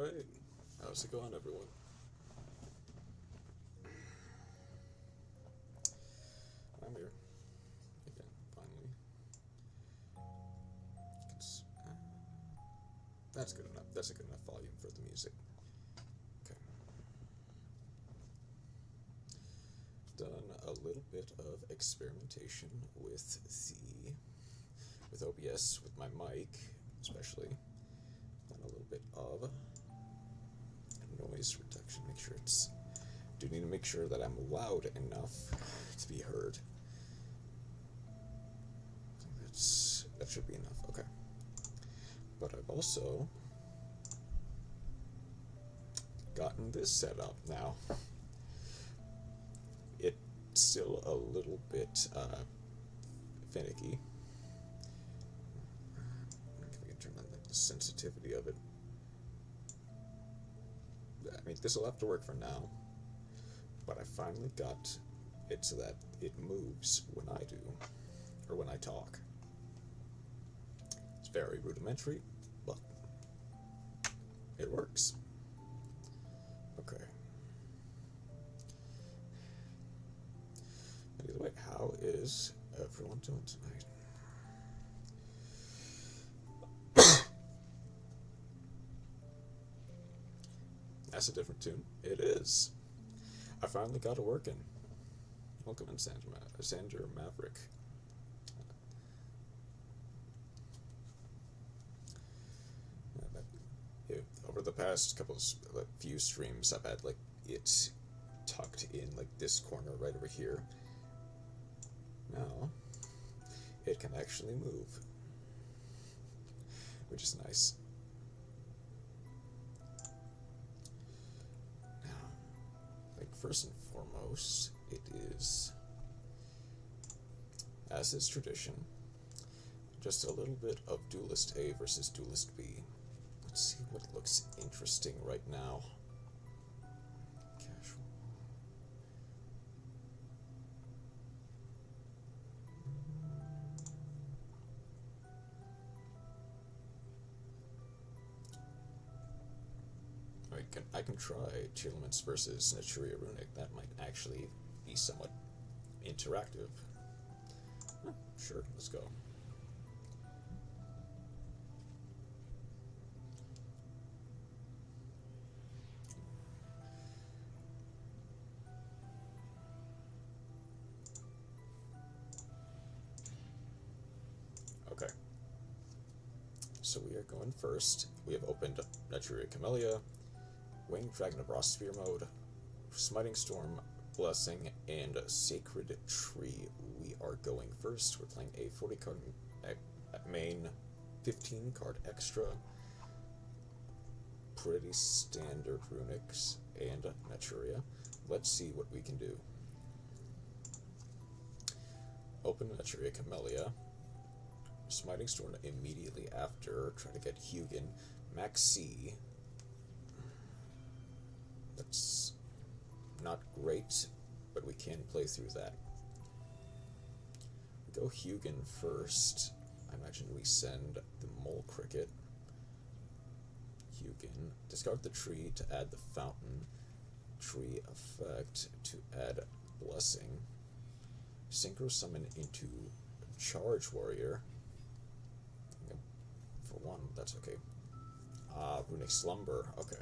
Alright, how's it going, everyone? I'm here. Again, finally. That's good enough. That's a good enough volume for the music. Okay. Done a little bit of experimentation with OBS, with my mic, especially. Done a little bit of noise reduction. Do need to make sure that I'm loud enough to be heard. That should be enough. Okay. But I've also gotten this set up now. It's still a little bit finicky. I can turn on the sensitivity of it. I mean, this will have to work for now. But I finally got it so that it moves when I do, or when I talk. It's very rudimentary, but it works. Okay. Either way, how is everyone doing tonight? That's a different tune. It is. I finally got it working. Welcome in, Sandra Maverick. Over the past few streams, I've had it tucked in this corner right over here. Now it can actually move, which is nice. First and foremost, it is, as is tradition, just a little bit of Duelist A versus Duelist B. Let's see what looks interesting right now. Casual. I can try Chillaments versus Naturia Runic. That might actually be somewhat interactive. Sure, let's go. Okay. So we are going first. We have opened Naturia Camellia, Winged Dragon of Raw Sphere mode, Smiting Storm, Blessing, and Sacred Tree. We are going first. We're playing a 40 card main, 15 card extra, pretty standard runics, and Naturia. Let's see what we can do. Open Naturia Camellia, Smiting Storm immediately after, try to get Hugin, Max C. That's not great, but we can play through that. We go Hugin first. I imagine we send the Mole Cricket. Hugin. Discard the tree to add the Fountain. Tree effect to add Blessing. Synchro Summon into Charge Warrior. For one, that's okay. Runic Slumber. Okay.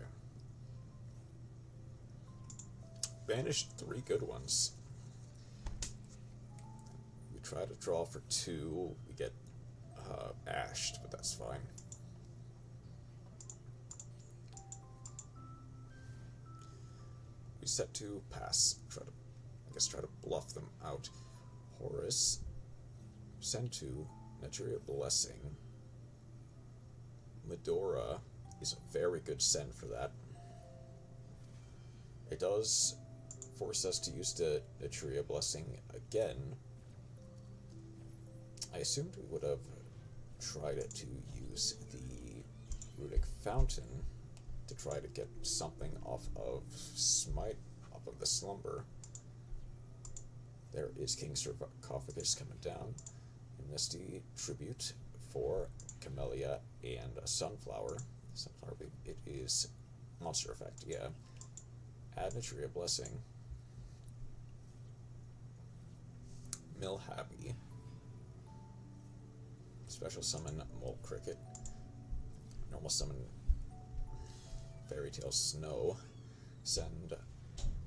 Banished 3 good ones. We try to draw for 2. We get ashed, but that's fine. We set to pass. Try to bluff them out. Horus. Send to Naturia Blessing. Medora is a very good send for that. It does force us to use the Naturia Blessing again. I assumed we would have tried to use the Runic Fountain to try to get something off of the Slumber. There is King Sarcophagus coming down. Amnesty Tribute for Camellia and Sunflower. It is monster effect, yeah. Add Naturia Blessing. Mill Happy. Special summon Mole Cricket. Normal summon Fairy Tale Snow. Send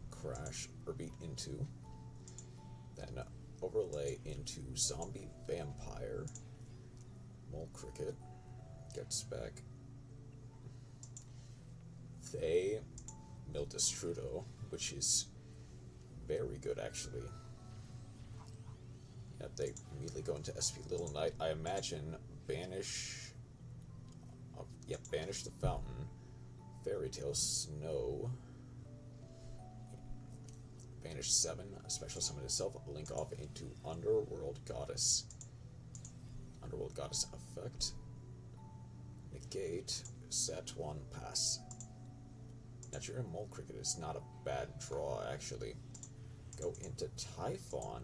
Crash or Beat into. Then overlay into Zombie Vampire. Mole Cricket gets back. They Multistream, which is very good actually. Yep, they immediately go into SP Little Knight. I imagine banish. Banish the Fountain. Fairy Tale Snow. Banish 7. Special summon itself. Link off into Underworld Goddess. Underworld Goddess effect. Negate. Set 1. Pass. Natural Mole Cricket is not a bad draw, actually. Go into Typhon.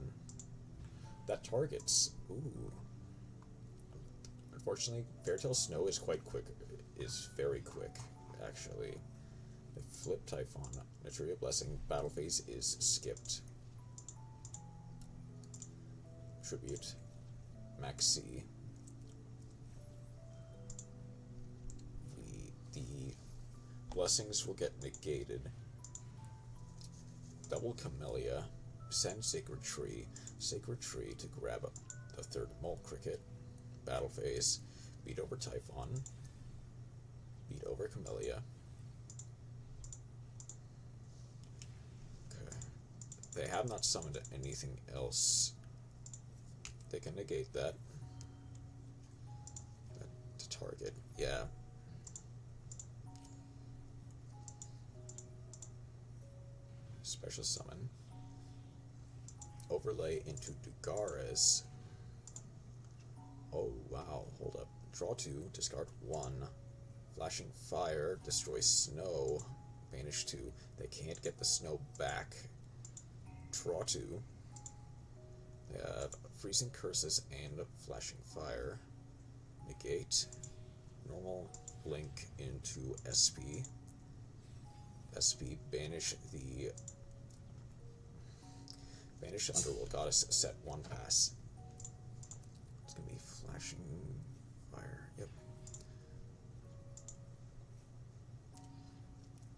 That targets. Ooh. Unfortunately, Fairy Tale Snow is quite quick. Is very quick, actually. They flip Typhon. Naturia Blessing. Battle phase is skipped. Tribute. Maxi. The blessings will get negated. Double Camellia. Send Sacred Tree. Sacred Tree to grab up the third Mole Cricket. Battle phase. Beat over Typhon. Beat over Camellia. Okay. They have not summoned anything else. They can negate that. To target. Yeah. Special summon. Overlay into Dugares. Oh wow, hold up. Draw 2, discard 1. Flashing Fire, destroy Snow. Banish 2. They can't get the Snow back. Draw 2. They have Freezing Curses and Flashing Fire. Negate. Normal Link into SP. SP, banish the Underworld Goddess, set 1 pass. It's gonna be Flashing Fire, yep.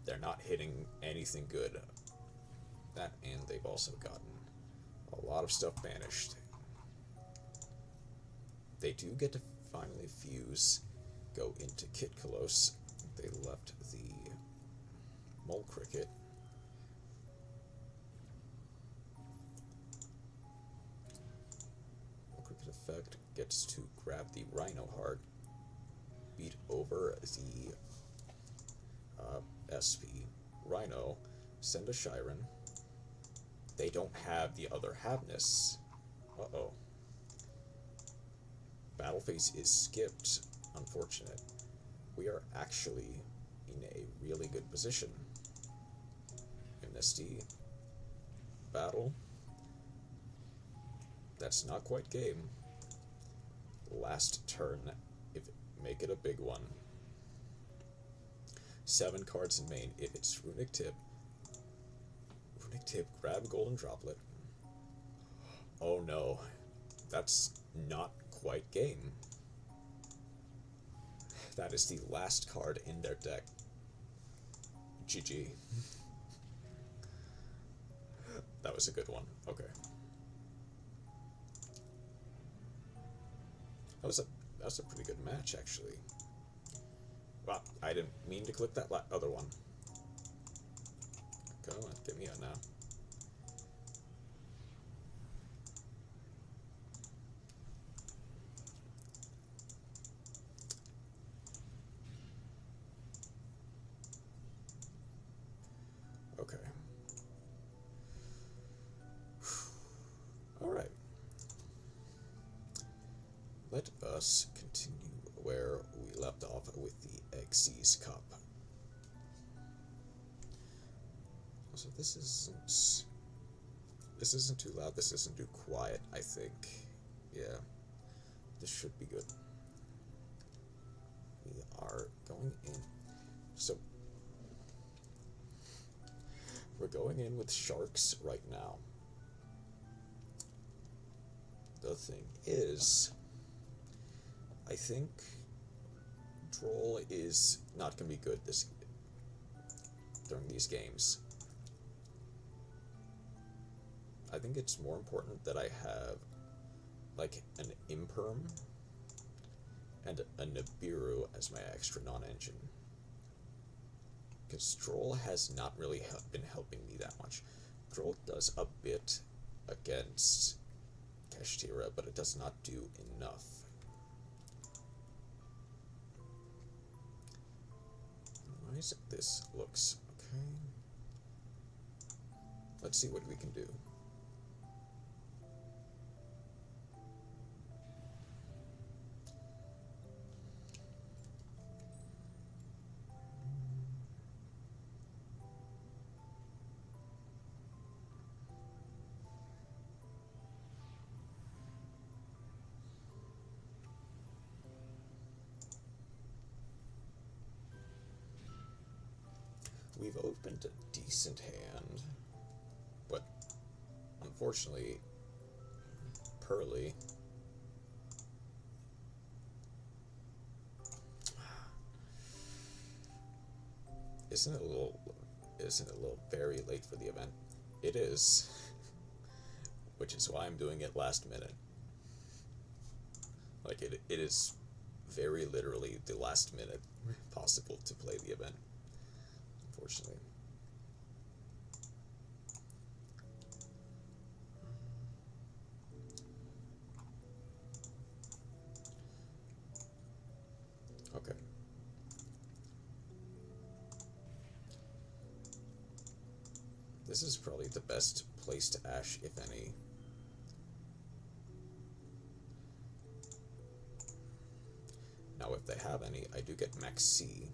They're not hitting anything good. That, and they've also gotten a lot of stuff banished. They do get to finally fuse, go into Kit Kalos. They left the Mole Cricket. Mole Cricket effect gets to grab the Rhino Heart, beat over the SP Rhino, send a Shiren. They don't have the other Havness. Uh-oh. Battle phase is skipped. Unfortunate. We are actually in a really good position. Amnesty. Battle. That's not quite game. Last turn. Make it a big one. 7 cards in main. If it's Runic Tip, grab Golden Droplet. Oh no. That's not quite game. That is the last card in their deck. GG. That was a good one. Okay. That was a pretty good match, actually. Wow, I didn't mean to click that other one. Come on, get me out now. Okay. Alright. Let us continue where we left off with the Xyz Cup. So this isn't too loud, this isn't too quiet, I think. Yeah. This should be good. We are going in. So We're going in with sharks right now. The thing is, I think Droll is not going to be good during these games. I think it's more important that I have like an imperm and a Nibiru as my extra non-engine. Because Droll has not really been helping me that much. Droll does a bit against Kashtira, but it does not do enough. Nice. This looks okay. Let's see what we can do. We've opened a decent hand, but unfortunately, Pearly. Isn't it a little very late for the event? It is, which is why I'm doing it last minute. Like it is very literally the last minute possible to play the event. Unfortunately. Okay. This is probably the best place to Ash, if any. Now, if they have any, I do get Max C.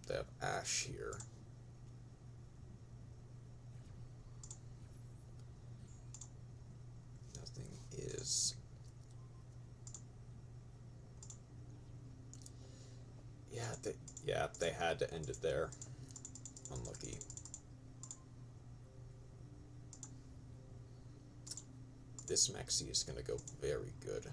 They have Ash here. Nothing is. Yeah, they had to end it there. Unlucky. This Maxi is going to go very good.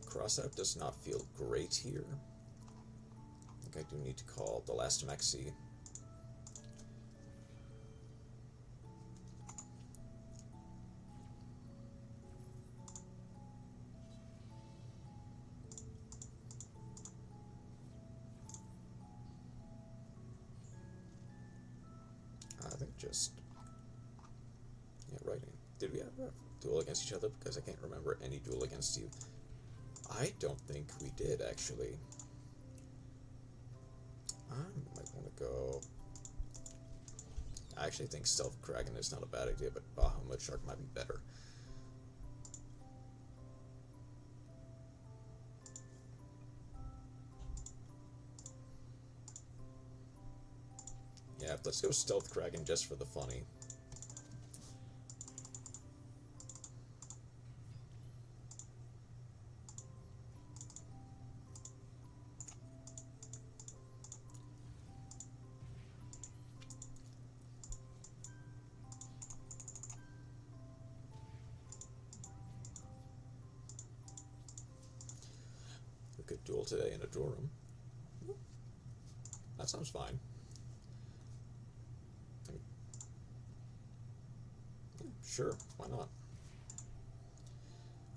Crossout does not feel great here. I think I do need to call the last Maxi. I think just... yeah, writing. Did we ever duel against each other? Because I can't remember any duel against you. I don't think we did, actually. I might want to go... I actually think Stealth Kraken is not a bad idea, but Bahamut Shark might be better. Yeah, let's go Stealth Kraken just for the funny. Could duel today in a duel room. That sounds fine. Yeah, sure, why not?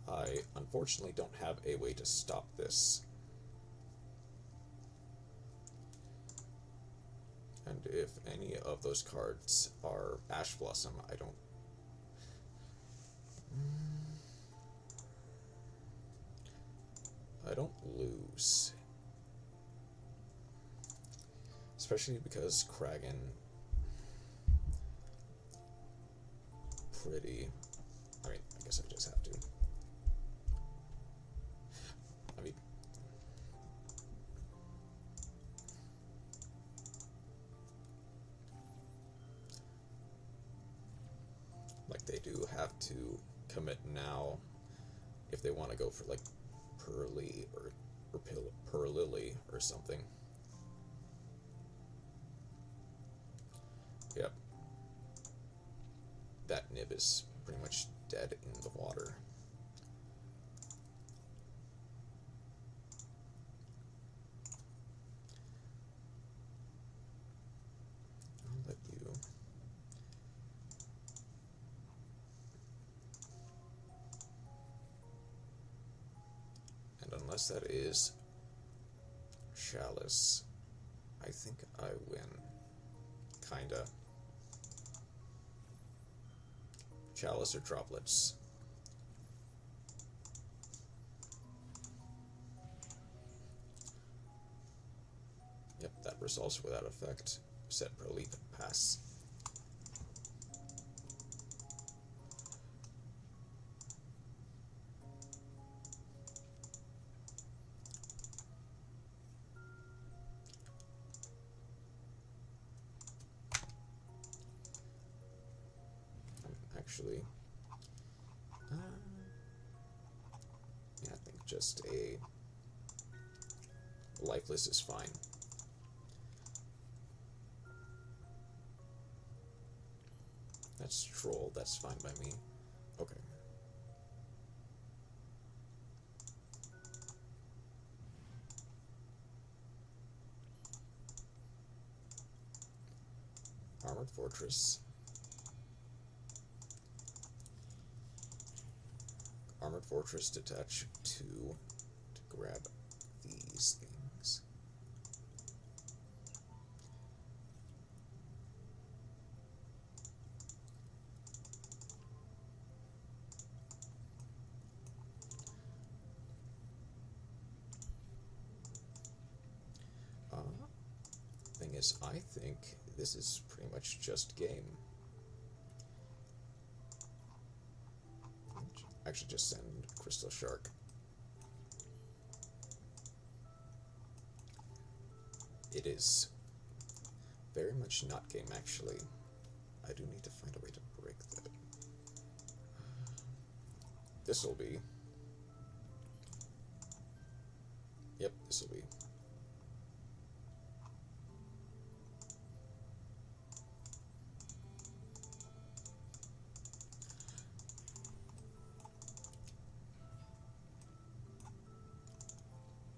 I unfortunately don't have a way to stop this. And if any of those cards are Ash Blossom, I don't lose. Especially because Kragan pretty... I mean, I guess I just have to. I mean... like, they do have to commit now if they want to go for, like, Pearly or Pearlily or something. Yep. That nib is pretty much dead in the water. I'll let you... And unless that is Chalice, I think I win. Kinda. Chalice or droplets. Yep, that resolves without effect. Set Pearly pass. Actually, yeah, I think just a lifeless is fine. That's troll, that's fine by me. Okay. Armored Fortress. Armored Fortress detach 2 to grab these things. Thing is, I think this is pretty much just game. Actually, just send Crystal Shark. It is very much not game, actually. I do need to find a way to break that. This'll be. Yep, this'll be.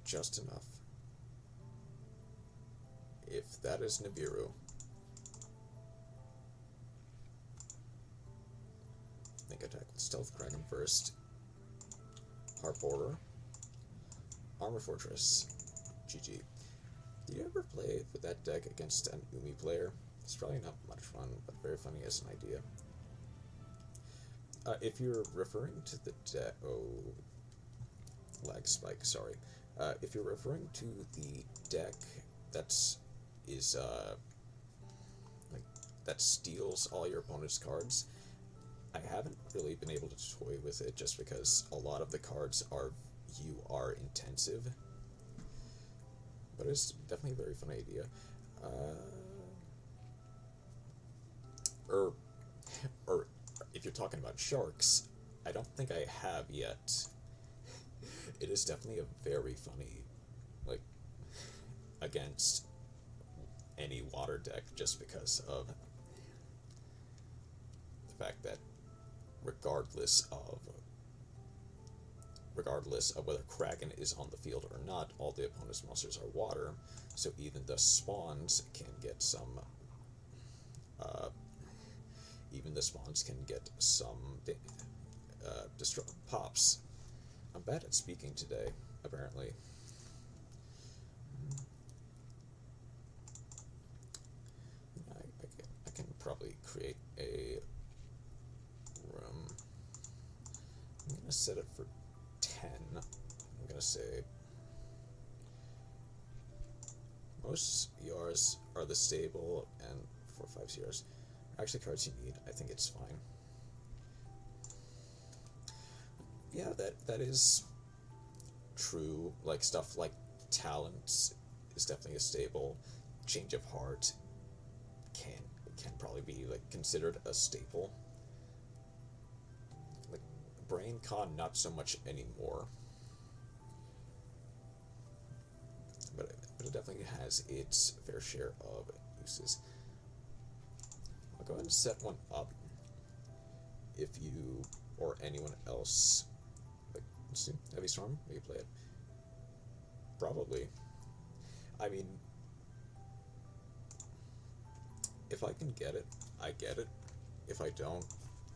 Just enough. If that is Nibiru, I think attack with Stealth Kraken first. Heart Border. Armor Fortress. GG. Did you ever play with that deck against an Umi player? It's probably not much fun, but very funny as an idea. If you're referring to the deck... Oh... Lag spike, sorry. If you're referring to the deck that steals all your opponent's cards, I haven't really been able to toy with it just because a lot of the cards are UR intensive. But it's definitely a very fun idea. Or if you're talking about sharks, I don't think I have yet. It is definitely a very funny, like, against any water deck, just because of the fact that regardless of whether Kraken is on the field or not, all the opponent's monsters are water, so even the spawns can get some pops. I'm bad at speaking today, apparently. probably create a room. I'm gonna set it for 10. I'm gonna say most ERs are the stable, and 4 or 5 CRs are actually cards you need. I think it's fine. Yeah, that is true. Like stuff like talent is definitely a stable. Change of heart can probably be like considered a staple. Like brain con, not so much anymore. But it definitely has its fair share of uses. I'll go ahead and set one up. If you or anyone else, like, let's see, Heavy Storm, maybe play it. Probably. I mean, if I can get it, I get it. If I don't,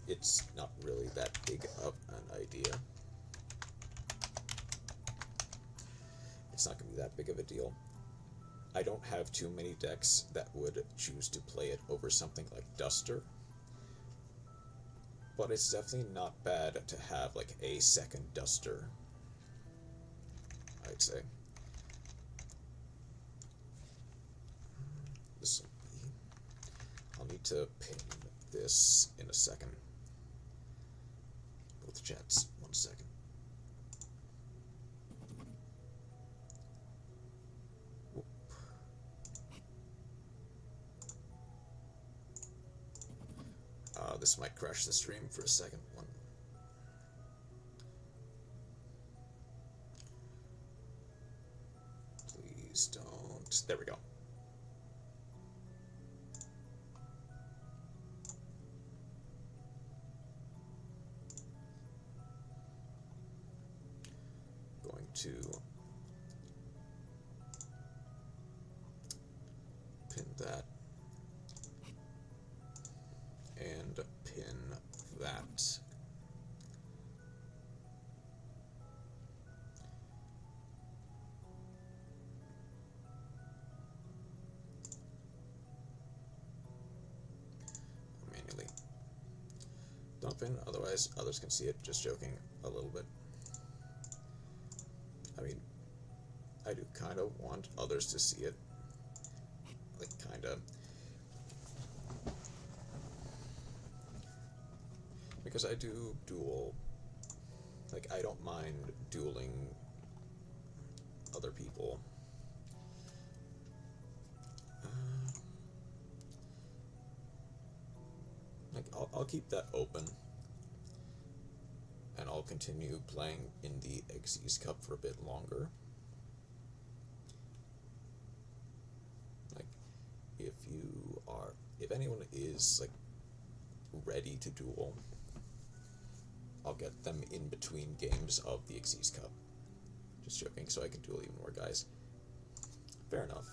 it's not really that big of an idea. It's not going to be that big of a deal. I don't have too many decks that would choose to play it over something like Duster, but it's definitely not bad to have like a second Duster, I'd say. This will be... I'll need to pin this in a second. Both chats, 1 second. This might crash the stream for a second. Please don't. There we go. Going to pin that. And pin that. Manually. Don't pin, otherwise others can see it. Just joking a little bit. I mean, I do kind of want others to see it. Like, kind of. Because I do duel, like I don't mind dueling other people. Like I'll keep that open, and I'll continue playing in the XYZ Cup for a bit longer. Like if anyone is like ready to duel, I'll get them in between games of the XYZ Cup. Just joking, so I can duel even more guys. Fair enough.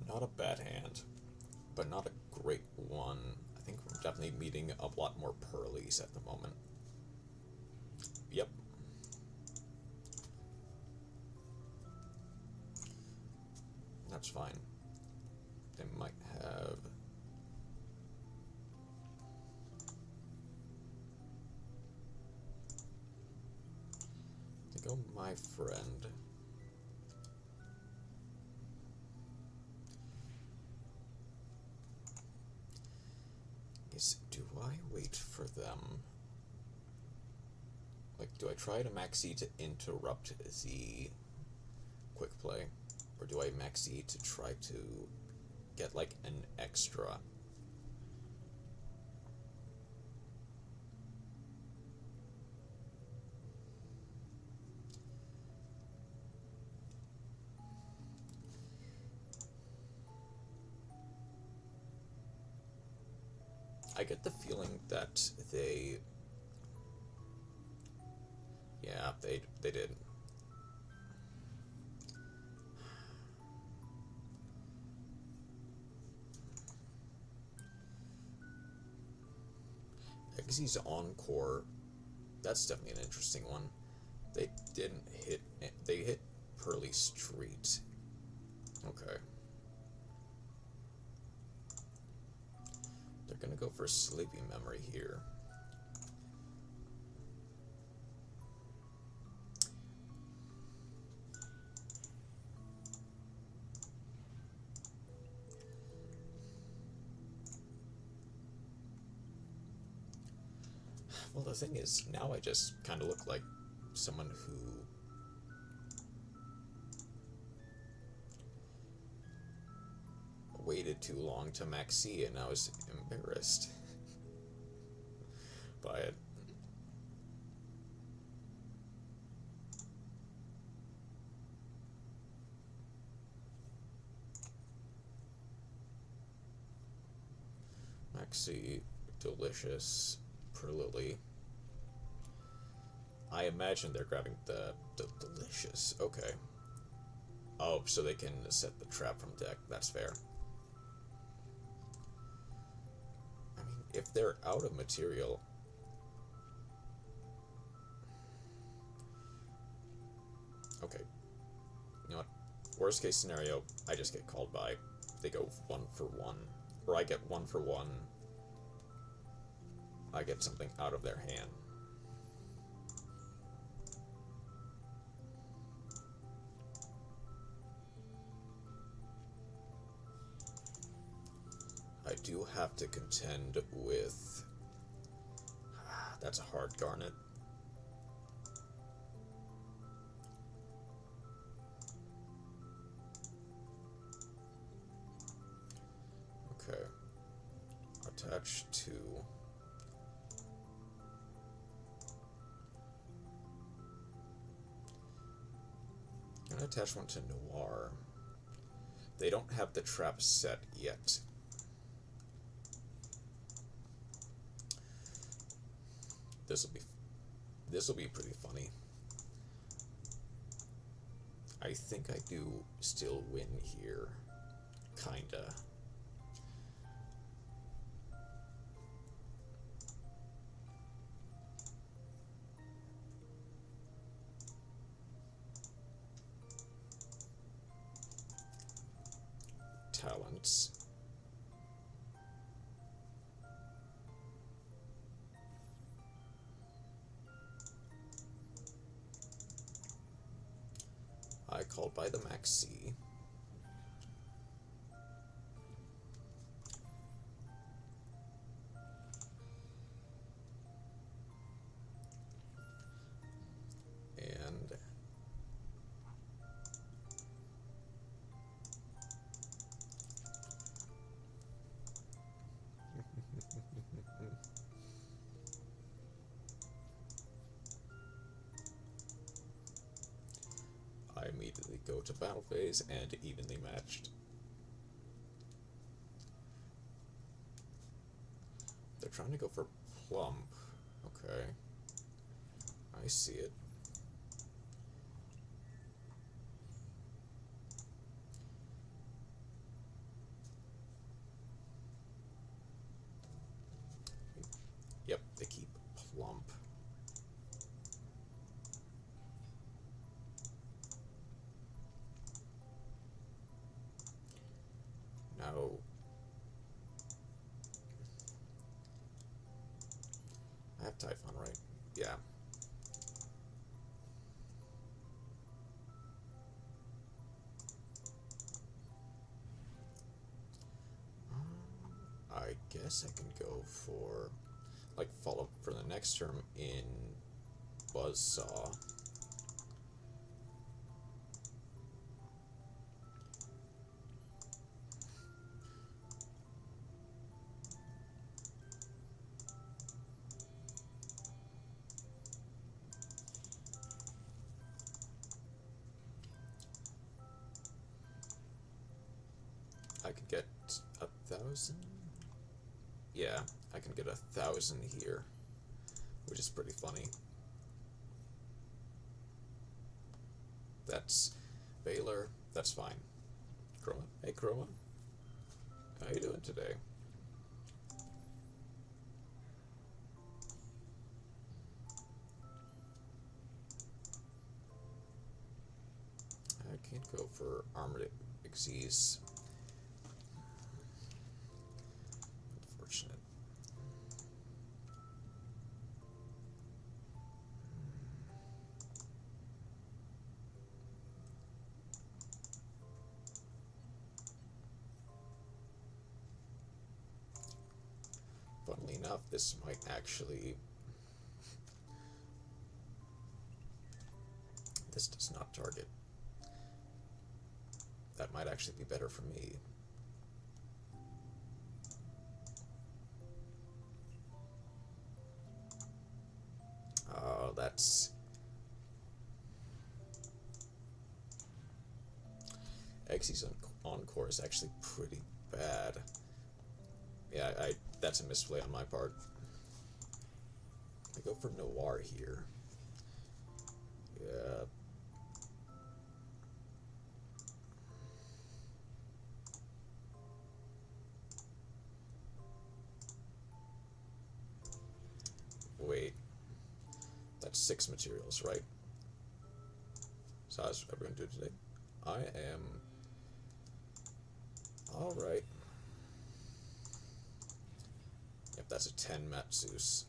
Not a bad hand, but not a great one. I think we're definitely meeting a lot more pearlies at the moment. Yep. That's fine. They might have... They go my friend. Do I wait for them? Like, do I try to maxi to interrupt the quick play? Or do I maxi to try to get, like, an extra? I get the feeling that they Yeah, they did. XYZ's Encore, that's definitely an interesting one. They didn't hit, they hit Pearly Street. Okay. They're gonna go for Sleepy Memory here. Well, the thing is, now I just kind of look like someone who waited too long to maxi, and I was embarrassed by it. Maxi, delicious, Perlily. I imagine they're grabbing the delicious. Okay. Oh, so they can set the trap from deck. That's fair. I mean, if they're out of material... Okay. You know what? Worst case scenario, I just get called by. They go 1 for 1. Or I get 1 for 1. I get something out of their hand. I do have to contend with... That's a hard garnet. Okay. Attach to... I'm gonna attach one to Noir. They don't have the trap set yet. This'll be pretty funny. I think I do still win here. Kinda. Talents. I called by the maxi. And I immediately go to battle phase and evenly matched. They're trying to go for plump. Okay. I see it. Yep, they keep plump. Now, I have Typhon, right? Yeah. I guess I can go for, like, follow for the next turn in Buzzsaw. I could get 1,000? Yeah, I can get 1,000 here, which is pretty funny. That's Baylor. That's fine. Chroma. Hey, Chroma. How you doing today? I can't go for armored XYZ. Unfortunate. Funnily enough, this might actually... This does not target. That might actually be better for me. That's... XYZ Encore is actually pretty bad. Yeah, that's a misplay on my part. I go for Noir here. Yeah. Wait. That's 6 materials, right? So how's everyone doing today? I am... Alright. Yep, that's a 10 Matsus.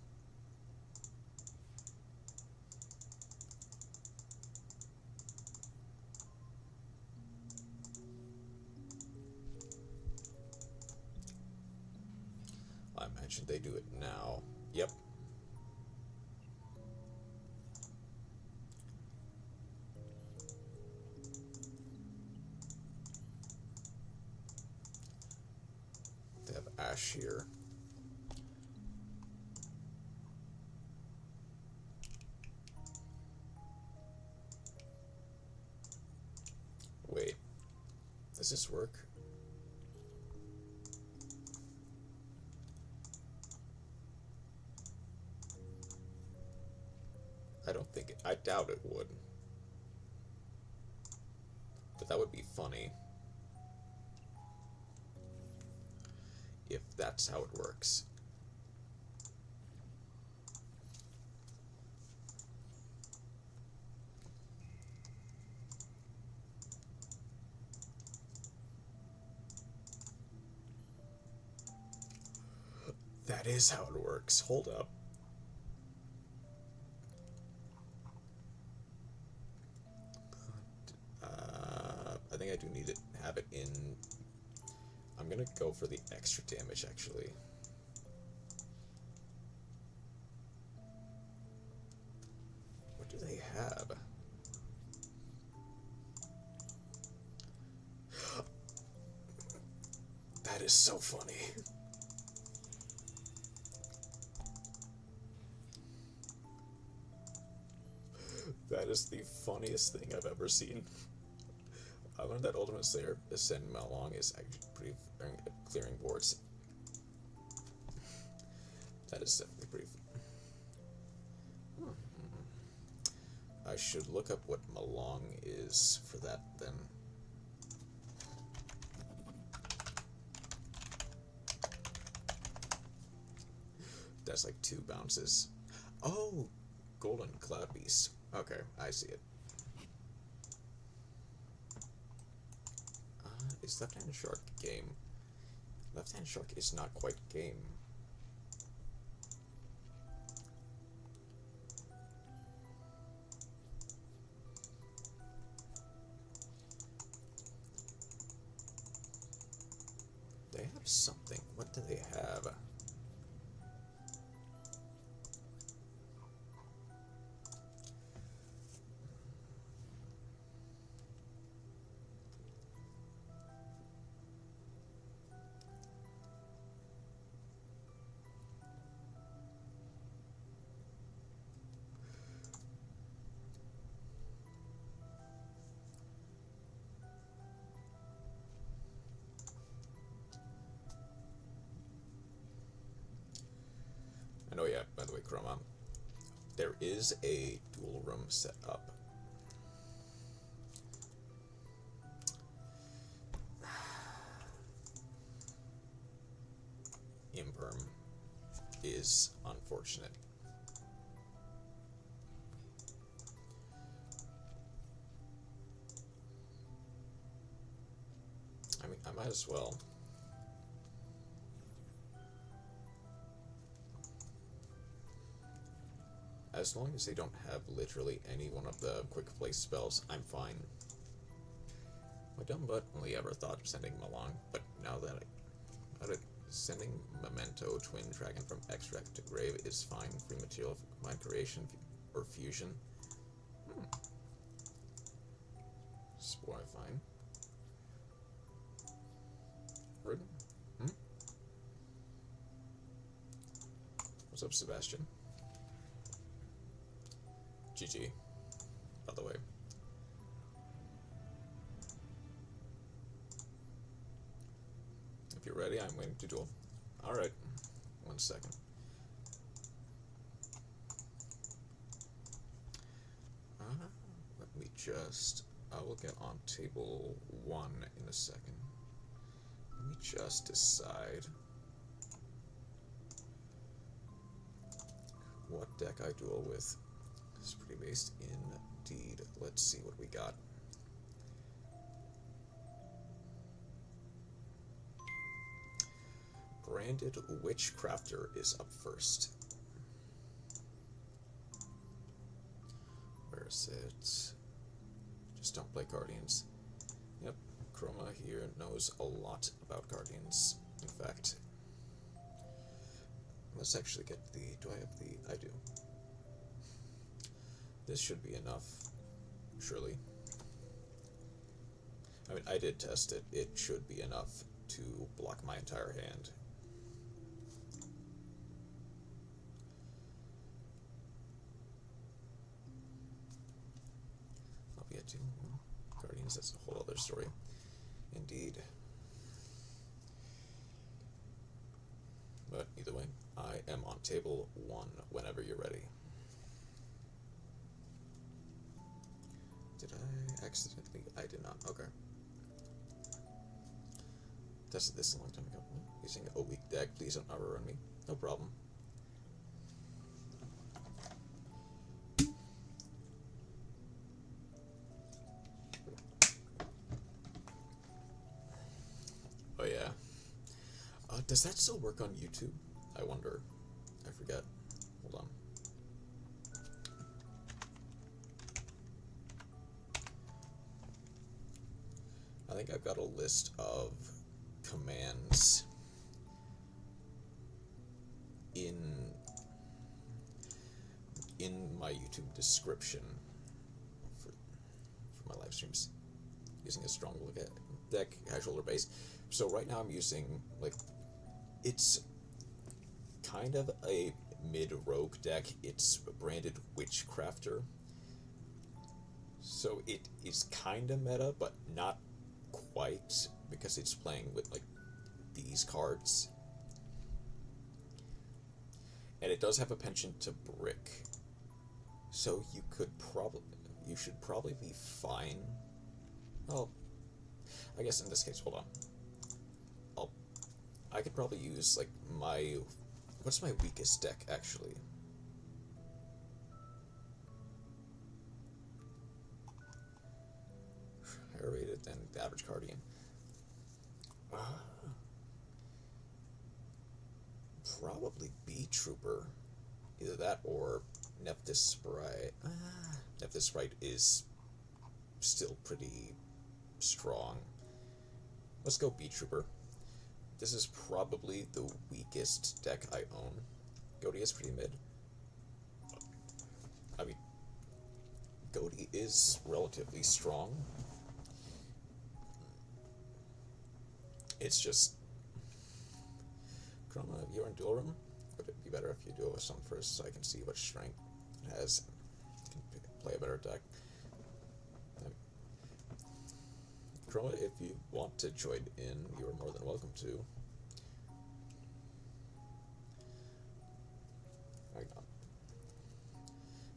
I mentioned they do it now. Yep. They have Ash here. Wait, does this work? I don't think I doubt it would. But that would be funny. If that's how it works. That is how it works. Hold up. I think I do need to have it in... I'm gonna go for the extra damage, actually. What do they have? That is so funny. That is the funniest thing I've ever seen. I learned that Ultimate Slayer Ascend Malong is actually pretty clearing boards. That is definitely pretty. I should look up what Malong is for that then. That's like 2 bounces. Oh, Golden Cloud Beast. Okay, I see it. Is Left Hand Shark game? Left Hand Shark is not quite game. They have something. What do they have? Oh yeah, by the way, Chroma, there is a dual room set up. perm is unfortunate. I mean, I might as well. As long as they don't have literally any one of the quick play spells, I'm fine. My dumb butt only ever thought of sending him along, but now that sending Memento Twin Dragon from Extract to Grave is fine. Free material for mind creation or fusion. Spore fine. Ridden. What's up, Sebastian? GG, by the way. If you're ready, I'm waiting to duel. Alright, 1 second. Let me just, I will get on table 1 in a second. Let me just decide what deck I duel with. It's pretty based indeed. Let's see what we got. Branded Witchcrafter is up first. Where is it? Just don't play Guardians. Yep, Chroma here knows a lot about Guardians. In fact, let's actually get the, do I have the, I do. This should be enough, surely. I mean, I did test it. It should be enough to block my entire hand. I'll be at 2 Guardians, that's a whole other story. Indeed. But either way, I am on table 1 whenever you're ready. Did I accidentally? I did not. Okay. Tested this a long time ago. Using a weak deck. Please don't overrun me. No problem. Oh yeah. Does that still work on YouTube? I wonder. I forget. Hold on. I think I've got a list of commands in my YouTube description for my live streams, using a strong deck, casual or base. So right now I'm using, like, it's kind of a mid-rogue deck. It's branded Witchcrafter, so it is kind of meta, but not quite, because it's playing with, like, these cards. And it does have a penchant to brick, so you should probably be fine. Well, I guess in this case, hold on. I could probably use, like, what's my weakest deck, actually? Higher rated than the average Guardian. Probably B-Trooper. Either that or Nephthys Sprite. Nephthys Sprite is still pretty strong. Let's go B-Trooper. This is probably the weakest deck I own. Goaty is pretty mid. I mean, Goaty is relatively strong. It's just, Chroma, you're in duel room. Would it be better if you duel with someone first so I can see what strength it has? Can play a better deck. Chroma, if you want to join in, you are more than welcome to.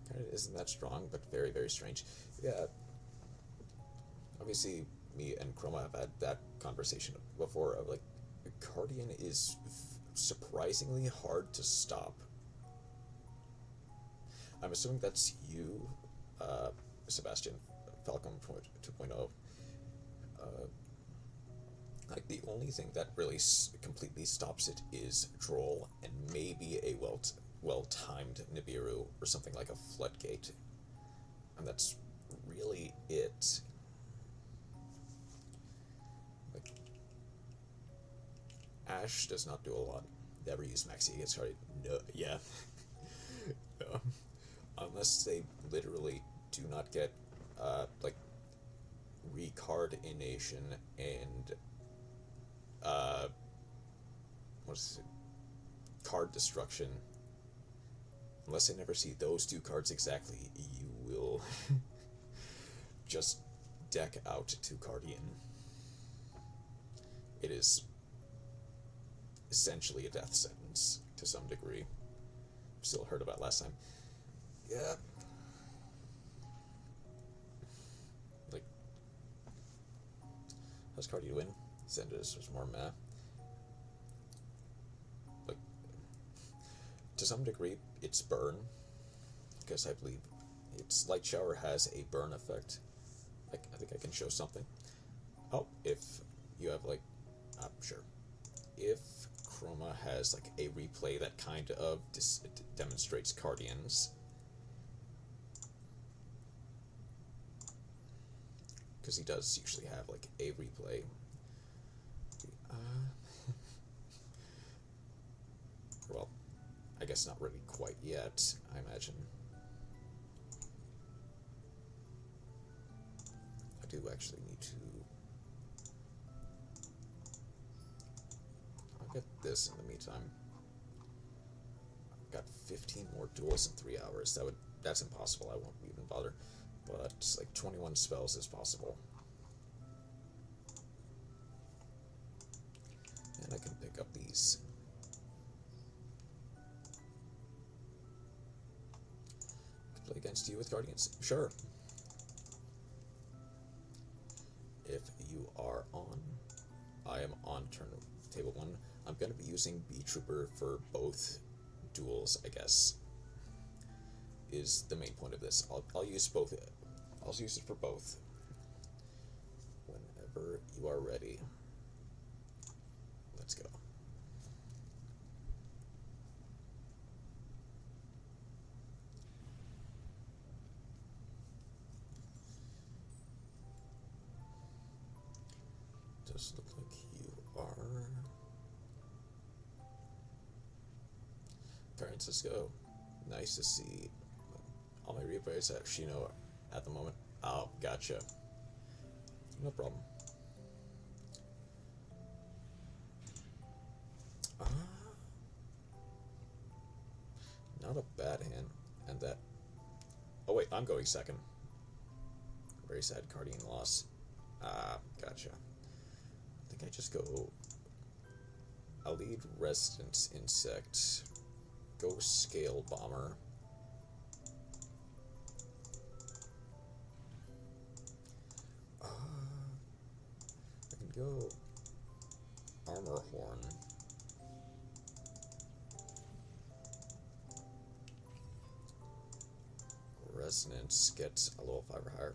Kind of isn't that strong, but very, very strange. Yeah. Obviously, me and Chroma have had that conversation before of, like, Guardian is surprisingly hard to stop. I'm assuming that's you, Sebastian Falcon 2.0. Like, the only thing that really completely stops it is Droll, and maybe a well-timed Nibiru, or something like a Floodgate. And that's really it. Like, Ash does not do a lot. Never use Maxi against Cardi. No, yeah. No. Unless they literally do not get, like, recardination and, what's it? Card destruction. Unless they never see those two cards exactly, you will just deck out to Cardian. It is essentially a death sentence to some degree. Still heard about last time. Yeah. Like, how's Cardi win? Zendis was more meh. Like, to some degree, it's burn, because I believe its Light Shower has a burn effect. Like, I think I can show something. Oh, if you have, like, sure. If Chroma has, like, a replay that kind of demonstrates Cardians, because he does usually have, like, a replay. Well, I guess not really quite yet, I imagine. I do actually need to... I'll get this in the meantime. I've got 15 more duels in 3 hours. That's impossible, I won't even bother. But, like, 21 spells is possible. And I can pick up these. Play against you with Guardians? Sure. If you are on, I am on turn table 1. I'm going to be using B Trooper for both duels, I guess, is the main point of this. I'll use both. I'll use it for both. Whenever you are ready. Let's go. Does look like you are. Francisco, nice to see. All my replays at Shino at the moment. Oh, gotcha. No problem. Not a bad hand. And that... Oh wait, I'm going second. Very sad Cardian loss. Gotcha. I think I just go... I'll lead Resident Insect. Go Scale Bomber. I can go Armor Horn. Resonance gets a level 5 or higher.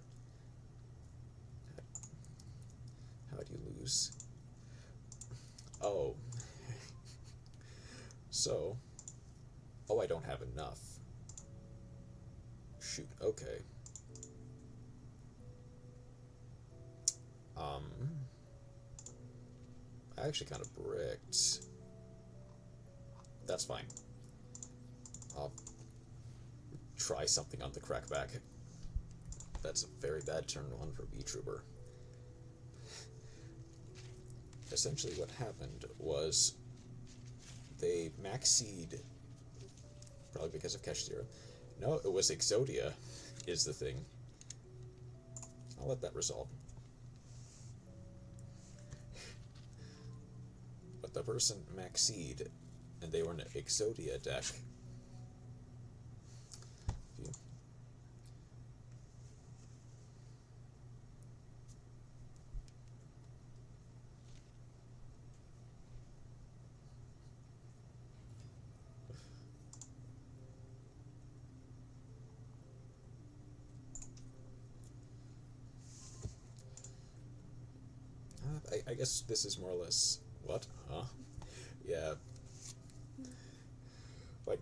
How do you lose? Oh. So. Oh, I don't have enough. Shoot, okay. I actually kind of bricked. That's fine. I'll try something on the crackback. That's a very bad turn 1 for B-Trooper. Essentially what happened was they maxied, probably because of Keshtira. No, it was Exodia is the thing. I'll let that resolve. But the person maxied, and they were in an Exodia deck. I guess this is more or less... What? Huh? Yeah. Like,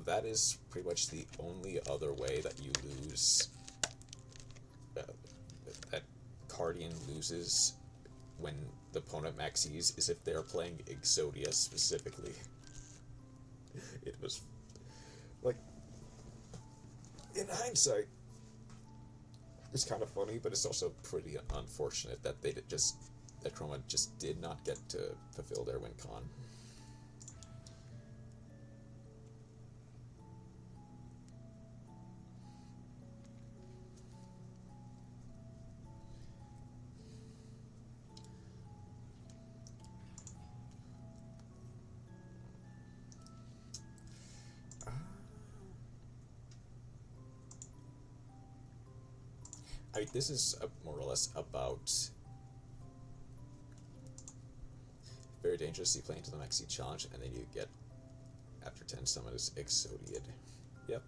that is pretty much the only other way that you lose... that Cardian loses when the opponent maxes is if they're playing Exodia specifically. It was... Like, in hindsight, it's kind of funny, but it's also pretty unfortunate that they that Chroma just did not get to fulfill their win con. I mean, this is more or less about very dangerous. You play into the Maxi challenge, and then you get after 10 summon is Exodiad. Yep.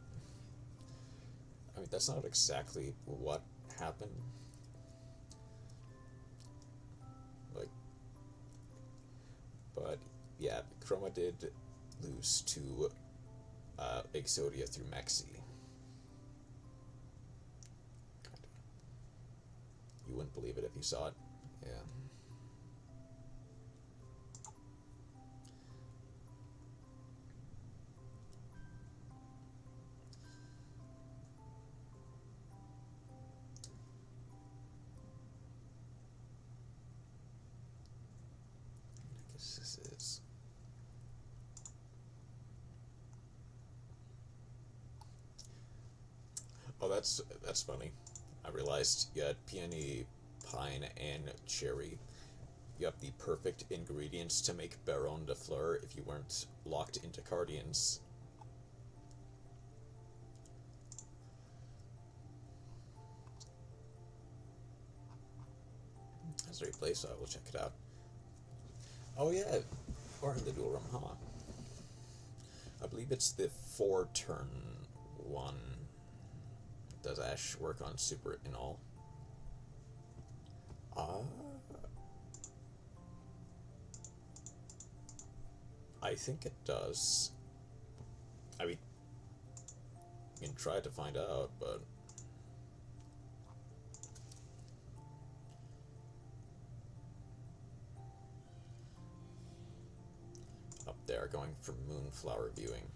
I mean, that's not exactly what happened. Like, but yeah, Chroma did lose to Exodia through Maxi. You wouldn't believe it if you saw it. Yeah. I guess this is... Oh, that's funny. I realized you had peony, pine, and cherry. You have the perfect ingredients to make Baron de Fleur if you weren't locked into Cardians. That's a replay, so I will check it out. Oh yeah, or in the duel room, huh? I believe it's the 4-turn one. Does Ash work on super in all? I think it does. I mean, you can try to find out, but... Up there, going for Moonflower viewing.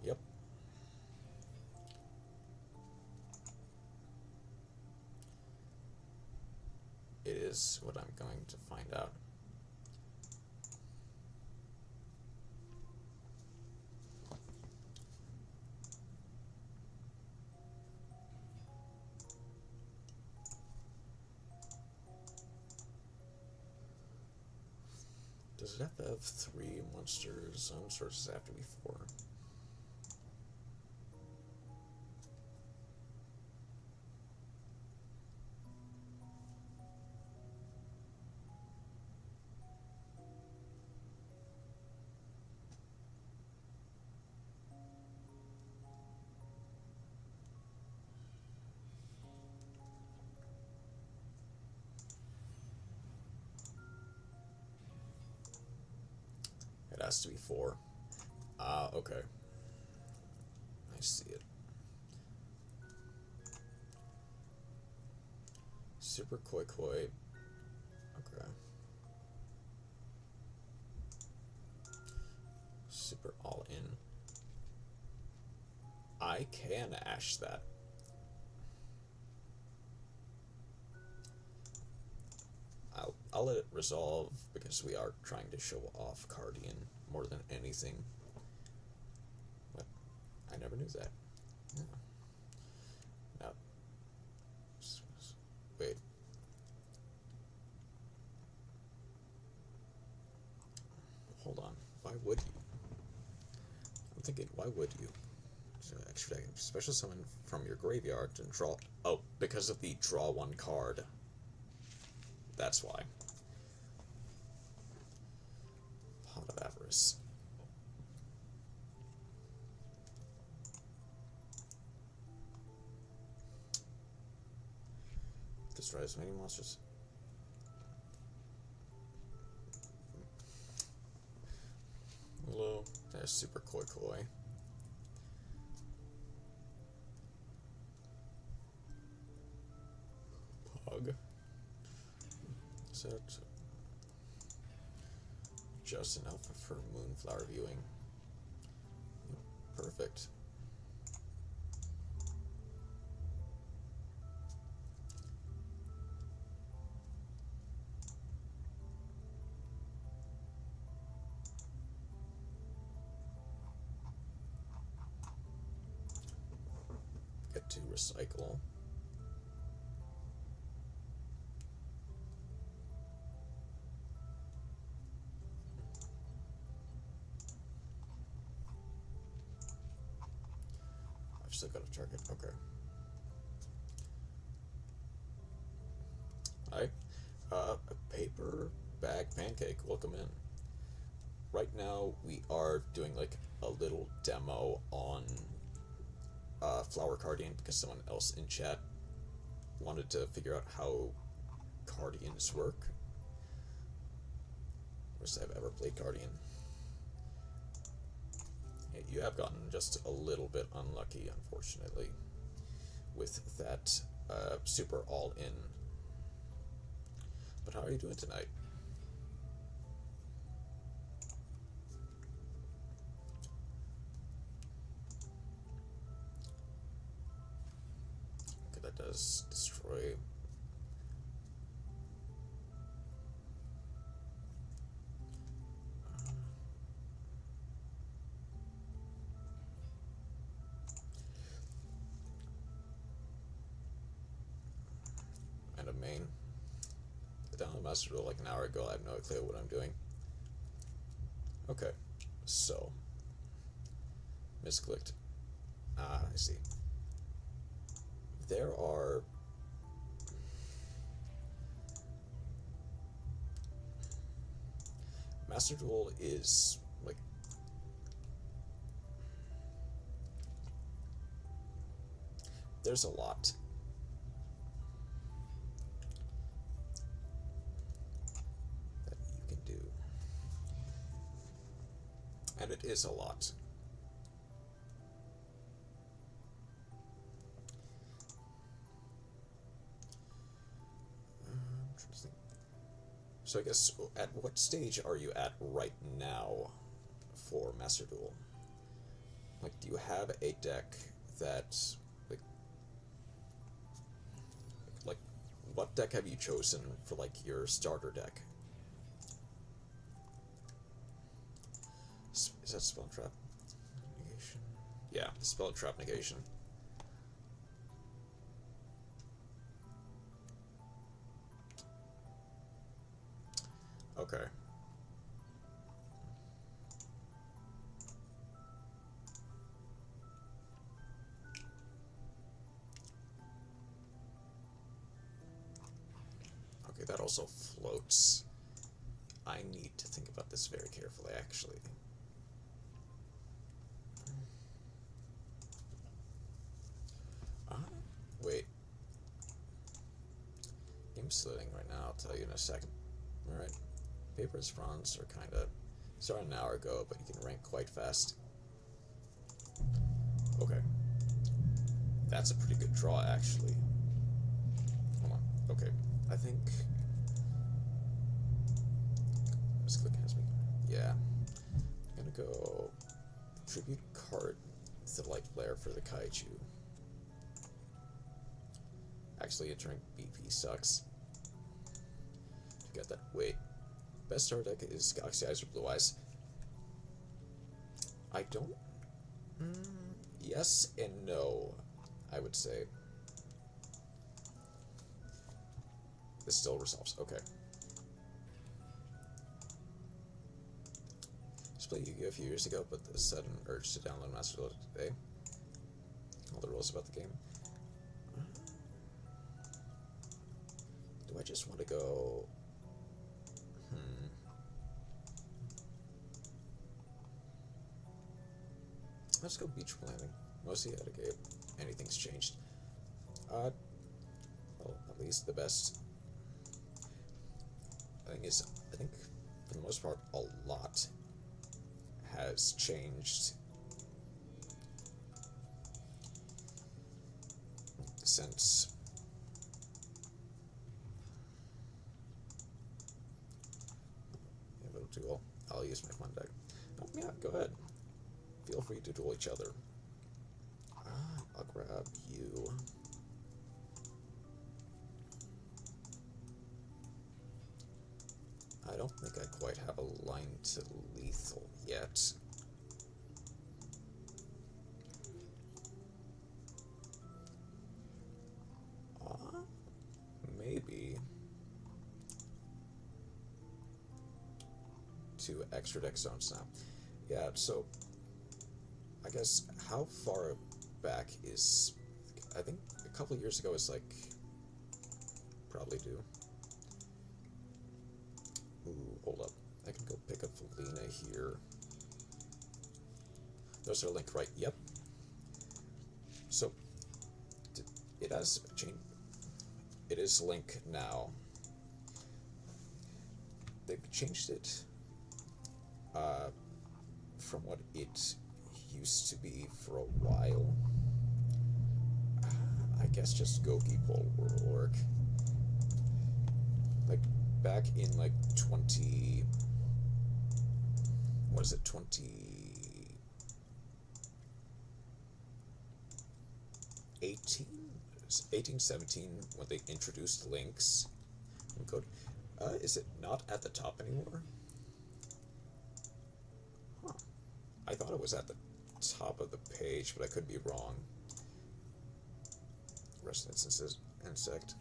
Yep. It is what I'm going to find out. Does it have to have 3 monster zones, or does it have to be 4? It has to be 4. Okay. I see it. Super Koi Koi. Okay. Super All In. I can Ash that. I'll let it resolve because we are trying to show off Cardian more than anything. But I never knew that. Yeah. Now, wait. Hold on. Why would you? I'm thinking, why would you? Extra special summon from your graveyard and draw. Oh, because of the draw 1 card. That's why. Pot of Avarice. Destroy as many monsters. Hello. That's super koi koi. Pug. Is that just an alpha for moonflower viewing? Perfect. Get to recycle. I've still got a target. Okay. Hi. A paper bag pancake. Welcome in. Right now we are doing like a little demo on Flower Cardian because someone else in chat wanted to figure out how Cardians work. Wish I've ever played Cardian. Yeah, you have gotten just a little bit unlucky, unfortunately, with that super all-in. But how are you doing tonight? Okay, that does destroy. And a main. I downloaded Master Duel like an hour ago. I have no clue what I'm doing. Okay, so misclicked. I see. There are Master Duel is like there's a lot. That you can do. And it is a lot. So I guess, at what stage are you at right now for Master Duel? Like, do you have a deck that, like, what deck have you chosen for, like, your starter deck? Is that Spell Trap Negation? Yeah, Spell Trap Negation. Okay. Okay, that also floats. I need to think about this very carefully, actually. Wait. Game's slitting right now, I'll tell you in a second. Alright. Paper's Bronze are kinda started an hour ago, but you can rank quite fast. Okay. That's a pretty good draw, actually. Hold on. Okay. I think this click has me. Yeah. I'm gonna go tribute card the light flare for the kaiju. Actually, entering BP sucks. To get that. Wait. Best star deck is Galaxy Eyes or Blue Eyes. I don't. Yes and no, I would say. This still resolves. Okay. Just played Yu-Gi-Oh! A few years ago, but the sudden urge to download Master Duel today. All the rules about the game. Do I just want to go? Let's go beach planning. Mostly at a game. Anything's changed. Well, at least the best thing is, I think, for the most part, a lot has changed since Duel. I'll use my fun deck. Oh, yeah, go ahead. Feel free to duel each other. I'll grab you. I don't think I quite have a line to lethal yet. Maybe 2 extra deck zones now. Yeah, so I guess how far back is, I think a couple years ago is like, probably due. Ooh, hold up. I can go pick up Felina here. Those are linked, right? Yep. So, it has changed. It is link now. They've changed it from what it used to be for a while. I guess just Goki Pole will work. Like, back in like 20... what is it, 18, 17, when they introduced links in code. Is it not at the top anymore? Huh. I thought it was at the top of the page, but I could be wrong. Rest instances, insect,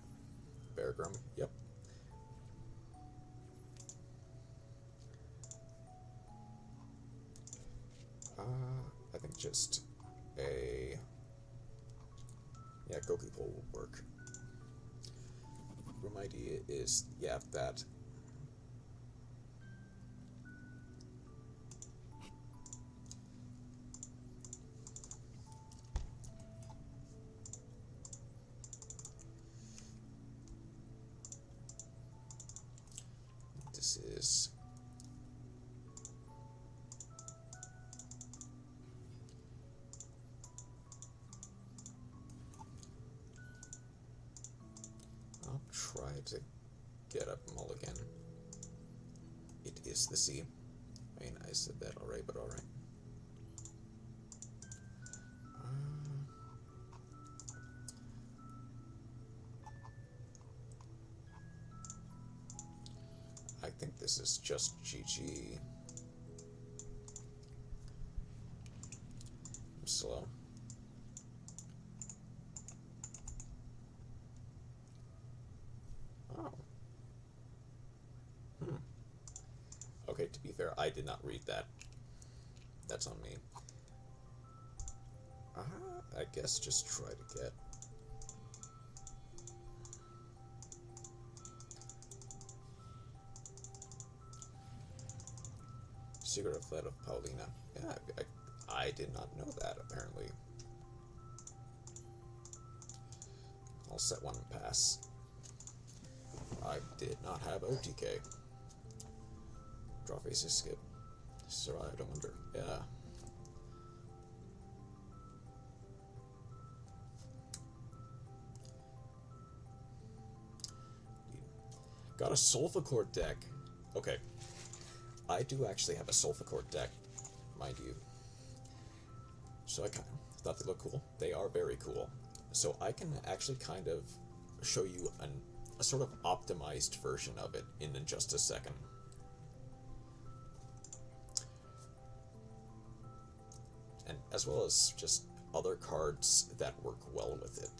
Beargrum, yep. I think just a... yeah, Goki Pole will work. Room ID is, yeah, that. This is... I'll try to get up mulligan. It is the C. I mean, I said that already, but alright. I think this is just GG. I'm slow. Oh. Okay, to be fair, I did not read that. That's on me. I guess just try to get... Secret of Fled of Paulina. Yeah, I did not know that, apparently. I'll set one and pass. I did not have OTK. Draw faces, skip. Survived, I wonder. Yeah. Got a Sulfachord deck. Okay. I do actually have a Sulfachord deck, mind you. So I kind of thought they looked cool. They are very cool. So I can actually kind of show you a sort of optimized version of it in just a second. And as well as just other cards that work well with it.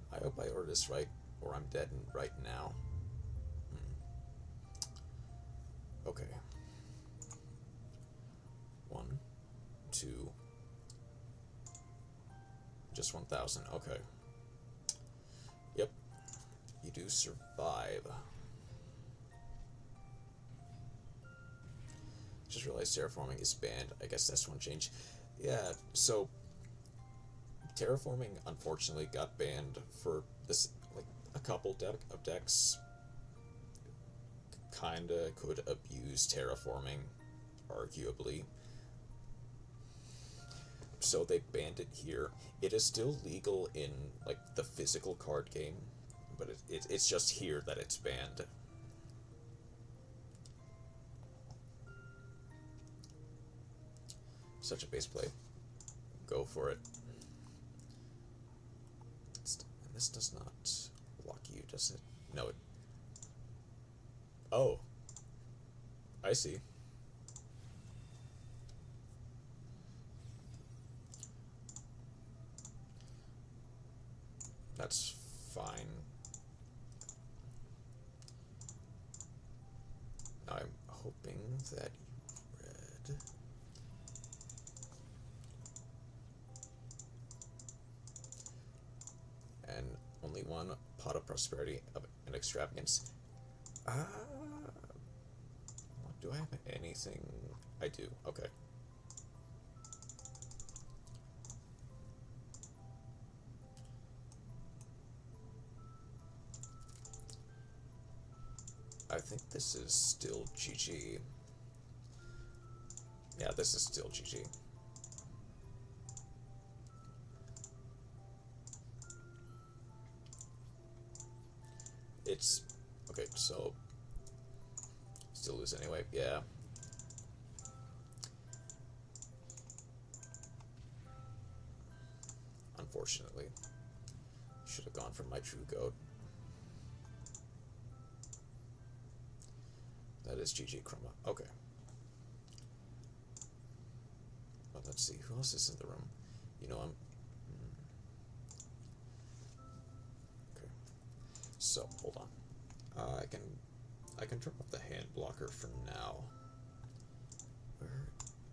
I hope I ordered this right, or I'm dead right now. Okay. 1, 2. Just 1,000. Okay. Yep. You do survive. Just realized terraforming is banned. I guess that's one change. Yeah, so terraforming unfortunately got banned for this, like, a couple of decks kinda could abuse terraforming, arguably. So they banned it here. It is still legal in, like, the physical card game, but it's just here that it's banned. Such a base play. Go for it. And this does not block you, does it? No, it... Oh. I see. That's fine. Now I'm hoping that you read... And only one pot of prosperity of an extravagance. Do I have anything? I do. Okay. I think this is still GG. Yeah, this is still GG. It's... okay, so... still lose anyway, yeah. Unfortunately. Should have gone for my true goat. That is GG Chroma. Okay. Well, let's see, who else is in the room? You know, okay. So, hold on. I can turn off the hand blocker for now.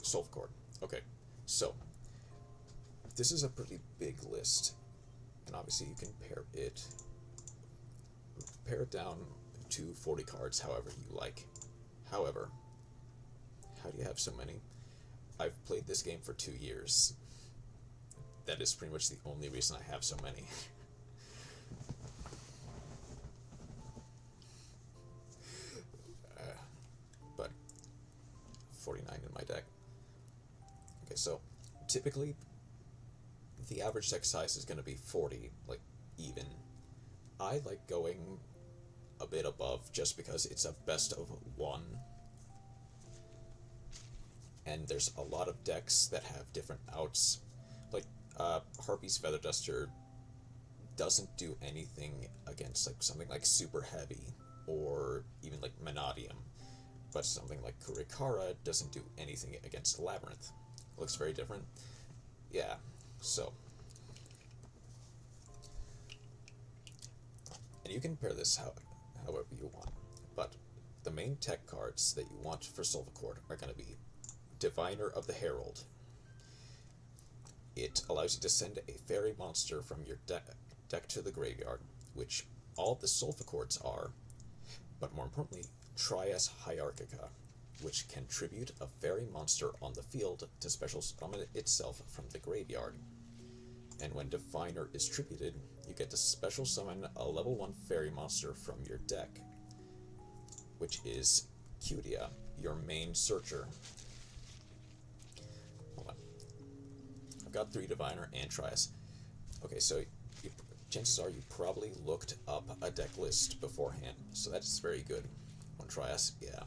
Solve chord. Okay. So, this is a pretty big list, and obviously you can pare it down to 40 cards however you like. However, how do you have so many? I've played this game for 2 years. That is pretty much the only reason I have so many. But 49 in my deck. Okay, so typically the average deck size is going to be 40, like, even. I like going a bit above just because it's a best of one. And there's a lot of decks that have different outs. Like, Harpy's Feather Duster doesn't do anything against, like, something like Super Heavy, or even, like, Manadium. But something like Kurikara doesn't do anything against Labyrinth. Looks very different. Yeah, so. And you can pair this however you want. But the main tech cards that you want for Solvacord are going to be Diviner of the Herald. It allows you to send a fairy monster from your deck to the graveyard, which all the Solvacords are, but more importantly, Trias Hierarchica, which can tribute a fairy monster on the field to special summon itself from the graveyard. And when Diviner is tributed, you get to special summon a level 1 fairy monster from your deck, which is Cutia, your main searcher. Hold on. I've got 3 Diviner and Trias. Okay, so chances are you probably looked up a deck list beforehand, so that's very good. 1 Trias, yeah.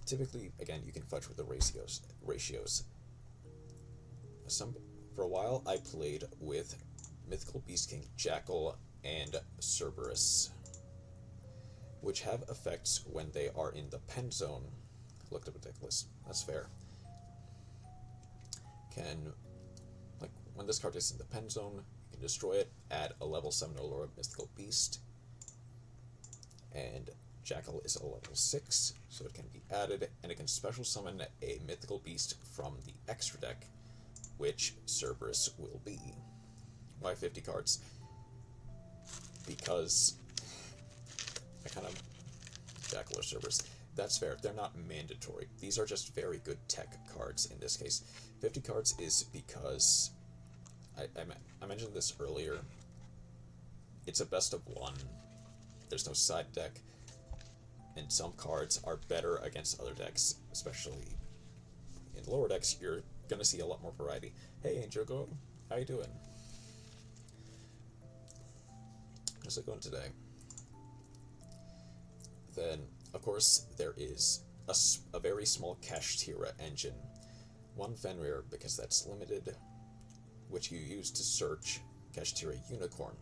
Typically, again, you can fudge with the ratios. For a while, I played with Mythical Beast King, Jackal, and Cerberus, which have effects when they are in the pen zone. Looked up a deck list. That's fair. Like, when this card is in the pen zone, you can destroy it, add a level 7 Allura Mythical Beast, and Jackal is a level 6, so it can be added, and it can special summon a Mythical Beast from the extra deck, which Cerberus will be. Why 50 cards? Because I kind of Jackal or Cerberus. That's fair. They're not mandatory. These are just very good tech cards in this case. 50 cards is because I mentioned this earlier. It's a best of one. There's no side deck, and some cards are better against other decks, especially in lower decks. You're gonna see a lot more variety. Hey, Angel, how you doing? How's it going today? Then, of course, there is a very small Kashtira engine. One Fenrir, because that's limited, which you use to search Kashtira Unicorn.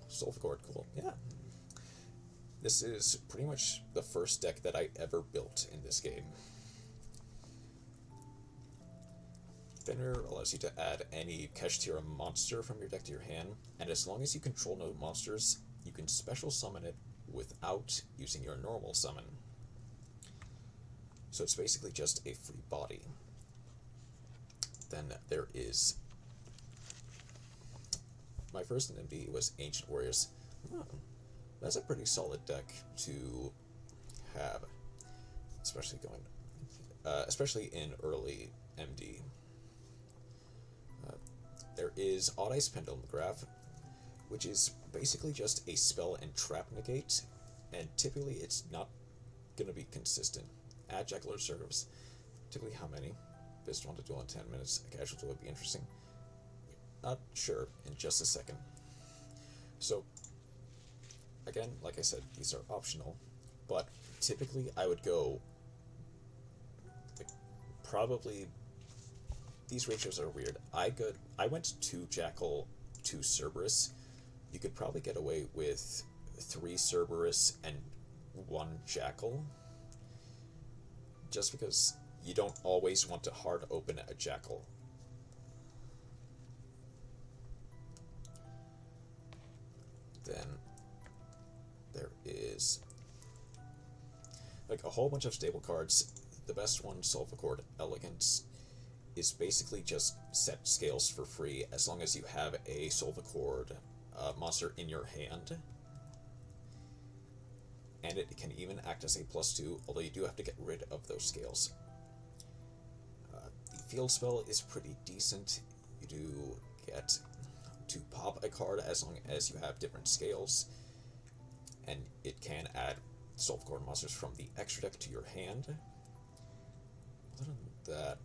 Sulfachord, cool, yeah. This is pretty much the first deck that I ever built in this game. Fenrir allows you to add any Kashtira monster from your deck to your hand, and as long as you control no monsters, you can special summon it without using your normal summon. So it's basically just a free body. Then there is... My first MD was Ancient Warriors. Oh, that's a pretty solid deck to have, especially in early MD. There is Odd Ice Pendulum Graph, which is basically just a spell and trap negate, and typically it's not going to be consistent. Add Jackal or Cerberus. Typically how many? Best one to duel in 10 minutes. A casual duel would be interesting. Not sure in just a second. So, again, like I said, these are optional, but typically I would go, like, probably, these ratios are weird. I went 2 Jackal, 2 Cerberus. You could probably get away with 3 Cerberus and 1 Jackal, just because you don't always want to hard open a Jackal. Then there is like a whole bunch of stable cards. The best one, Sulfachord Elegance, is basically just set scales for free as long as you have a Sulfachord monster in your hand. And it can even act as a +2, although you do have to get rid of those scales. The field spell is pretty decent. You do get to pop a card as long as you have different scales, and it can add Sulfachord monsters from the extra deck to your hand. Other than that,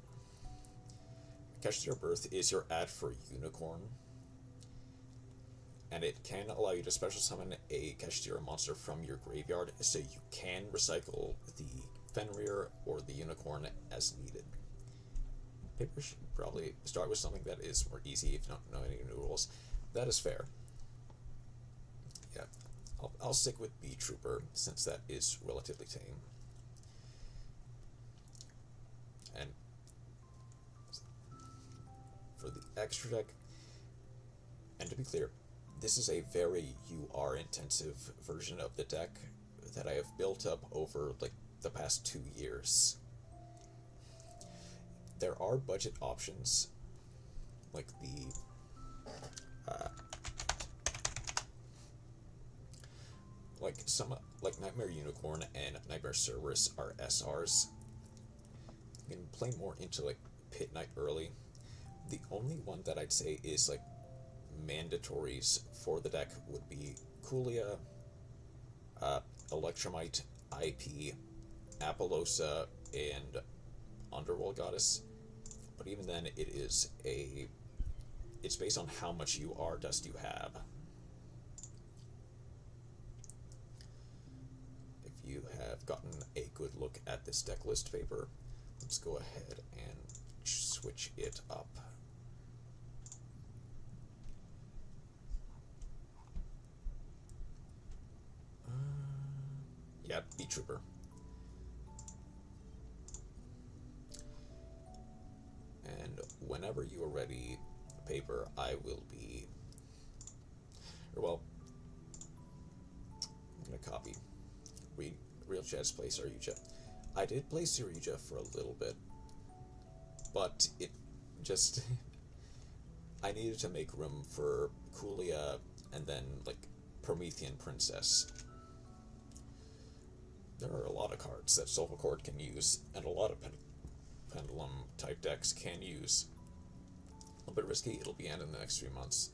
Kashtira Birth is your add for Unicorn, and it can allow you to special summon a Kashtira monster from your graveyard, so you can recycle the Fenrir or the Unicorn as needed. Paper should probably start with something that is more easy if you don't know any new rules. That is fair. Yeah, I'll stick with Bee Trooper since that is relatively tame. And for the extra deck, and to be clear, this is a very UR intensive version of the deck that I have built up over like the past 2 years. There are budget options, like the like Nightmare Unicorn and Nightmare Cerberus are SRs. You can play more into like Pit Knight early. The only one that I'd say is like mandatories for the deck would be Kulia, Electromite, IP, Apollosa, and Underworld Goddess. But even then, it's based on how much UR dust you have. If you have gotten a good look at this deck list paper, let's go ahead and switch it up. Yeah, Bee Trooper. And whenever you are ready, paper, I will be... Or, well, I'm going to copy. Real Chat's play Saryuja. I did play Saryuja for a little bit, but it just... I needed to make room for Kulia and then, like, Promethean Princess. There are a lot of cards that Soul Accord can use, and a lot of Pendulum type decks can use. A little bit risky, it'll be end in the next 3 months.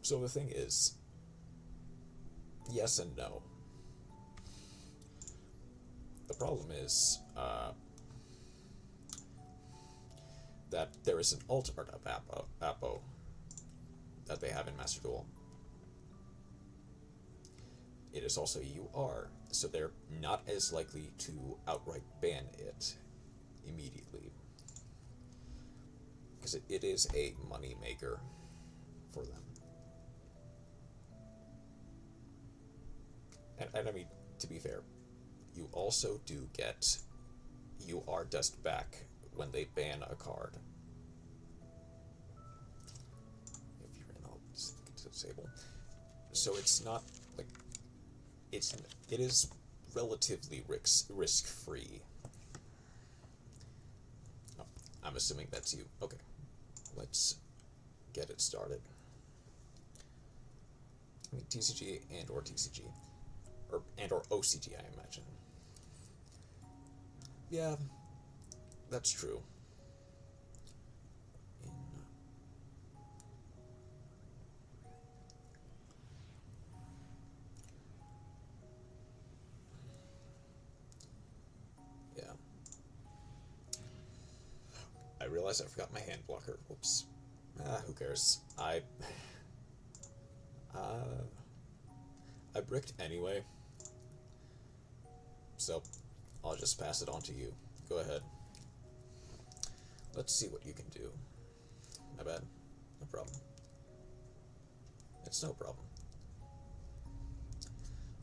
So the thing is, yes and no. The problem is that there is an alt art of Apo that they have in Master Duel. It is also UR, so they're not as likely to outright ban it immediately, because it is a money maker for them. And I mean, to be fair, you also do get UR dust back when they ban a card. If you're in, I'll disable. So it's not like it is relatively risk free. Oh, I'm assuming that's you. Okay, let's get it started. I mean, TCG and or TCG. Or OCG, I imagine. Yeah, that's true. Yeah. I realized I forgot my hand blocker. Whoops. Who cares? I bricked anyway. So, I'll just pass it on to you. Go ahead. Let's see what you can do. My bad. No problem. It's no problem.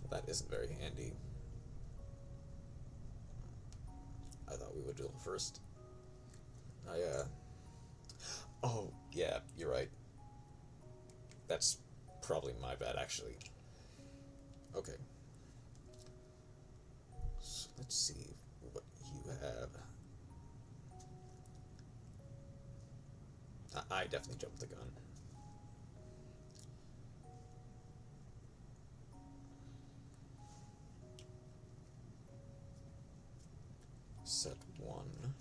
Well, that isn't very handy. I thought we would duel first. Oh, yeah, you're right. That's probably my bad, actually. Okay. So let's see what you have. I definitely jumped the gun. Set 1.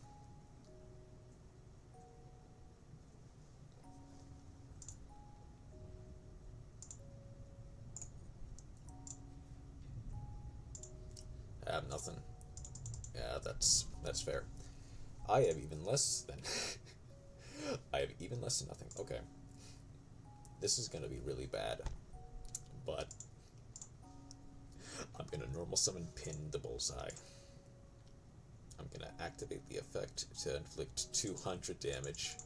I have nothing. Yeah, that's fair. I have even less than I have even less than nothing. Okay. This is gonna be really bad. But I'm gonna normal summon Pin the Bullseye. I'm gonna activate the effect to inflict 200 damage.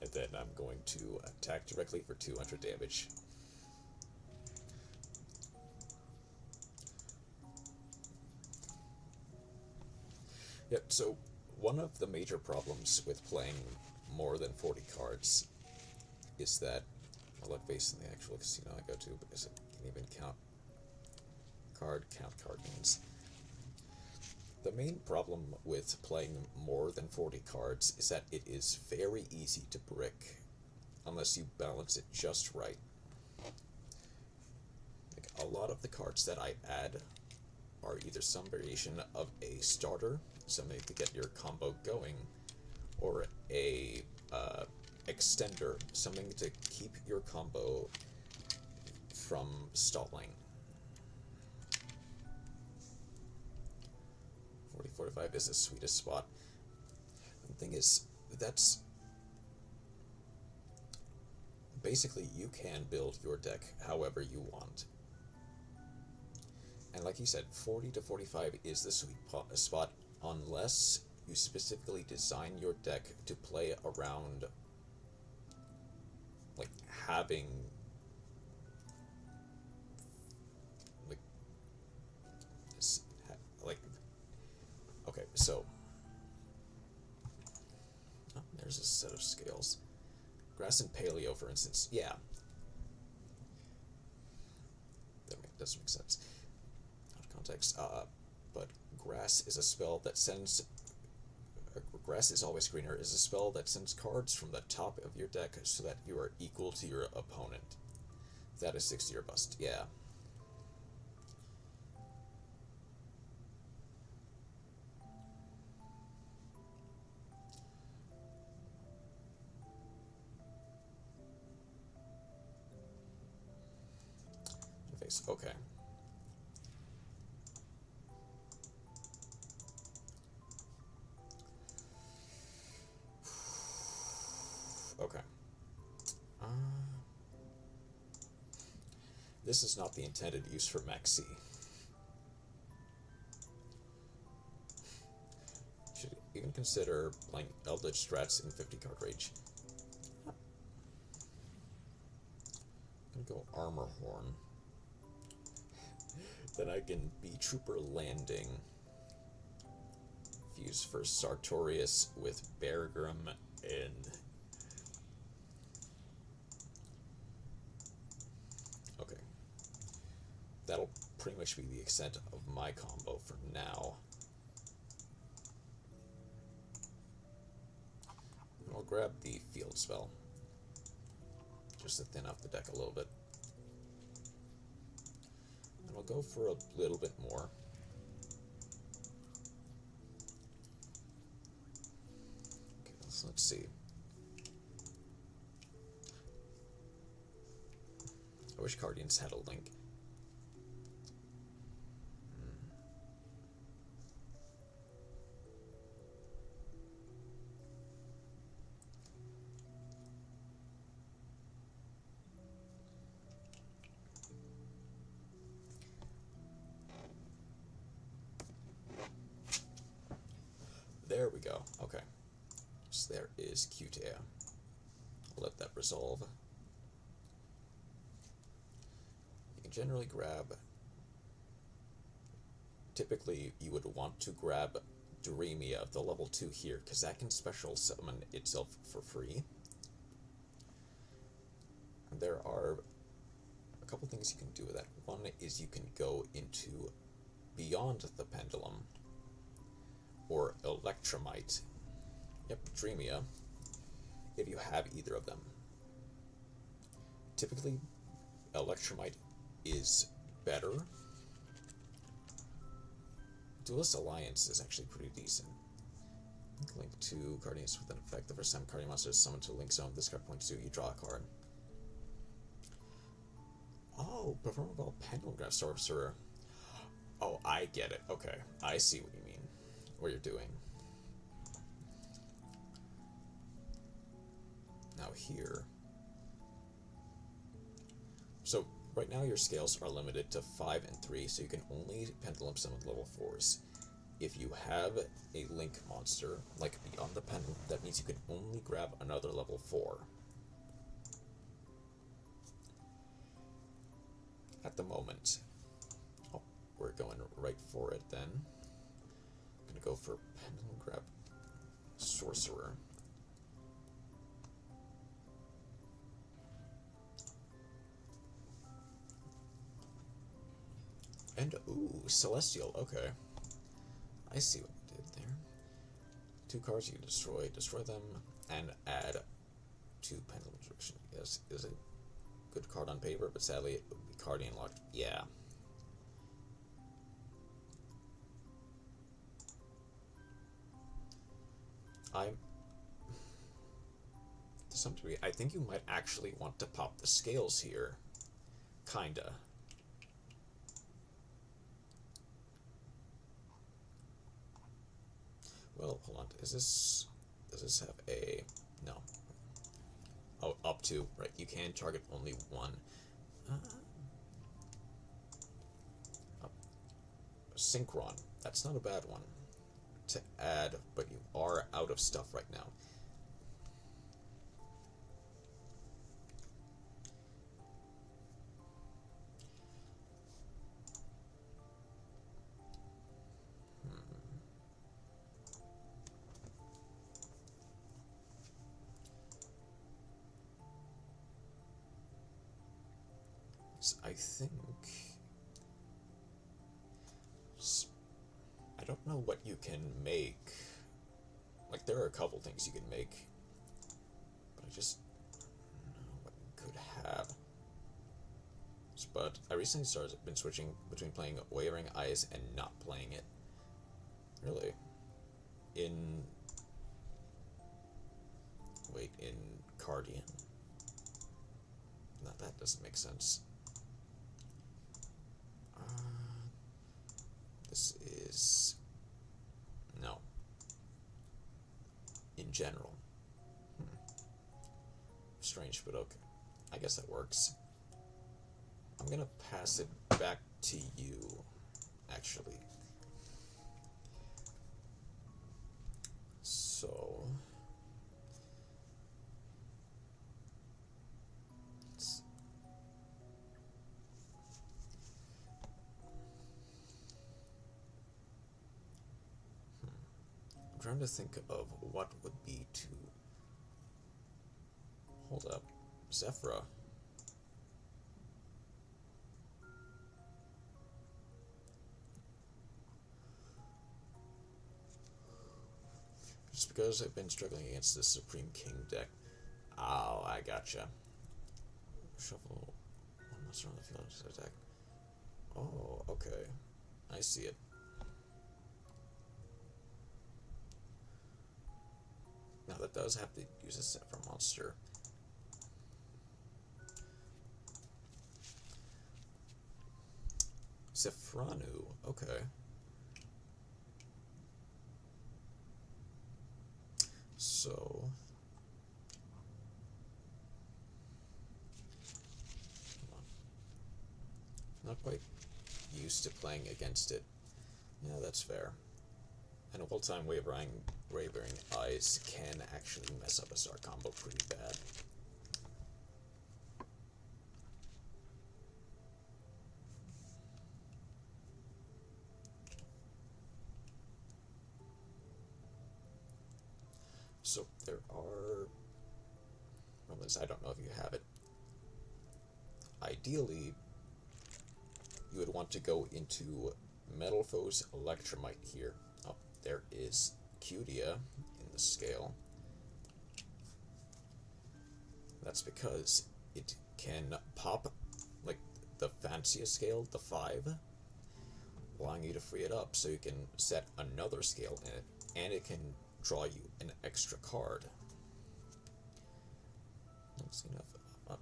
And then I'm going to attack directly for 200 damage. Yep, so one of the major problems with playing more than 40 cards is that I look based on the actual casino I go to, because it can even count card means. The main problem with playing more than 40 cards is that it is very easy to brick unless you balance it just right. Like, a lot of the cards that I add are either some variation of a starter, something to get your combo going, or a extender, something to keep your combo from stalling. 40-45 is the sweetest spot. The thing is, that's basically, you can build your deck however you want. And like you said, 40 to 45 is the sweet spot, unless you specifically design your deck to play around, like, having, okay, so, oh, there's a set of scales. Grass and Paleo, for instance, yeah. That does make sense. Out of context, but Grass is a spell that sends Grass is Always Greener is a spell that sends cards from the top of your deck so that you are equal to your opponent. That is 60 or bust, yeah. Okay. Okay. This is not the intended use for Maxi. Should even consider playing Eldritch Strats in 50 card range. I'm gonna go Armor Horn. Then I can be Trooper Landing. Fuse for Sartorius with Bergrim and... Okay. That'll pretty much be the extent of my combo for now. And I'll grab the Field Spell. Just to thin out the deck a little bit. And I'll go for a little bit more. Okay, let's see. I wish Guardians had a link. There we go. Okay. So there is Q-Tear. I'll let that resolve. You can generally grab... Typically, you would want to grab Dreamia, the level 2 here, because that can special summon itself for free. And there are a couple things you can do with that. One is you can go into Beyond the Pendulum, or Electromite. Yep, Dreamia, if you have either of them. Typically, Electromite is better. Duelist Alliance is actually pretty decent. Link to Guardians with an effect. The first time Guardian monster is summoned to Link Zone, this card points to you draw a card. Oh, Performable Pendulum Graph Sorcerer. Oh, I get it. Okay, I see what you mean. What you're doing. Now here. So right now your scales are limited to 5 and 3, so you can only pendulum summon level 4s. If you have a Link monster, like Beyond the Pendulum, that means you can only grab another level 4. At the moment. Oh, we're going right for it then. I'm gonna go for Pendulum Grab Sorcerer. And, ooh, Celestial, okay. I see what you did there. 2 cards you can destroy them, and add 2 Pendulum Direction. Yes, is a good card on paper, but sadly it would be Guardian locked. Yeah. To some degree, I think you might actually want to pop the scales here. Kinda. Well, hold on. Does this have a... No. Oh, up to. Right, you can target only one. Synchron. That's not a bad one to add, but you are out of stuff right now. I think... I don't know what you can make Like, there are a couple things you can make, but I just don't know what you could have. But I recently been switching between playing Wavering Eyes and not playing it. Really? In Cardian. No, that doesn't make sense. This is... no. In general. Strange, but okay. I guess that works. I'm gonna pass it back to you, actually. So... I'm trying to think of what would be to... hold up. Zephyra. Just because I've been struggling against the Supreme King deck. Oh, I gotcha. Shuffle one monster on the field to attack. Oh, okay. I see it. Now that does have to use a Zephyr monster. Zephranu, okay. So... not quite used to playing against it. Yeah, that's fair. And all-time Wavering Eyes can actually mess up a star combo pretty bad. So there are... well, I don't know if you have it. Ideally, you would want to go into Metal Foe's Electromite here. Oh, there is Cutia in the scale. That's because it can pop, like, the fanciest scale, the 5, allowing you to free it up so you can set another scale in it, and it can draw you an extra card. Don't see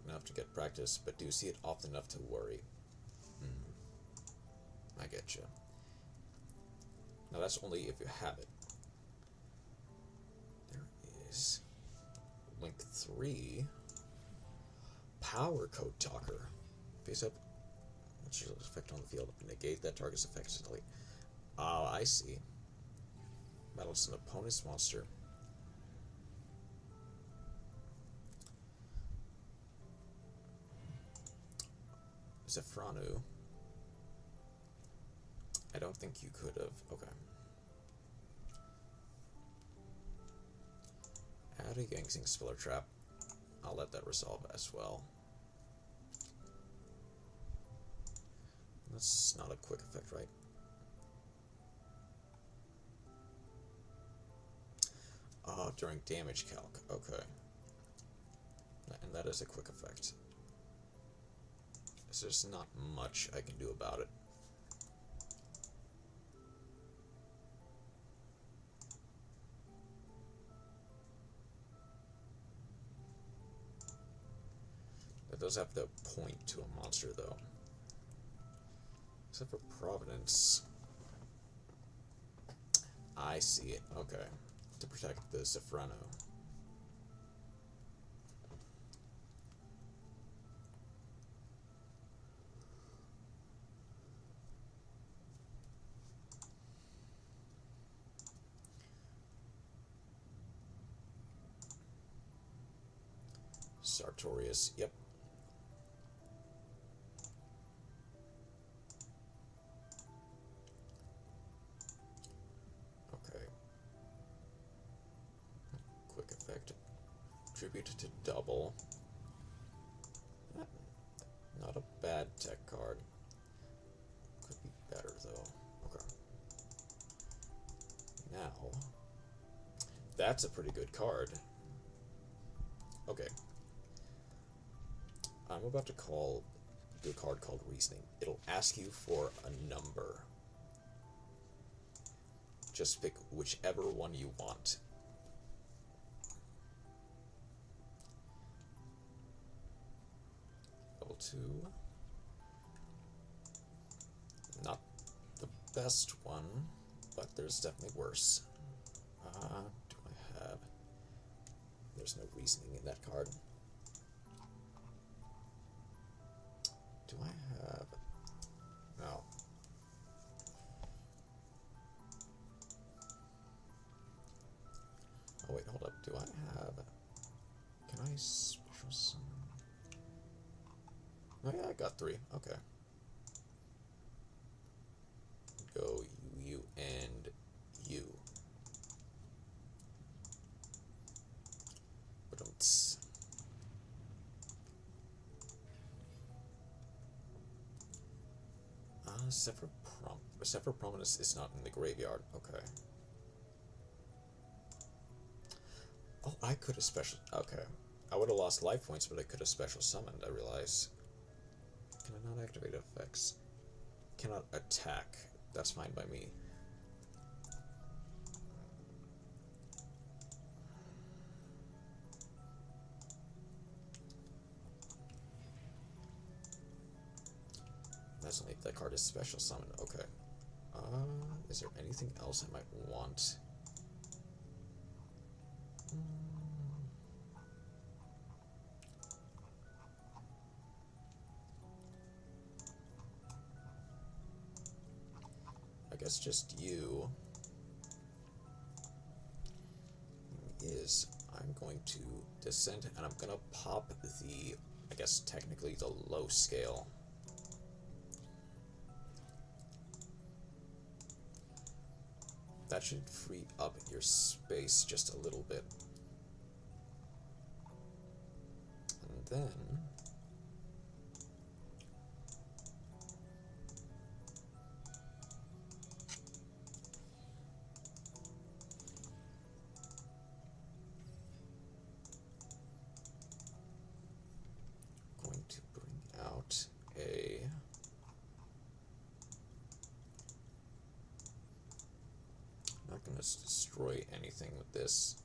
enough to get practice, but do see it often enough to worry. I get you. Now that's only if you have it. There is Link 3. Power Code Talker. Face up. What's your effect on the field? Negate that target's effect instantly. Oh, I see. Battles an opponent's monster. Zephranu. I don't think you could have. Okay. Add a Gangsing Spiller Trap. I'll let that resolve as well. That's not a quick effect, right? Oh, during damage calc. Okay. And that is a quick effect. So there's not much I can do about it. That does have to point to a monster, though. Except for Providence. I see it. Okay. To protect the Zephranu. Sartorius, yep. Okay. Quick effect. Tribute to double. Not a bad tech card. Could be better, though. Okay. Now, That's a pretty good card. Okay. I'm about to do a card called Reasoning. It'll ask you for a number. Just pick whichever one you want. Level 2. Not the best one, but there's definitely worse. Do I have... There's no reasoning in that card. Do I have... No. Oh wait, hold up. Do I have... Can I special summon? Oh yeah, I got 3. Okay. Go you, and you. But Sephir Prominence is not in the graveyard. Okay. Oh, I could have special... Okay. I would have lost life points, but I could have special summoned, I realize. Can I not activate effects? Cannot attack. That's fine by me. That's only if that card is special summoned. Okay. Is there anything else I might want? I guess just you is I'm going to descend and I'm gonna pop the, I guess technically the low scale. That should free up your space just a little bit. And then going to bring out a not going to destroy anything with this.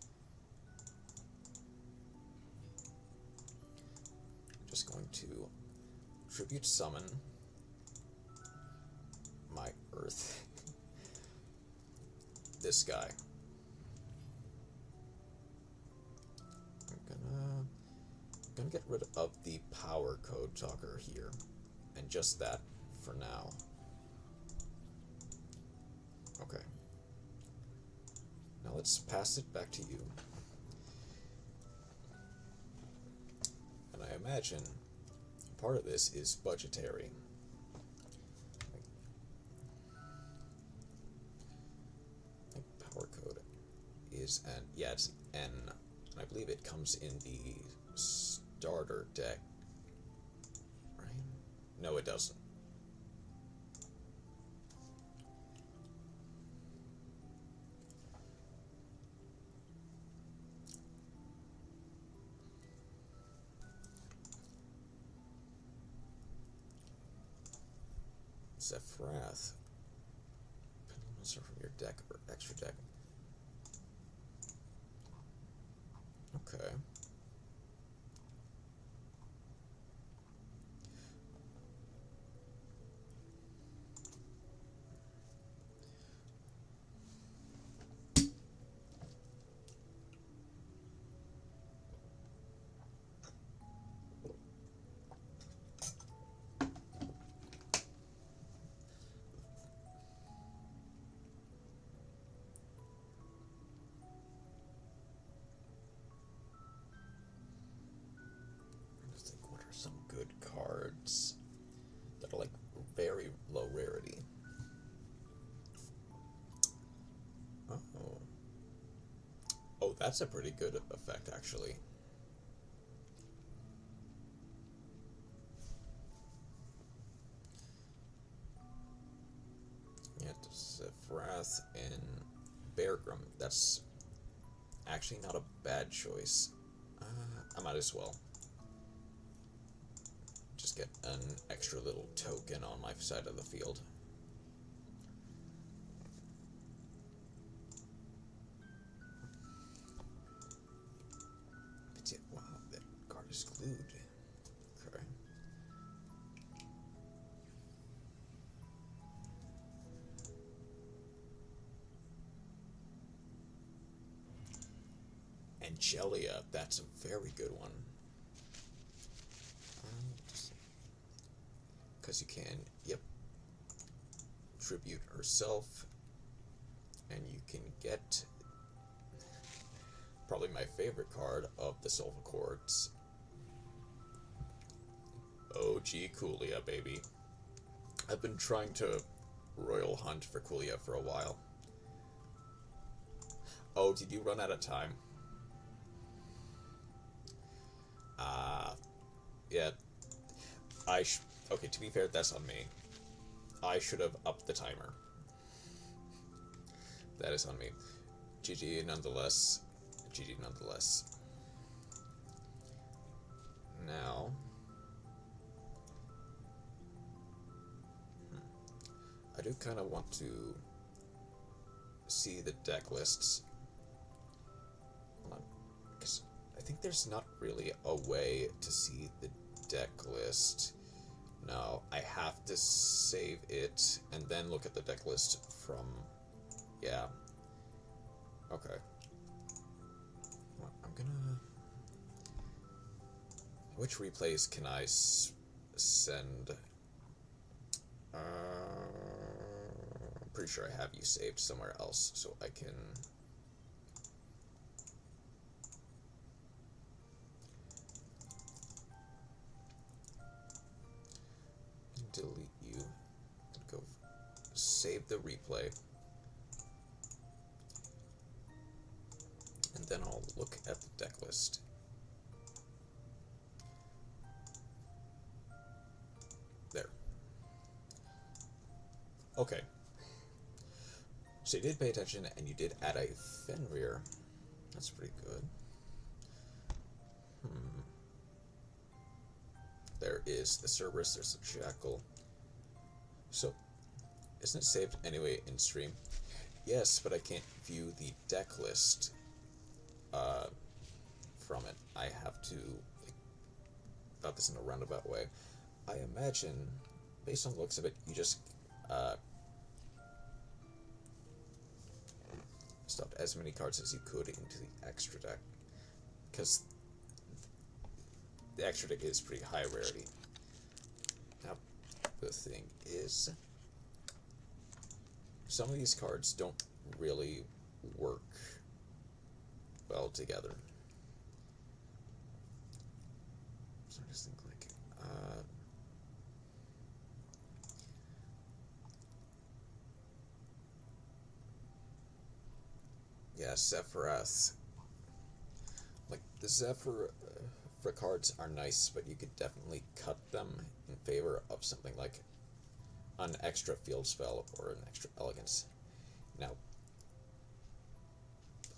Just going to tribute summon my Earth. This guy. I'm gonna get rid of the power code talker here, and just that for now. Okay. Now let's pass it back to you. And I imagine part of this is budgetary. I think power code is N. Yeah, it's N. And I believe it comes in the starter deck. Right? No, it doesn't. Zephyrath. Pick a monster from your deck or extra deck. Okay. Some good cards that are like very low rarity. Oh, that's a pretty good effect actually. Yeah, Wrath and Beargrim. That's actually not a bad choice. I might as well just get an extra little token on my side of the field. But yeah, wow, that card is glued. Okay. Angelia, that's a very good one. Because you can, yep, tribute herself, and you can get probably my favorite card of the Sulfur Chords. OG Coolia, baby. I've been trying to royal hunt for Coolia for a while. Oh, did you run out of time? Yeah. Okay, to be fair, that's on me. I should have upped the timer. That is on me. GG nonetheless. GG nonetheless. Now... I do kind of want to see the deck lists. Hold on. Because I think there's not really a way to see the deck list. No, I have to save it and then look at the deck list from... Yeah. Okay. Well, I'm gonna... Which replays can I send? I'm pretty sure I have you saved somewhere else, so I can... delete you and go save the replay, and then I'll look at the deck list. There. Okay. So you did pay attention and you did add a Fenrir. That's pretty good. There is the Cerberus, there's the Jackal. So, isn't it saved anyway in stream? Yes, but I can't view the deck list from it. I have to, about this in a roundabout way. I imagine, based on the looks of it, you just stuffed as many cards as you could into the extra deck. Because the extra deck is pretty high rarity. Now, the thing is, some of these cards don't really work well together. So I just think like, yeah, Sephiroth. Like the Zephyr. Cards are nice, but you could definitely cut them in favor of something like an extra field spell or an extra elegance. Now,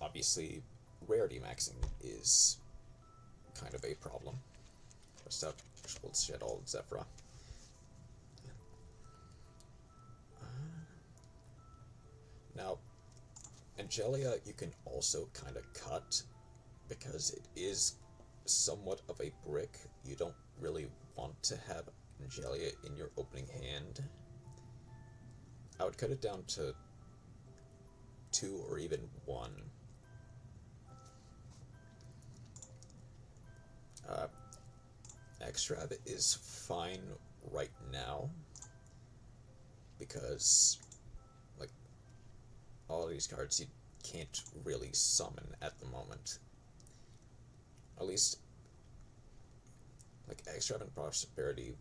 obviously, rarity maxing is kind of a problem. First up, let's shed all Zephyra. Now, Angelia you can also kind of cut because it is somewhat of a brick. You don't really want to have Angelia in your opening hand. I would cut it down to 2 or even 1. Extrav is fine right now because like all of these cards you can't really summon at the moment. At least, like, Extrav and Prosperity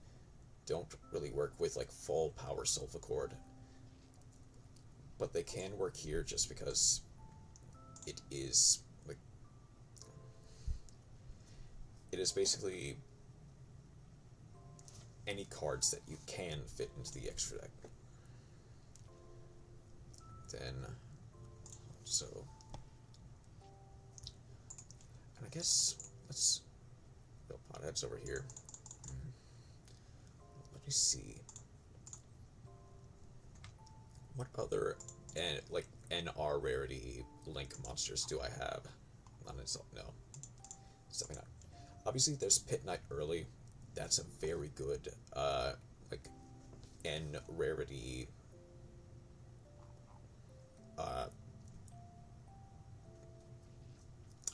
don't really work with, like, full power Sulfur Chord. But they can work here just because it is, like, it is basically any cards that you can fit into the extra deck. Then, so... guess let's build potheads over here. Let me see. What other NR rarity link monsters do I have? No, definitely not. Obviously, there's Pit Knight early. That's a very good N rarity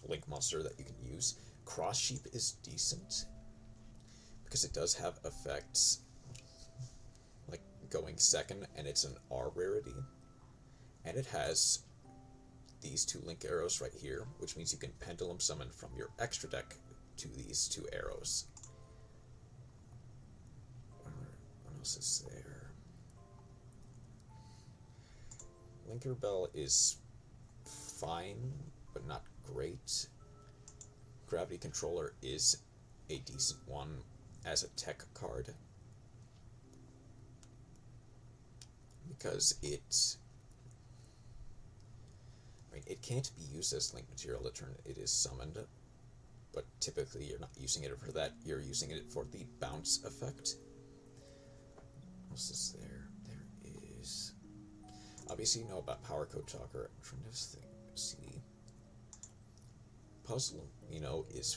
link monster that you can use. Cross Sheep is decent because it does have effects like going second, and it's an R rarity, and it has these two link arrows right here, which means you can pendulum summon from your extra deck to these two arrows. What else is there? Linker Bell is fine, but not great. Gravity Controller is a decent one as a tech card, because it can't be used as link material the turn it is summoned, but typically you're not using it for that, you're using it for the bounce effect. What else is there? There is... Obviously you know about Power Code Talker. I'm trying to see. Puzzle, is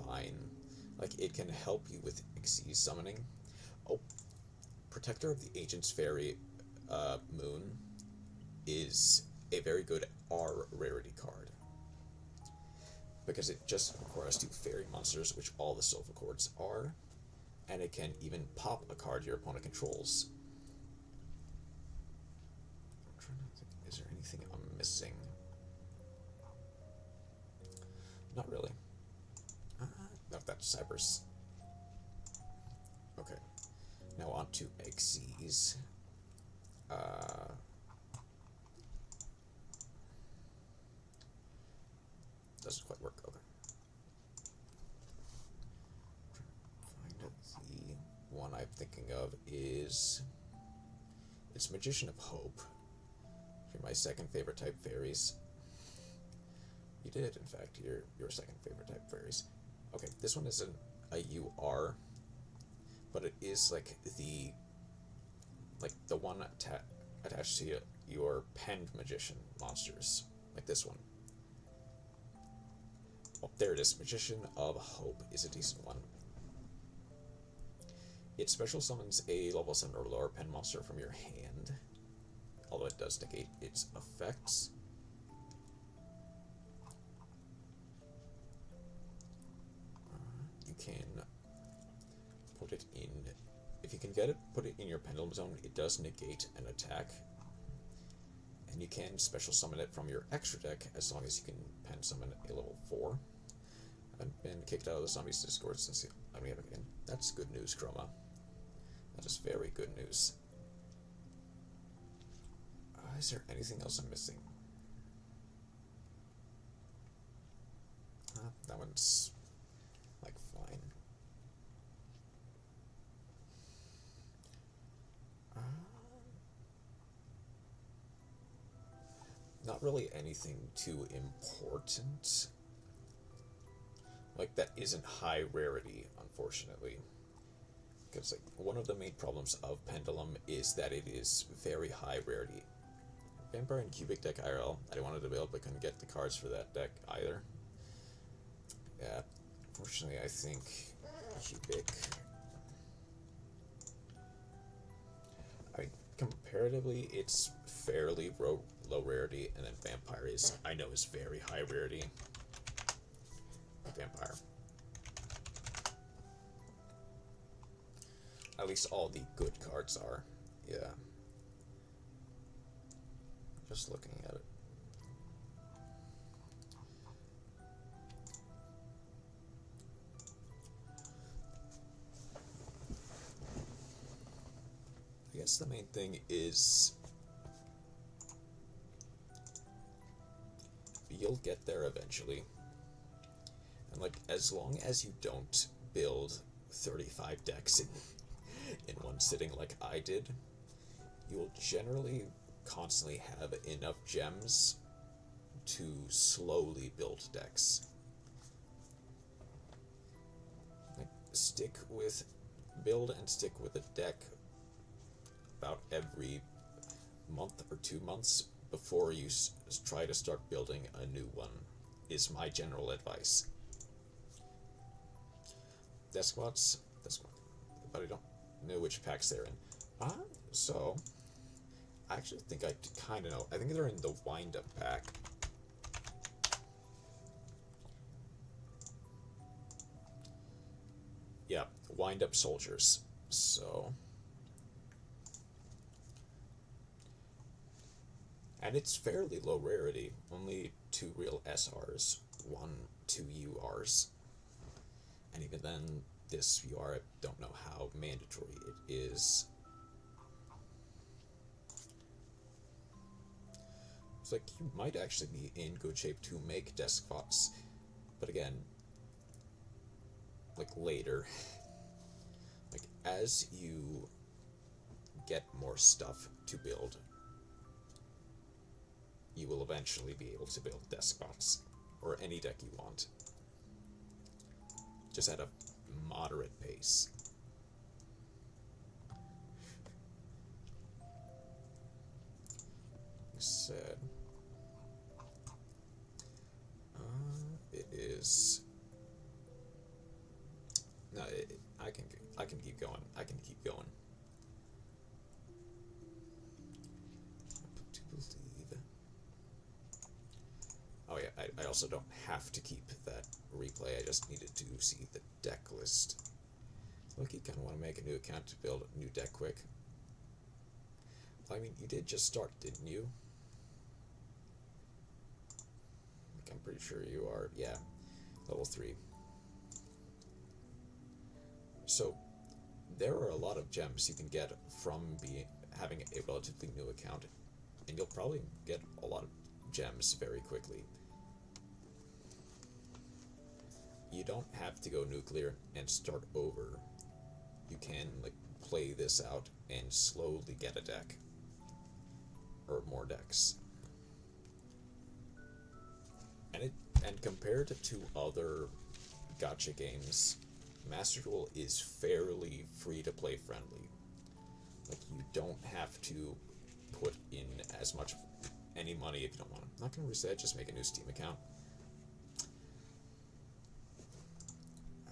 fine. Like, it can help you with XYZ summoning. Oh, Protector of the Ancient's Fairy Moon is a very good R rarity card, because it just requires 2 fairy monsters, which all the Soulful Chords are, and it can even pop a card your opponent controls. I'm trying to think, is there anything I'm missing? Not really. No, that's Cyber's. Okay. Now on to XYZ. Doesn't quite work. Okay. Find the one I'm thinking of is... It's Magician of Hope. You're my second favorite type fairies. You did, in fact. You're your second favorite type fairies. Okay, this one isn't a UR, but it is like the one attached to your penned magician monsters, like this one. Oh, there it is. Magician of Hope is a decent one. It special summons a level 7 or lower pen monster from your hand, although it does negate its effects. You can put it in, if you can get it, put it in your pendulum zone. It does negate an attack, and you can special summon it from your extra deck as long as you can pen summon a level 4. I've been kicked out of the Zombies Discord since I'm again. That's good news, Chroma. That is very good news. Is there anything else I'm missing? That one's like fine. Not really anything too important. Like, that isn't high rarity, unfortunately. Because, like, one of the main problems of Pendulum is that it is very high rarity. Vampire and Cubic deck IRL, I wanted to build, but couldn't get the cards for that deck either. Yeah, unfortunately, I think Cubic... I mean, comparatively, it's fairly low rarity, and then Vampire is, I know, is very high rarity. Vampire. At least all the good cards are. Yeah. Just looking at it. I guess the main thing is you'll get there eventually. And, like, as long as you don't build 35 decks in one sitting like I did, you'll generally constantly have enough gems to slowly build decks. build and stick with a deck about every month or 2 months before you try to start building a new one, is my general advice. Despots, but I don't know which packs they're in. So I actually think I kind of know. I think they're in the wind-up pack. Yeah, wind-up soldiers. So, and it's fairly low rarity. Only 2 real SRs, 2 URs. And even then, this UR, I don't know how mandatory it is. It's like, you might actually be in good shape to make despots, but again, like later, like as you get more stuff to build, you will eventually be able to build despots, or any deck you want, just at a moderate pace. Said it is no. I can keep going. I can keep going. To believe. Oh yeah, I also don't have to keep that replay. I just needed to see the deck list. Look, you kind of want to make a new account to build a new deck quick. I mean, you did just start, didn't you? Like, I'm pretty sure you are. Yeah, level 3. So there are a lot of gems you can get from having a relatively new account, and you'll probably get a lot of gems very quickly. You don't have to go nuclear and start over. You can like play this out and slowly get a deck or more decks. And compared to other gacha games, Master Duel is fairly free to play friendly. Like, you don't have to put in any money if you don't want to. Not gonna reset, just make a new Steam account.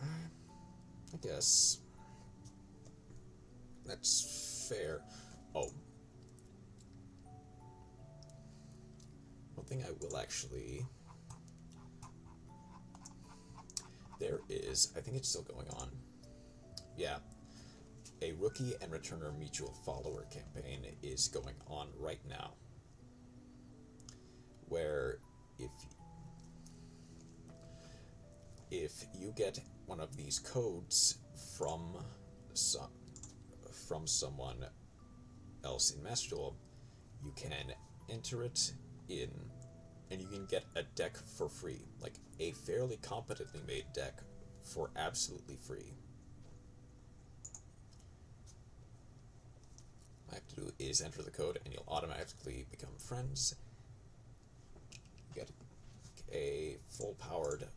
I guess that's fair. Oh, one thing I will actually. There is, I think it's still going on. Yeah, a rookie and returner mutual follower campaign is going on right now, where if you get one of these codes from someone else in Master Duel, you can enter it in, and you can get a deck for free, like a fairly competently made deck for absolutely free. All I have to do is enter the code, and you'll automatically become friends. Get a full-powered,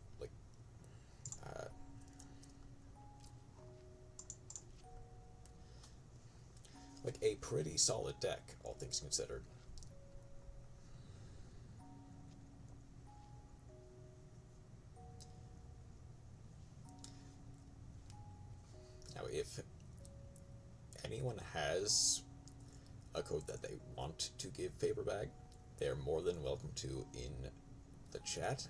like a pretty solid deck, all things considered. Now, if anyone has a code that they want to give Faberbag, they're more than welcome to in the chat.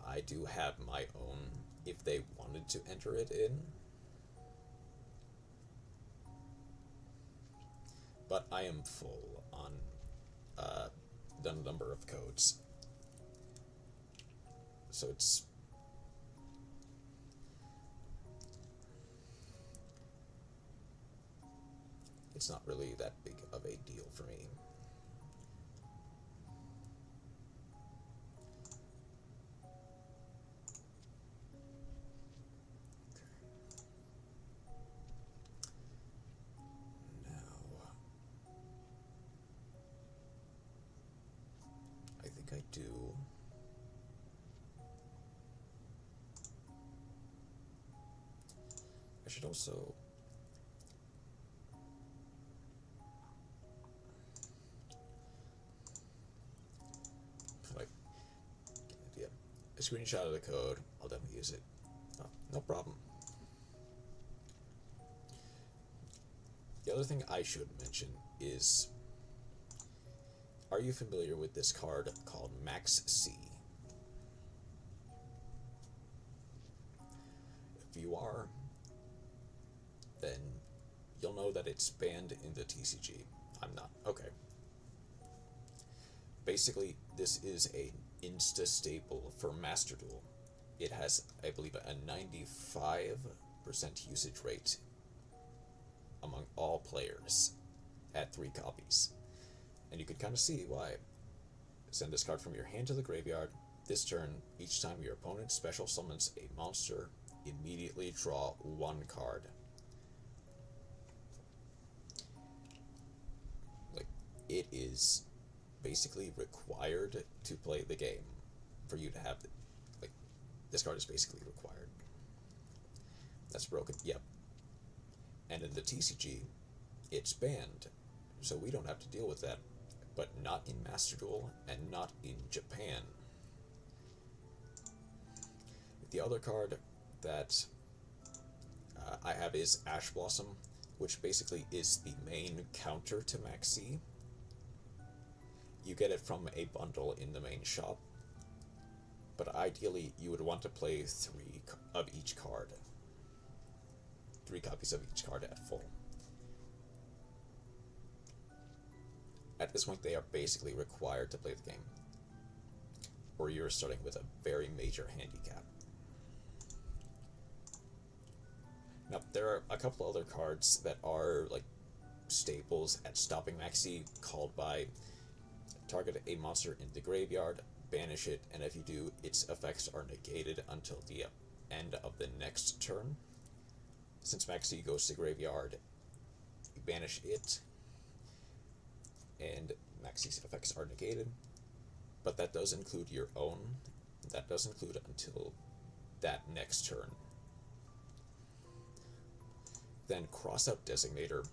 I do have my own if they wanted to enter it in. But I am full on the number of codes. So it's not really that big of a deal for me. I do. should also... like, yeah, a screenshot of the code. I'll definitely use it. Oh, no problem. The other thing I should mention is, are you familiar with this card called Max C? If you are, then you'll know that it's banned in the TCG. I'm not. Okay. Basically, this is an insta-staple for Master Duel. It has, I believe, a 95% usage rate among all players at 3 copies. And you can kind of see why. Send this card from your hand to the graveyard. This turn, each time your opponent special summons a monster, immediately draw 1 card. Like, it is basically required to play the game for you to have it. Like, this card is basically required. That's broken. Yep. And in the TCG, it's banned, so we don't have to deal with that. But not in Master Duel, and not in Japan. The other card that I have is Ash Blossom, which basically is the main counter to Maxi. You get it from a bundle in the main shop, but ideally you would want to play 3 of each card. 3 copies of each card at full. At this point, they are basically required to play the game, or you're starting with a very major handicap. Now, there are a couple other cards that are like staples at stopping Maxi, called by target a monster in the graveyard, banish it, and if you do, its effects are negated until the end of the next turn. Since Maxi goes to graveyard, you banish it, and Maxi's effects are negated, but that does include your own. That does include until that next turn. Then cross out Designator,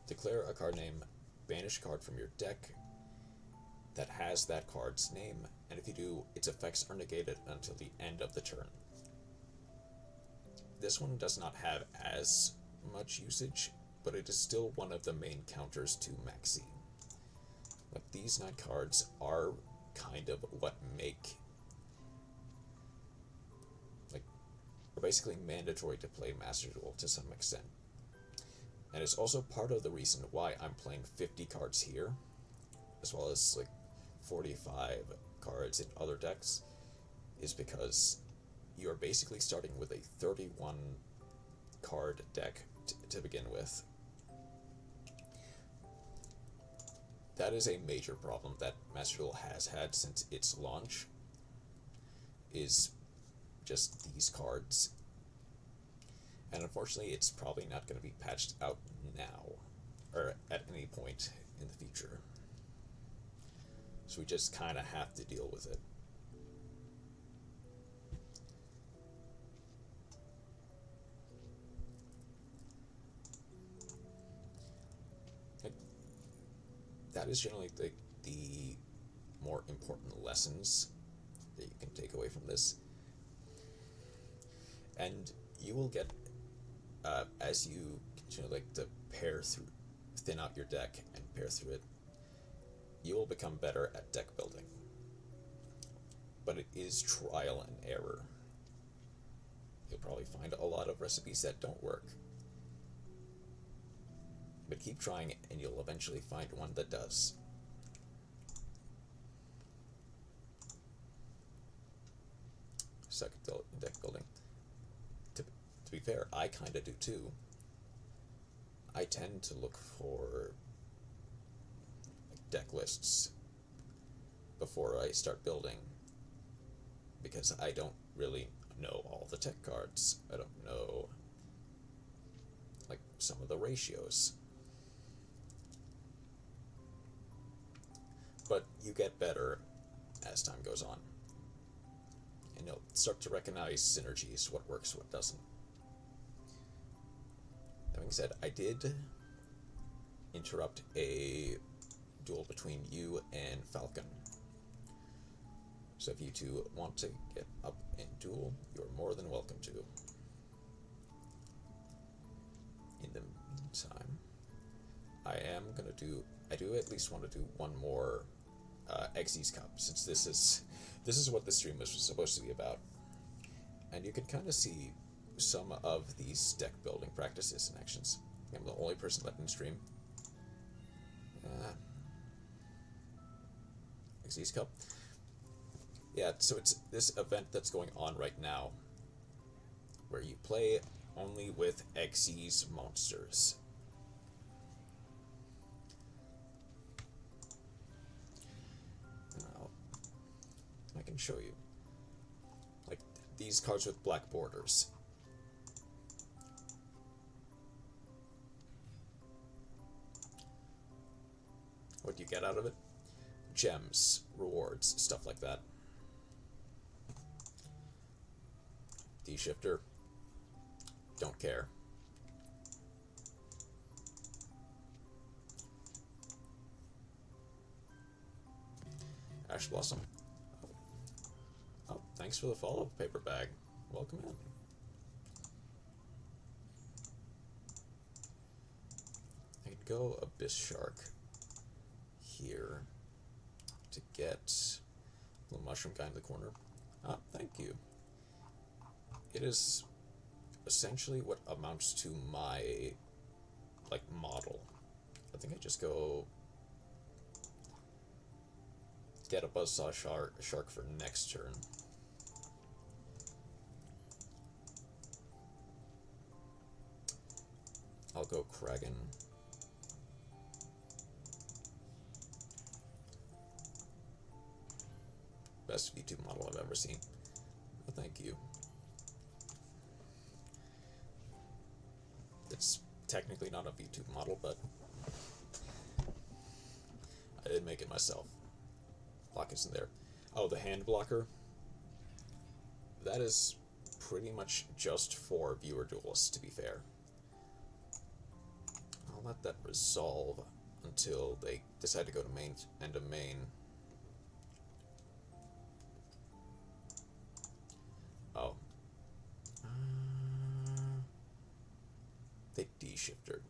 declare a card name, banish a card from your deck that has that card's name, and if you do, its effects are negated until the end of the turn. This one does not have as much usage, but it is still one of the main counters to Maxi. But these 9 cards are kind of what make, like, are basically mandatory to play Master Duel to some extent. And it's also part of the reason why I'm playing 50 cards here, as well as like 45 cards in other decks, is because you're basically starting with a 31 card deck to begin with. That is a major problem that Master Duel has had since its launch, is just these cards. And unfortunately, it's probably not going to be patched out now, or at any point in the future. So we just kind of have to deal with it. That is generally the more important lessons that you can take away from this. And you will get, as you continue like to thin out your deck and pair through it, you will become better at deck building. But it is trial and error. You'll probably find a lot of recipes that don't work. But keep trying it, and you'll eventually find one that does. Second deck building. To be fair, I kind of do too. I tend to look for deck lists before I start building, because I don't really know all the tech cards. I don't know like some of the ratios. But you get better as time goes on, and you'll start to recognize synergies, what works, what doesn't. being said, I did interrupt a duel between you and Falcon. So if you two want to get up and duel, you're more than welcome to. In the meantime, I do at least want to do one more XYZ Cup, since this is what the stream was supposed to be about. And you can kind of see some of these deck building practices and actions. I'm the only person left in stream. XYZ Cup. Yeah, so it's this event that's going on right now, where you play only with XYZ monsters. Now, I can show you. Like, these cards with black borders. What do you get out of it? Gems, rewards, stuff like that. D-shifter. Don't care. Ash Blossom. Oh, thanks for the follow, paper bag. Welcome in. I could go Abyss Shark here to get the mushroom guy in the corner. Ah, thank you. It is essentially what amounts to my, like, model. I think I just go get a Buzzsaw shark for next turn. I'll go Kraken. Best V2 model I've ever seen. Well, thank you. It's technically not a V2 model, but I did make it myself. Block isn't there. Oh, the hand blocker. That is pretty much just for viewer duelists, to be fair. I'll let that resolve until they decide to go to main, end of main. Oh. They D-shifted.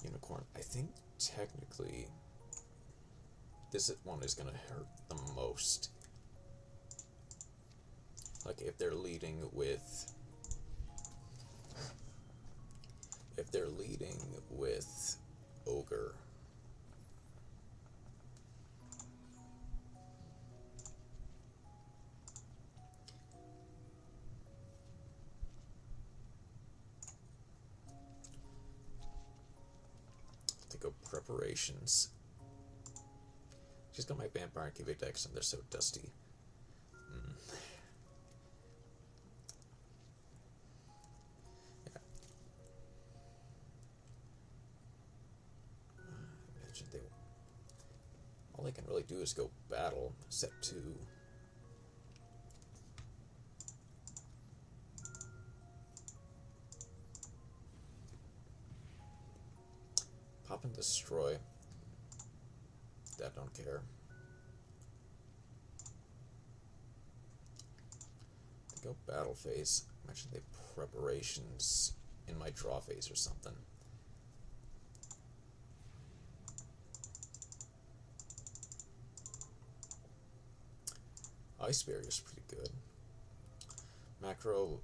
Unicorn. I think technically this one is going to hurt the most. Like if they're leading with ogre. Go preparations. Just got my vampire and Cubic decks and they're so dusty. Yeah. Imagine all they can really do is go battle, set 2. Pop and destroy. That don't care. They go battle phase. Imagine they preparations in my draw phase or something. Ice Barrier is pretty good. Macro.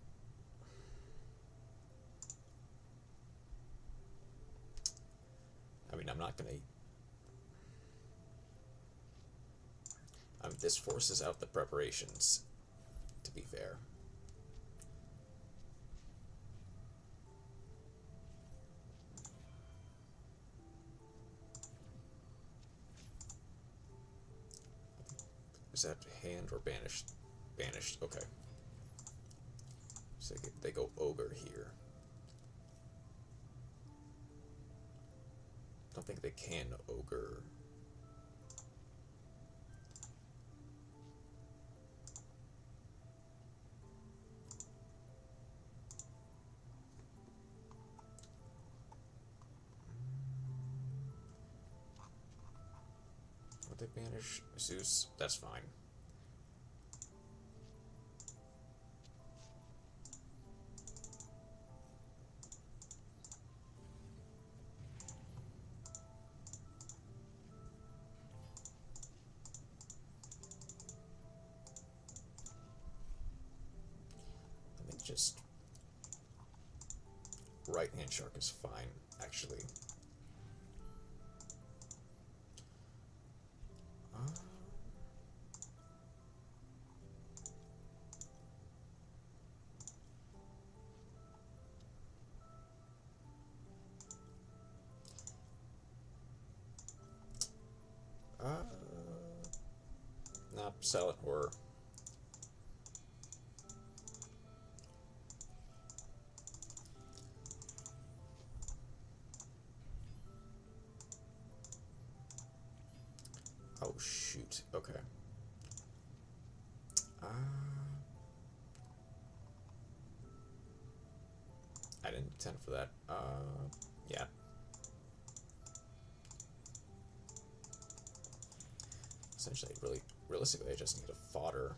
I mean, I'm not gonna. This forces out the preparations, to be fair. Is that hand or banished? Banished, okay. So they go ogre here. I don't think they can ogre. banish Zeus. That's fine. I think just right hand shark is fine, actually. Nah, silent horror. Oh shoot, okay. I didn't intend for that. Yeah. Essentially, realistically, I just need a fodder.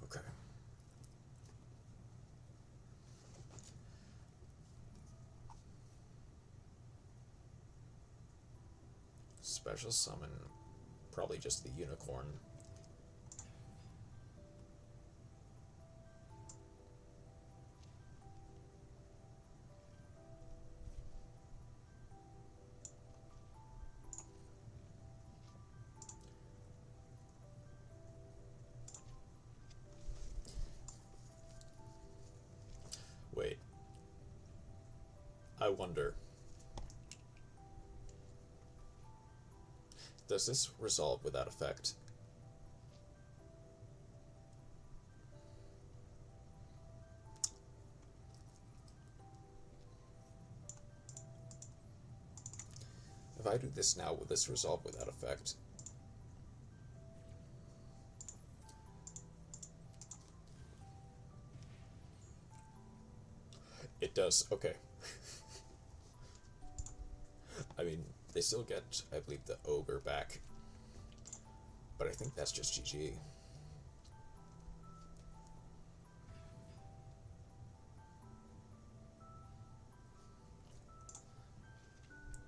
Okay. Special summon, probably just the unicorn. Wait. I wonder. Does this resolve without effect? If I do this now, will this resolve without effect? It does, okay. I mean, they still get, I believe, the ogre back. But I think that's just GG.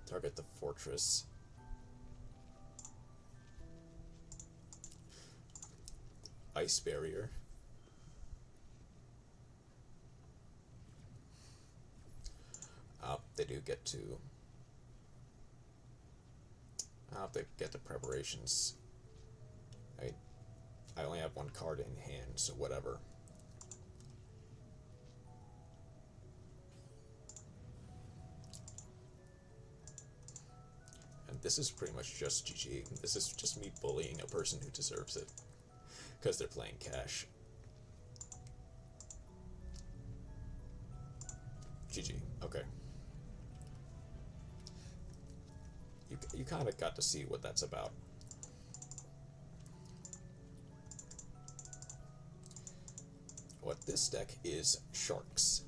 Target the fortress. Ice barrier. They do get to... they get the preparations. I only have one card in hand, so whatever. And this is pretty much just GG. This is just me bullying a person who deserves it. Because they're playing cash. GG. Okay. You kind of got to see what that's about. What this deck is sharks.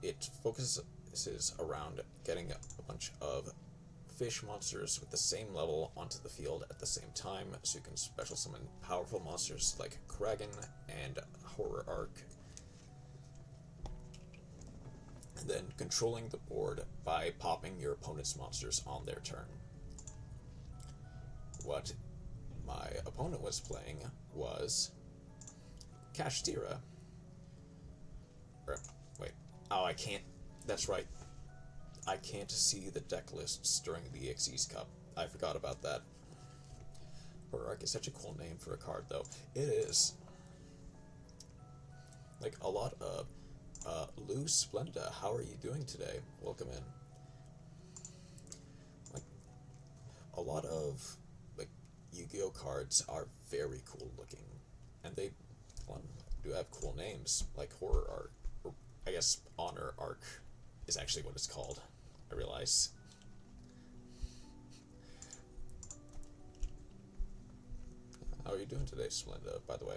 It focuses around getting a bunch of fish monsters with the same level onto the field at the same time, so you can special summon powerful monsters like Kraken and Horror Arc. And then controlling the board by popping your opponent's monsters on their turn. What my opponent was playing was Kashtira. Wait. Oh, I can't. That's right. I can't see the deck lists during the EXE's Cup. I forgot about that. Horror Arc is such a cool name for a card, though. It is. Like, a lot of... Lou Splenda, how are you doing today? Welcome in. Like, a lot of, like, Yu-Gi-Oh cards are very cool looking. And they do have cool names, like Horror Arc. Or, I guess, Honor Arc is actually what it's called. I realize. are you doing today, Splenda, by the way?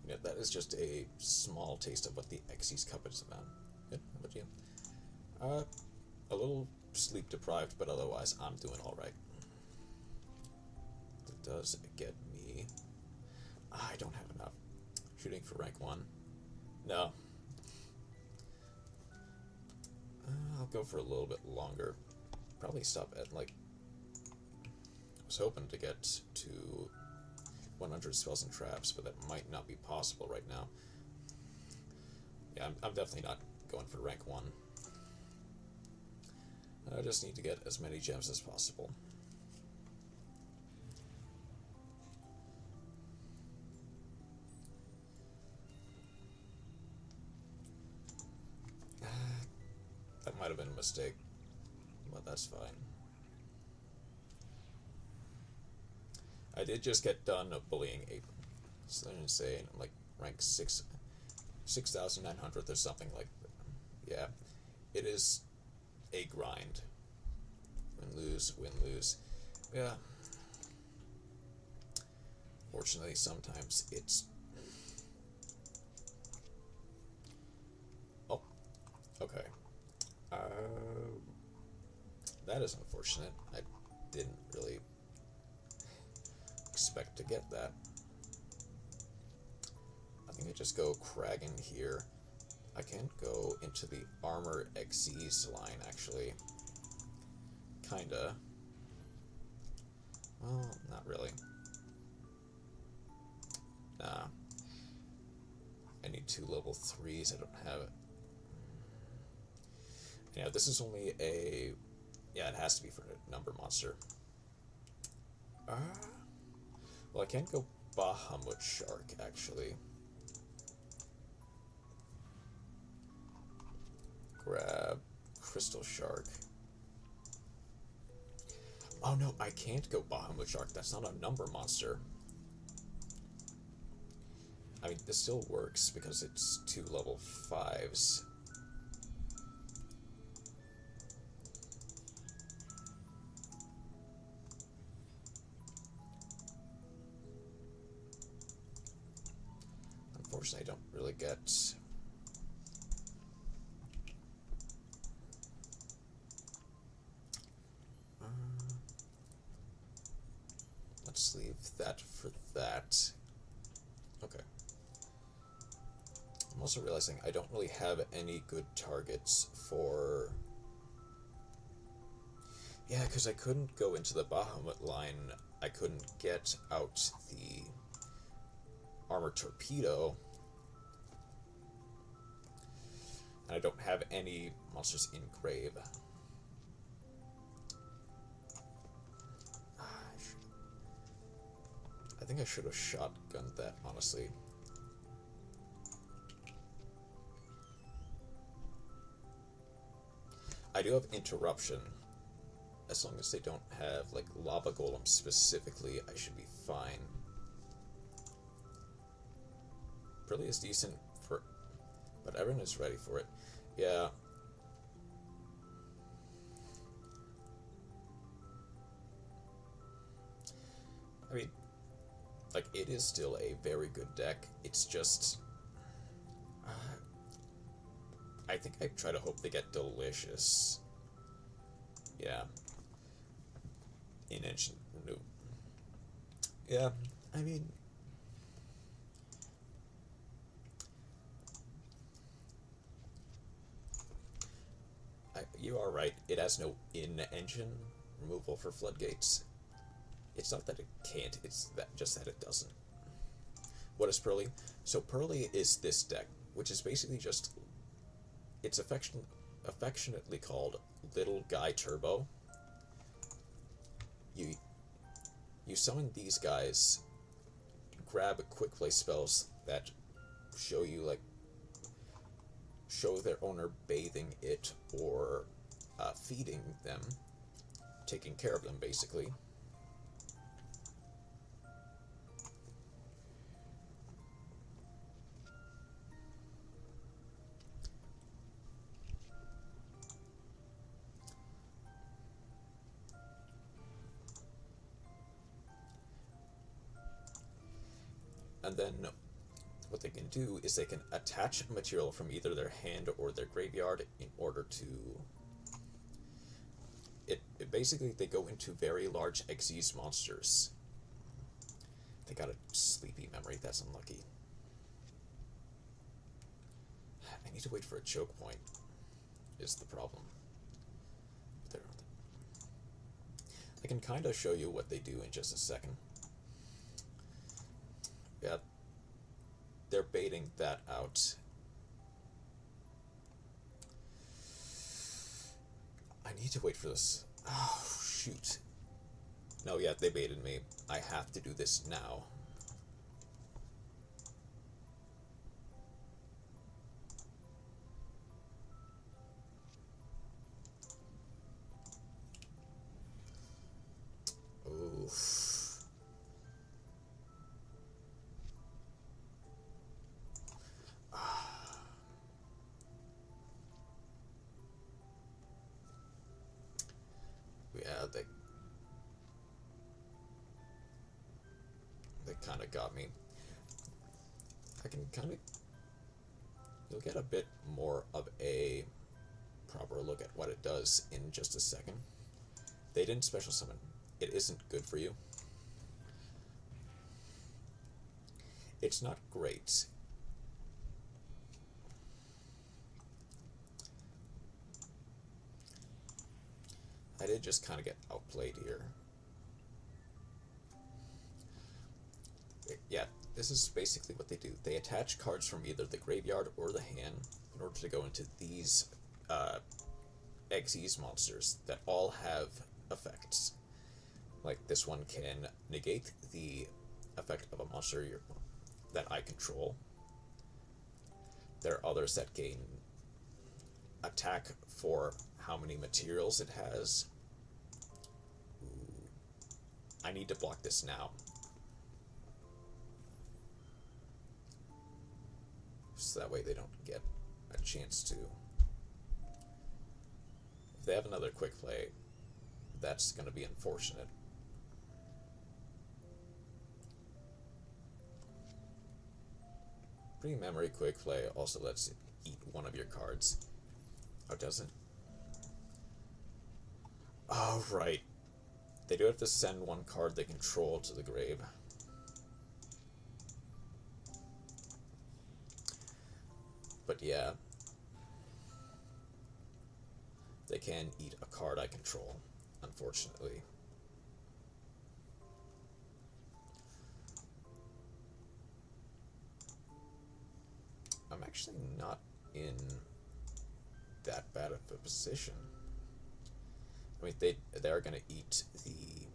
Yeah, that is just a small taste of what the Xyz Cup is about. Good, how about you? A little sleep deprived, but otherwise I'm doing alright. It does get me... I don't have enough. Shooting for rank 1. No. I'll go for a little bit longer. Probably stop at, like... I was hoping to get to 100 spells and traps, but that might not be possible right now. Yeah, I'm definitely not going for rank 1. I just need to get as many gems as possible. That might have been a mistake, but that's fine. I did just get done bullying April. So they're insane. I'm like rank 6,900 or something like that. Yeah, it is a grind. Win, lose, win, lose. Yeah. Fortunately, sometimes it's... Oh, okay. That is unfortunate. I didn't really expect to get that. I think I just go Kragan here. I can't go into the armor XYZ line, actually. Kinda. Well, not really. Nah. I need 2 level 3s. I don't have it. Yeah, this is only a... Yeah, it has to be for a number monster. Well, I can't go Bahamut Shark, actually. Grab Crystal Shark. Oh no, I can't go Bahamut Shark. That's not a number monster. I mean, this still works because it's 2 level 5s. Unfortunately, I don't really get... let's leave that for that. Okay. I'm also realizing I don't really have any good targets for... Yeah, because I couldn't go into the Bahamut line. I couldn't get out the armor torpedo. And I don't have any monsters in grave. I think I should have shotgunned that, honestly. I do have interruption. As long as they don't have, like, lava golems specifically, I should be fine. Really is decent for... But everyone is ready for it. Yeah. I mean... Like, it is still a very good deck. It's just... I think I try to hope they get delicious. Yeah. In ancient... No. Yeah, I mean... You are right. It has no in-engine removal for floodgates. It's not that it can't, it's that just that it doesn't. What is Pearly? So Pearly is this deck, which is basically just... It's affectionately called Little Guy Turbo. You summon these guys, grab quick play spells that show you, like, show their owner bathing it or feeding them, taking care of them, basically. And then what they can do is they can attach material from either their hand or their graveyard in order to... Basically, they go into very large XYZ monsters. They got a sleepy memory, that's unlucky. I need to wait for a choke point, is the problem. I can kind of show you what they do in just a second. Yeah, they're baiting that out. I need to wait for this. Oh, shoot. No, yeah, they baited me. I have to do this now. Oof. Yeah, they kind of got me. I can kind of... You'll get a bit more of a proper look at what it does in just a second. They didn't special summon. It isn't good for you. It's not great. I did just kind of get outplayed here. Yeah, this is basically what they do. They attach cards from either the graveyard or the hand in order to go into these XYZ monsters that all have effects. Like this one can negate the effect of a monster that I control. There are others that gain attack for how many materials it has. Ooh. I need to block this now. So that way they don't get a chance to. If they have another quick play, that's going to be unfortunate. Pre-memory quick play also lets it eat one of your cards. Oh, does it? Oh, right. They do have to send one card they control to the grave. But yeah, they can eat a card I control, unfortunately. I'm actually not in that bad of a position. I mean, they are going to eat the...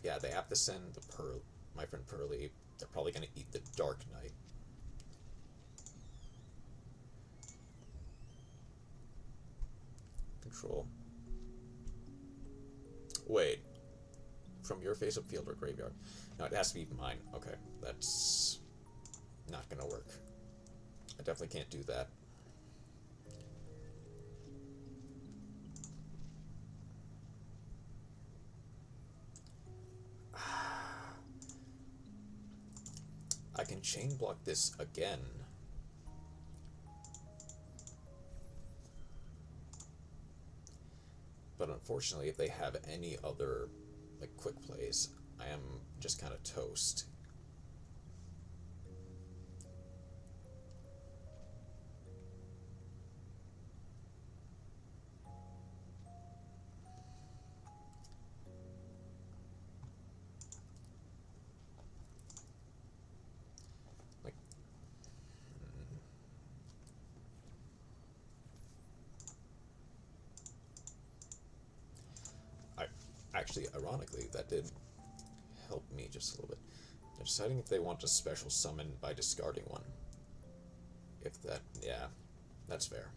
Yeah, they have to send the my friend Pearly. They're probably going to eat the Dark Knight. Control. Wait. From your face-up field or graveyard? No, it has to be mine. Okay, that's not going to work. I definitely can't do that. I can chain block this again. But unfortunately, if they have any other like quick plays, I am just kind of toast. Actually, ironically, that did help me just a little bit. They're deciding if they want to special summon by discarding one. If that, yeah, that's fair.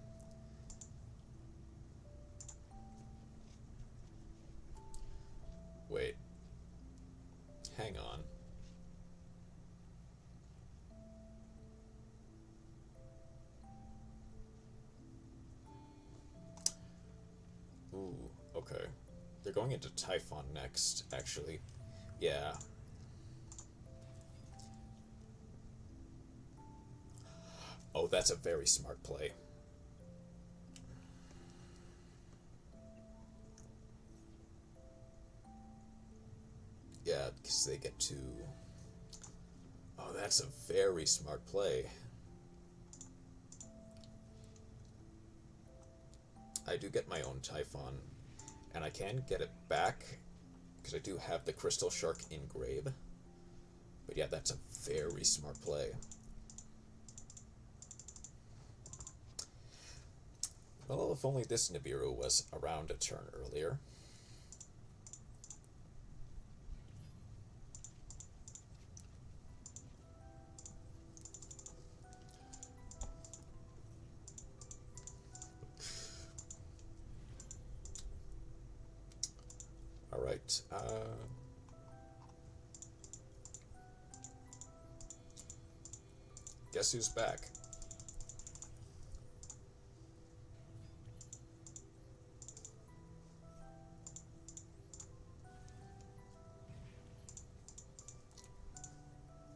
Wait. Hang on. Ooh, okay. They're going into Typhon next, actually. Yeah. Oh, that's a very smart play. Yeah, because they get to... Oh, that's a very smart play. I do get my own Typhon, and I can get it back, because I do have the Crystal Shark in Grave. But yeah, that's a very smart play. Well, if only this Nibiru was around a turn earlier. Alright, guess who's back?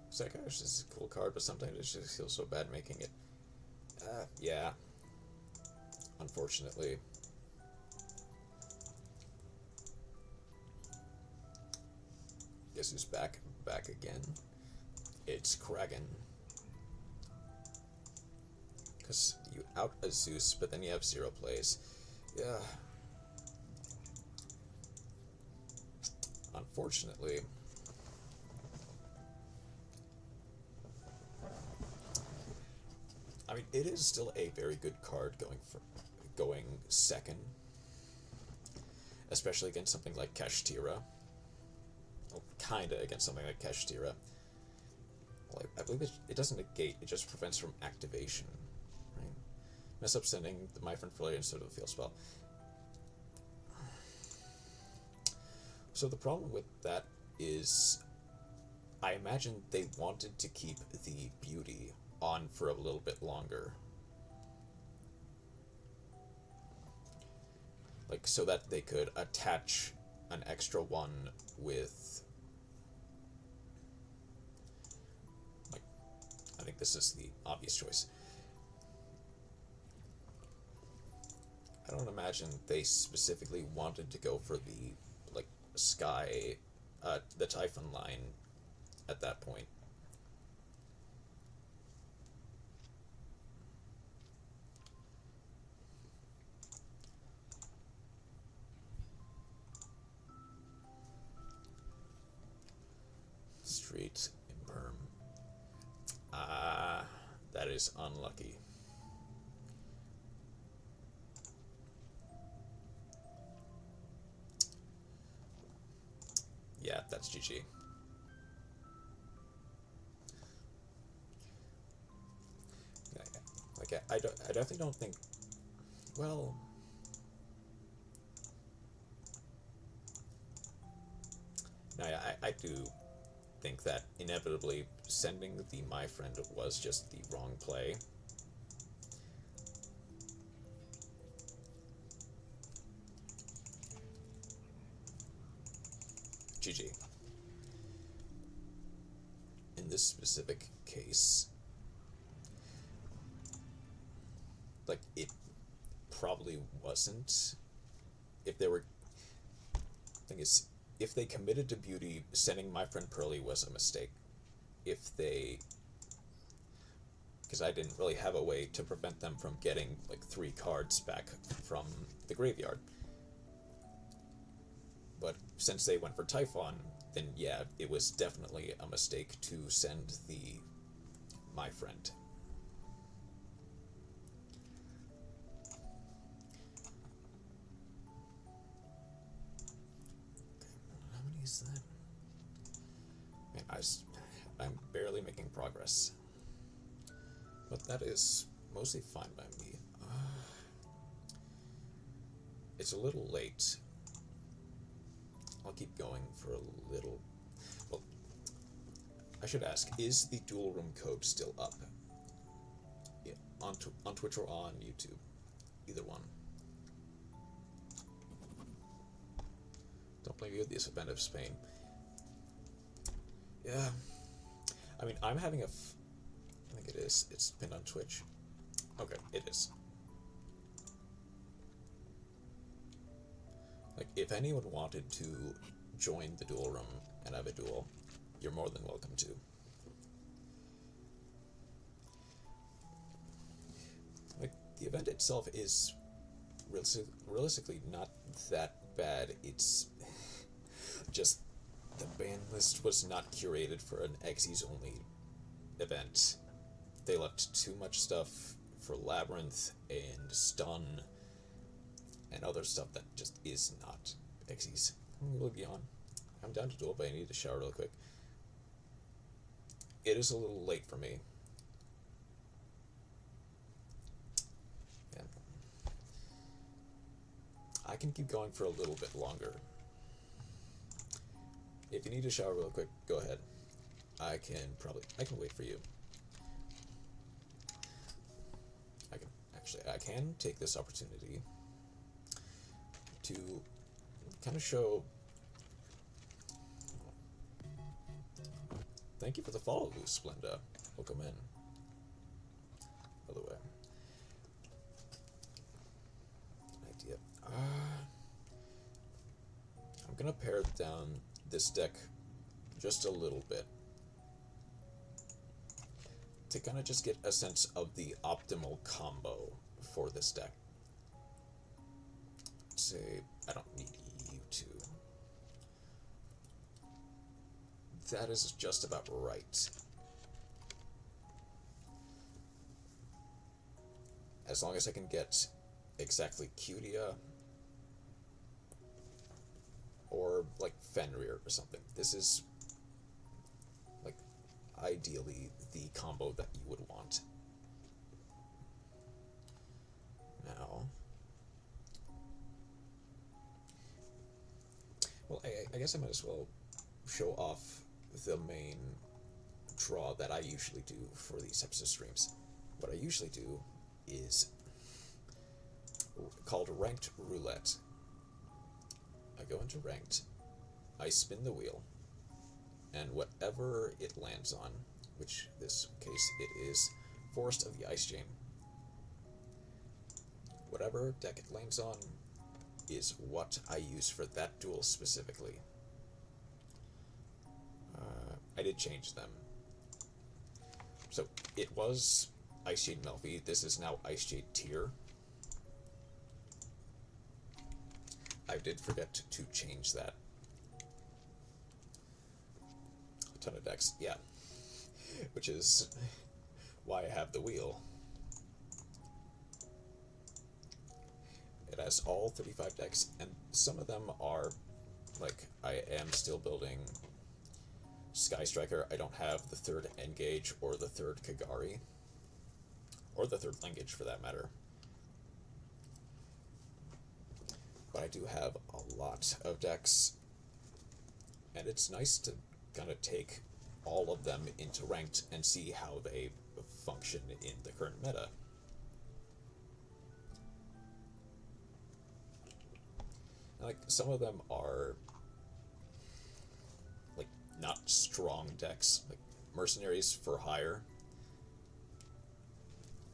It's like, gosh, this is a cool card, but sometimes it just feels so bad making it. Yeah. Unfortunately. Guess who's back? Back again. It's Kragan. Because you out a Zeus, but then you have 0 plays. Yeah. Unfortunately. I mean, it is still a very good card going second. Especially against something like Kashtira. Well, kinda against something like Kashtira. Well, I believe it doesn't negate, it just prevents from activation. Right? Mess up sending my friend Freya instead of a field spell. So the problem with that is, I imagine they wanted to keep the beauty on for a little bit longer. Like, so that they could attach an extra one with... Like, I think this is the obvious choice. I don't imagine they specifically wanted to go for the, like, Sky, the Typhon line at that point. Street Imperm. That is unlucky. Yeah, that's GG. Like, I definitely don't think, well, no, I do think that inevitably sending the My Friend was just the wrong play. GG. In this specific case, like, it probably wasn't. If they were... Thing is, if they committed to beauty, sending My Friend Pearly was a mistake. If they... Because I didn't really have a way to prevent them from getting, like, 3 cards back from the graveyard. But since they went for Typhon, then yeah, it was definitely a mistake to send the My Friend. How many is that? Man, I'm barely making progress. But that is mostly fine by me. It's a little late. I'll keep going for a little... Well, I should ask, is the Duel Room code still up? Yeah, on Twitch or on YouTube? Either one. Don't blame you, this event of Spain. Yeah. I mean, I'm having I think it is. It's pinned on Twitch. Okay, it is. Like, if anyone wanted to join the duel room and have a duel, you're more than welcome to. Like, the event itself is realistically not that bad. It's just the ban list was not curated for an XYZ only event. They left too much stuff for Labyrinth and Stun and other stuff that just is not XYZ. We'll be on. I'm down to duel, but I need to shower real quick. It is a little late for me. Yeah. I can keep going for a little bit longer. If you need to shower real quick, go ahead. I can wait for you. I can take this opportunity to kind of show. Thank you for the follow, Lou Splenda. Welcome in. By the way, idea. I'm gonna pare down this deck just a little bit to kind of just get a sense of the optimal combo for this deck. Say, I don't need you two. That is just about right. As long as I can get exactly Cutia or like Fenrir or something. This is like ideally the combo that you would want. Now, well, I guess I might as well show off the main draw that I usually do for these types of streams. What I usually do is called ranked roulette. I go into ranked, I spin the wheel, and whatever it lands on, which this case it is Forest of the Ice Chain, whatever deck it lands on is what I use for that duel specifically. I did change them. So it was Ice Shade Melfi, this is now Ice Shade Tier. I did forget to change that. A ton of decks, yeah. Which is why I have the wheel. It has all 35 decks, and some of them are, like, I am still building Sky Striker. I don't have the third Engage or the third Kagari, or the third Linkage for that matter. But I do have a lot of decks, and it's nice to kind of take all of them into ranked and see how they function in the current meta. Like, some of them are like not strong decks. Like Mercenaries for Hire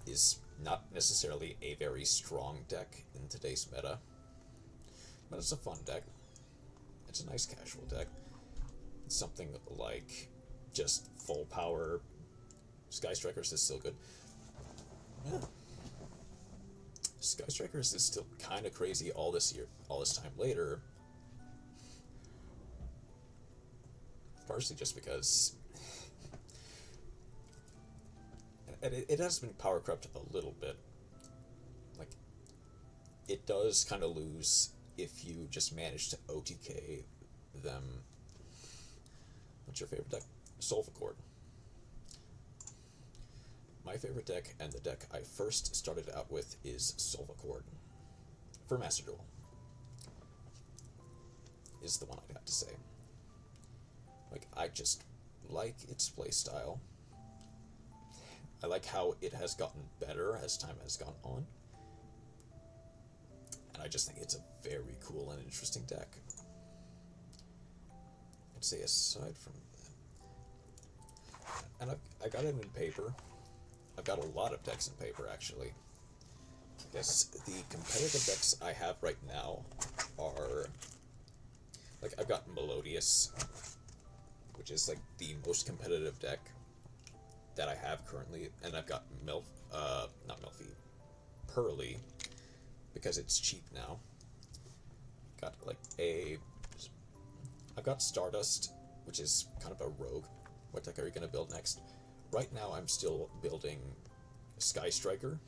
is not necessarily a very strong deck in today's meta, but it's a fun deck. It's a nice casual deck. It's something like just full power Sky Strikers is still good. Yeah. Sky Strikers is still kind of crazy all this time later. Partially just because it has been power crept a little bit. Like, it does kind of lose if you just manage to OTK them. What's your favorite deck? Solvacord. My favorite deck, and the deck I first started out with, is Solvacord. For Master Duel. Is the one I'd have to say. Like, I just like its playstyle. I like how it has gotten better as time has gone on. And I just think it's a very cool and interesting deck. I'd say aside from that, and I got it in paper, I've got a lot of decks in paper, actually. I guess the competitive decks I have right now are, like, I've got Melodious, which is, like, the most competitive deck that I have currently, and I've got not Melfi, Pearly, because it's cheap now. Got, like, I've got Stardust, which is kind of a rogue. What deck are you going to build next? Right now, I'm still building Sky Striker.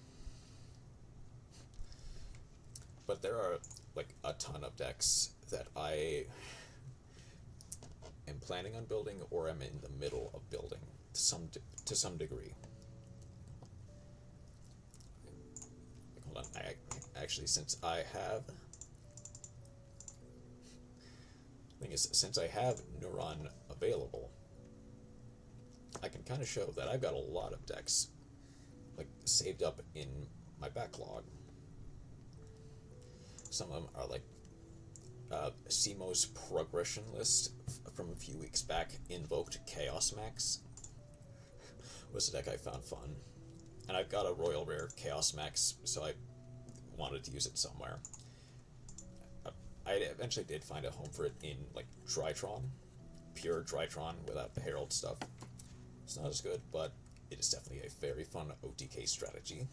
But there are, like, a ton of decks that I am planning on building or am in the middle of building to some degree. Hold on, actually, since I have... thing is, since I have Neuron available, I can kind of show that I've got a lot of decks, like, saved up in my backlog. Some of them are like Simo's progression list from a few weeks back, invoked Chaos Max. Was a deck I found fun. And I've got a Royal Rare Chaos Max, so I wanted to use it somewhere. I eventually did find a home for it in, like, Drytron. Pure Drytron without the Herald stuff. It's not as good, but it is definitely a very fun OTK strategy.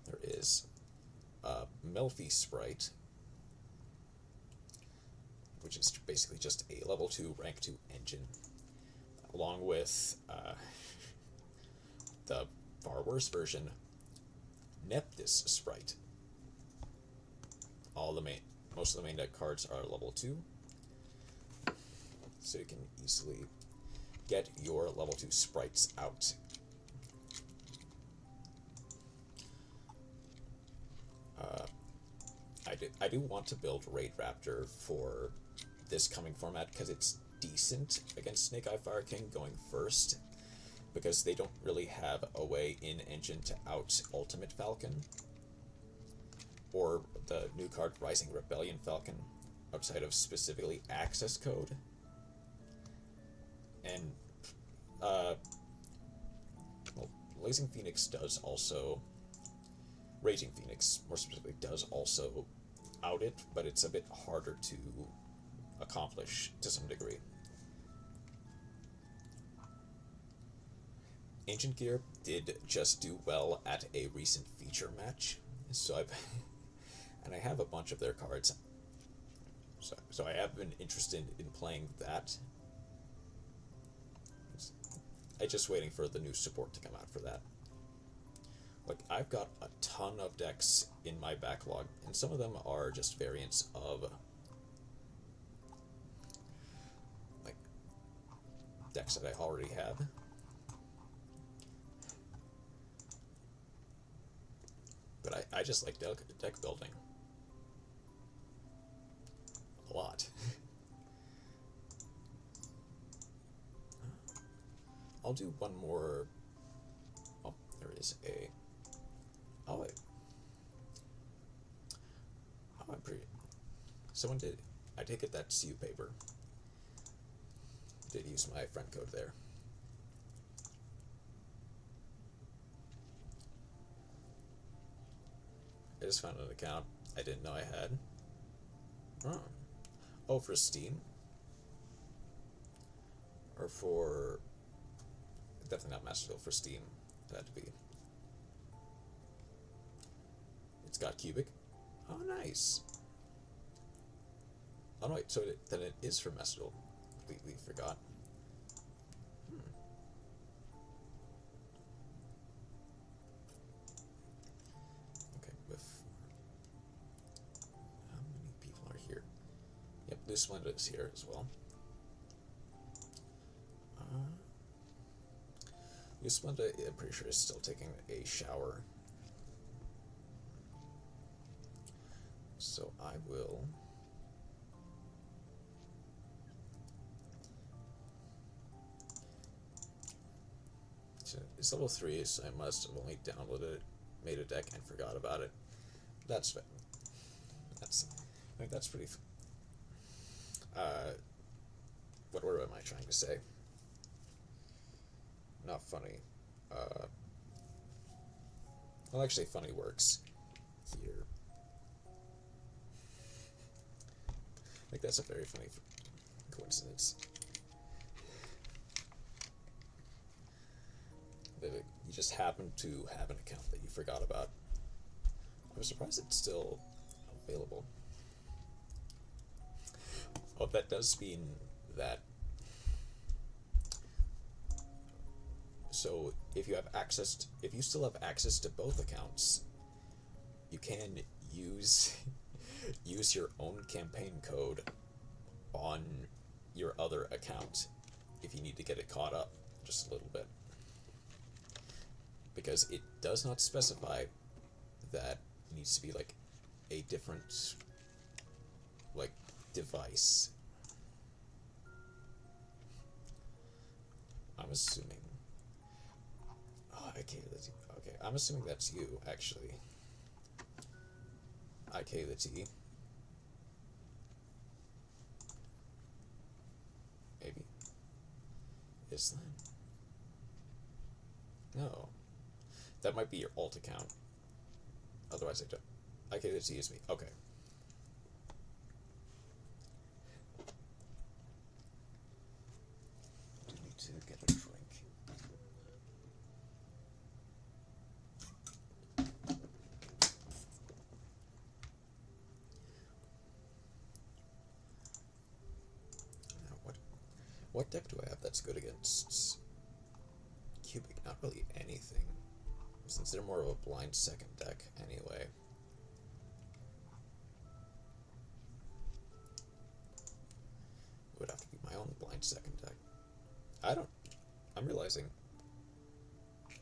There is Melfi Sprite, which is basically just a level 2, rank 2 engine, along with the far worse version, Neptis Sprite. Most of the main deck cards are level 2, so you can easily get your level 2 sprites out. I do want to build Raid Raptor for this coming format because it's decent against Snake Eye Fire King going first, because they don't really have a way in engine to out Ultimate Falcon or the new card Rising Rebellion Falcon outside of specifically access code. And well, Blazing Phoenix does also, Raging Phoenix more specifically, does also out it, but it's a bit harder to accomplish to some degree. Ancient Gear did just do well at a recent feature match, so and I have a bunch of their cards, so I have been interested in playing that. I'm just waiting for the new support to come out for that. Like, I've got a ton of decks in my backlog, and some of them are just variants of, like, decks that I already have. But I just like deck building a lot. I'll do one more. Oh, there is a. Oh, wait. Oh, I'm pretty. Someone did. I take it that's CU paper. Did use my friend code there. I just found an account I didn't know I had. Oh, for Steam? Or for... Definitely not Masterfield, for Steam. It had to be. It's got Cubic. Oh, nice. Oh, no, wait, so then it is for Masterfield. Completely forgot. This one is here as well. This one, I'm pretty sure, is still taking a shower. So I will... It's level 3, so I must have only downloaded it, made a deck, and forgot about it. I think that's pretty... what word am I trying to say? not funny. Well, actually, funny works here. I think that's a very funny coincidence. That you just happen to have an account that you forgot about. I'm surprised it's still available. Oh, that does mean that. So if you have access, if you still have access to both accounts, you can use your own campaign code on your other account if you need to get it caught up just a little bit, because it does not specify that it needs to be like a different like device. I'm assuming. Oh, okay, I'm assuming that's you, actually. IK the T. Maybe. Is that? No. That might be your alt account. Otherwise, I don't. IK the T is me. Okay. Do need to get a drink. What deck do I have that's good against Cubic? Not really anything, since they're more of a blind second deck anyway. It would have to be my own blind second deck. I'm realizing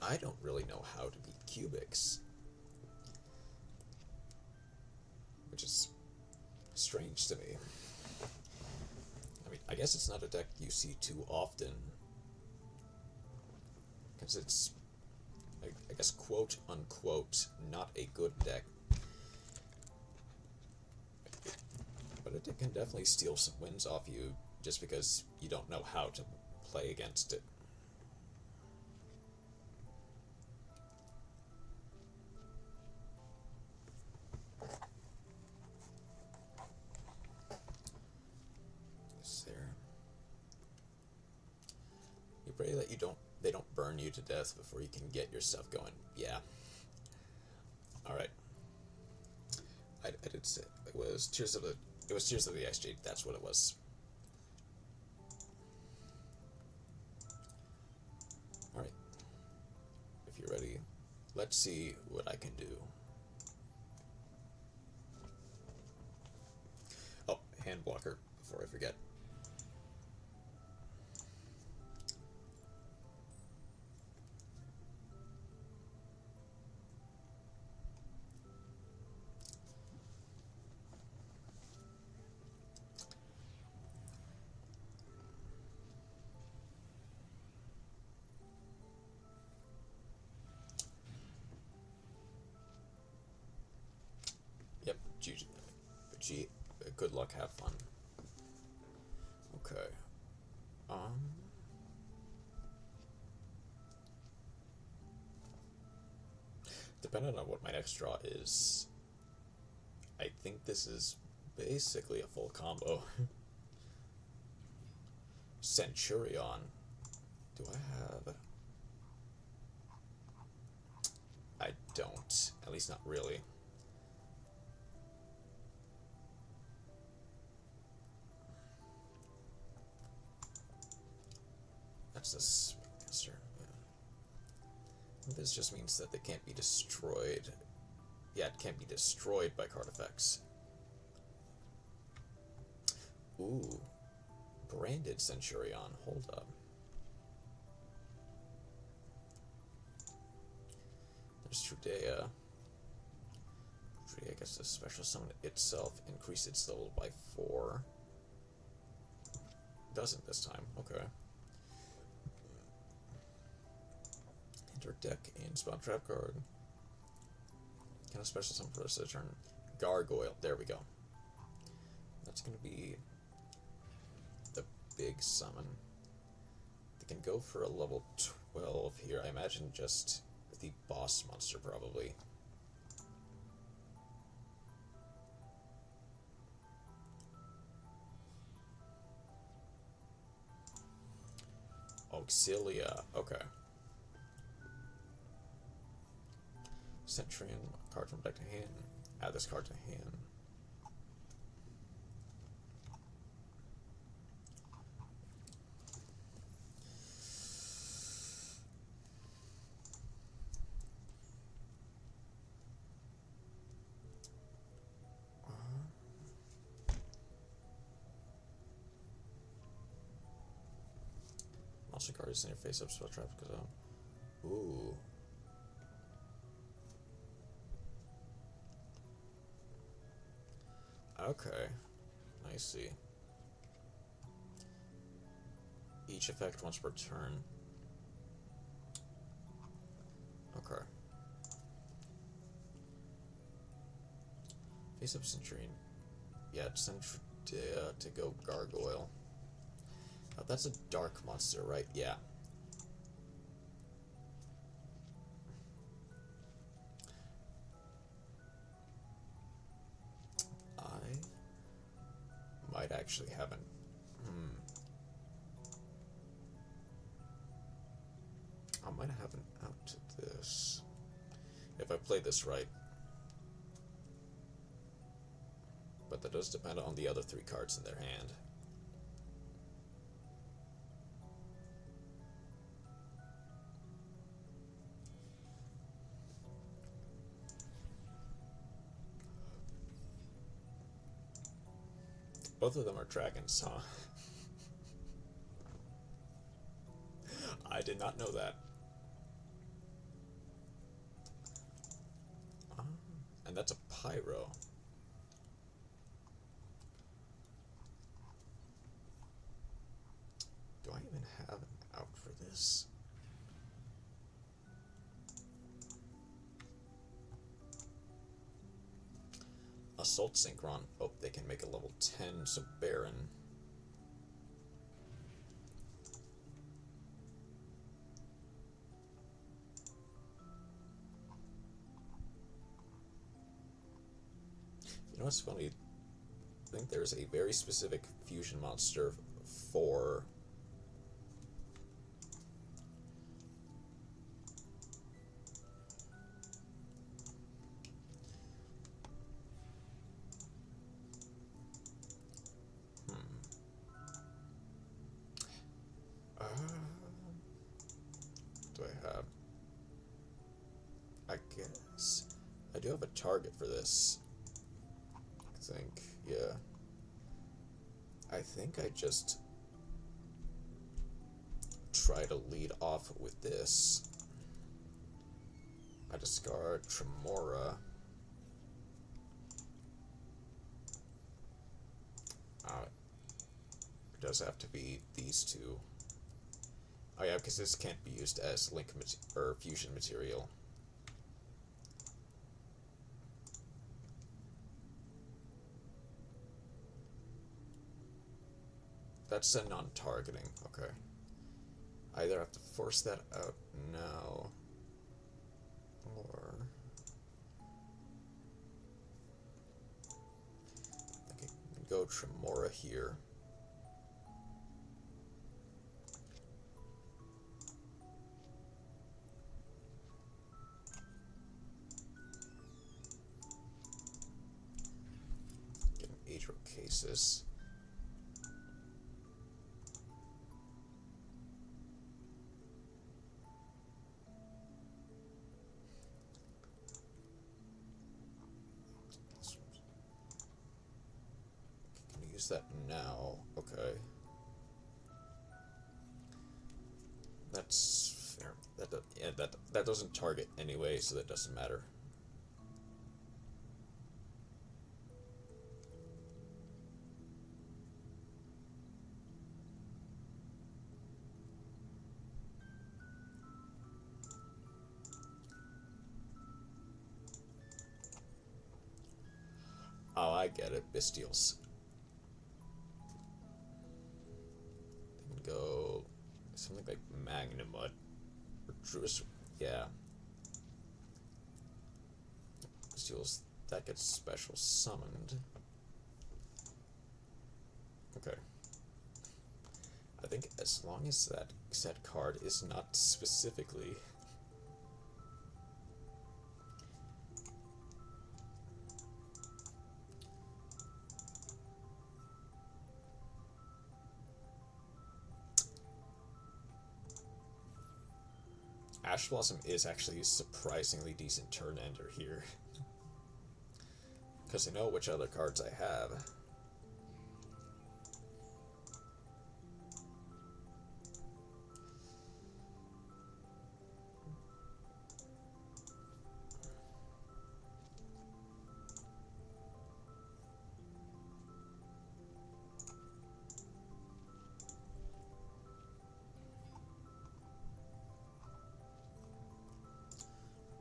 I don't really know how to beat Cubics, which is strange to me. I guess it's not a deck you see too often, because it's, I guess, quote unquote, not a good deck. But it can definitely steal some wins off you just because you don't know how to play against it. Pray that they don't burn you to death before you can get your stuff going. Yeah. Alright. I did say it was Tears of the XG, that's what it was. Alright. If you're ready, let's see what I can do. Oh, hand blocker before I forget. Good luck, have fun. Okay. Depending on what my next draw is, I think this is basically a full combo. Centurion. Do I have? I don't. At least not really. This monster. Yeah. This just means that they can't be destroyed. Yeah, it can't be destroyed by card effects. Ooh, branded Centurion. Hold up. There's Trudea. Trudea gets to special summon itself, increase its level by 4. Doesn't this time. Okay. Deck and spawn trap card. Can a special summon for us to turn? Gargoyle. There we go. That's gonna be the big summon. They can go for a level 12 here. I imagine just the boss monster, probably. Auxilia, okay. Centurion, card from deck to hand. Add this card to hand. Monster card is in your face up, spell trap because ooh. Okay, I see. Each effect once per turn. Okay. Face up Centurion. Yeah, to go Gargoyle. Oh, that's a dark monster, right? Yeah. I might actually have an... I might have an out to this. If I play this right. But that does depend on the other 3 cards in their hand. Both of them are dragons, huh? I did not know that. And that's a pyro. Do I even have an out for this? Assault Synchron. Oh, they can make a level 10, so Baron. You know what's funny? I think there's a very specific fusion monster for... do I have? I guess I do have a target for this. I think, yeah. I think I just try to lead off with this. I discard Tremora. It does have to be these 2. Oh yeah, because this can't be used as link or fusion material. That's a non-targeting, okay. I either have to force that out now, or... I can go Tremora here. Get an Adrocasis. That now, okay. That's fair. That doesn't target anyway, so that doesn't matter. Oh, I get it. Bestials. Go something like Magnamut. Druid's, yeah. Duels, that gets special summoned. Okay. I think as long as that set card is not specifically Ash Blossom is actually a surprisingly decent turn ender here. Because I know which other cards I have.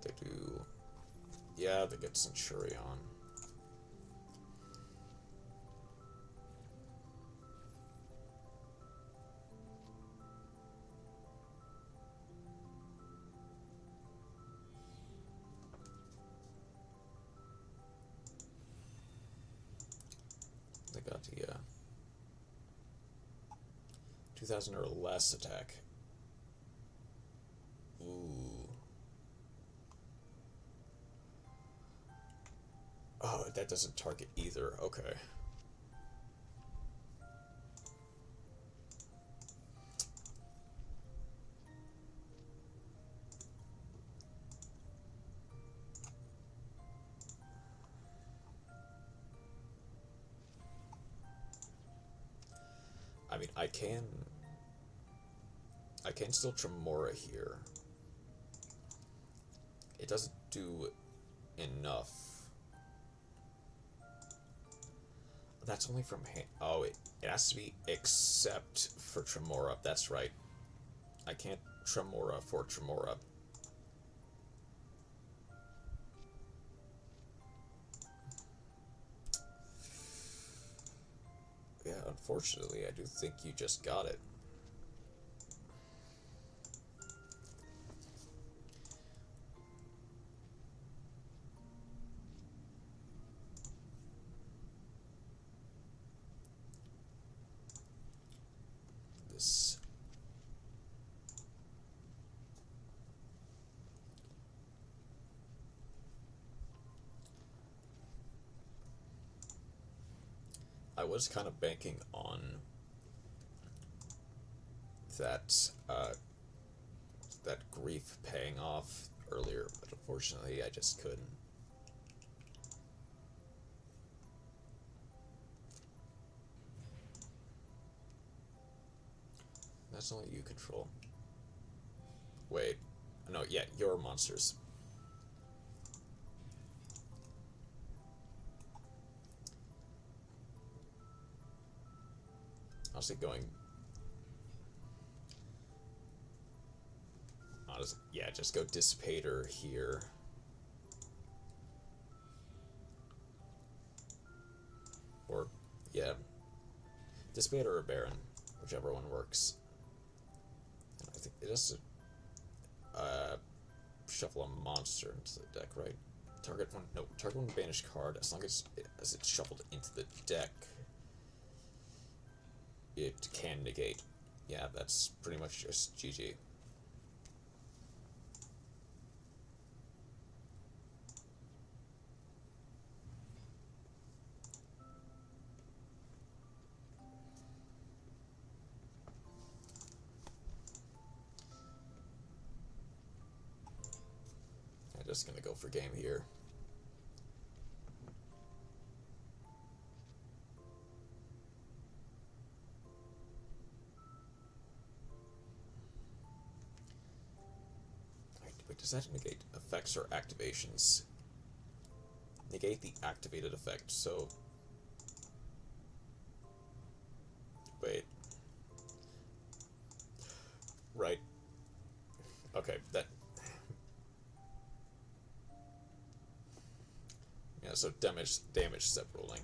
They do... Yeah, they get Centurion. They got the 2000 or less attack. Ooh. Oh, that doesn't target either. Okay. I mean, I can still Tremora here. It doesn't do enough. That's only from hand. Oh, it has to be except for Tremora. That's right. I can't Tremora for Tremora. Yeah, unfortunately, I do think you just got it. This... I was kind of banking on that that grief paying off earlier, but unfortunately I just couldn't. That's only you control. Wait, no, yeah, your monsters. Honestly, yeah, just go Dissipator here. Or, yeah, Dissipator or Baron, whichever one works. And I think it has to shuffle a monster into the deck, right? Target one banished card, as long as it's shuffled into the deck, it can negate. Yeah, that's pretty much just GG. I'm just gonna go for game here. Wait, does that negate effects or activations? Negate the activated effect, so... Wait. Right. Okay, that... Yeah, so damage step ruling.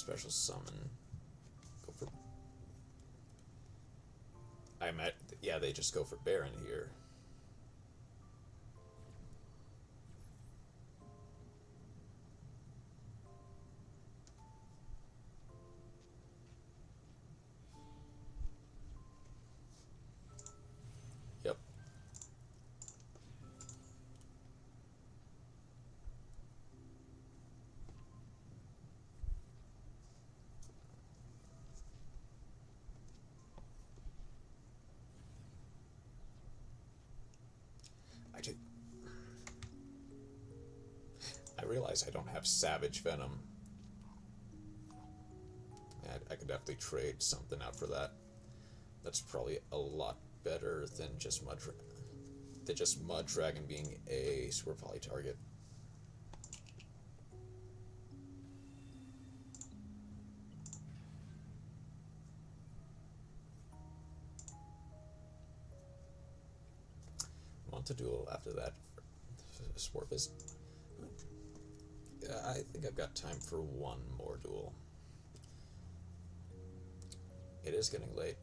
special summon. Go for... yeah, they just go for Baron here. Yep. I realize I don't have Savage Venom. I could definitely trade something out for that. That's probably a lot better than just Mud Dragon being a super poly target. Want to duel after that. Swarpist. Yeah, I think I've got time for one more duel. It is getting late,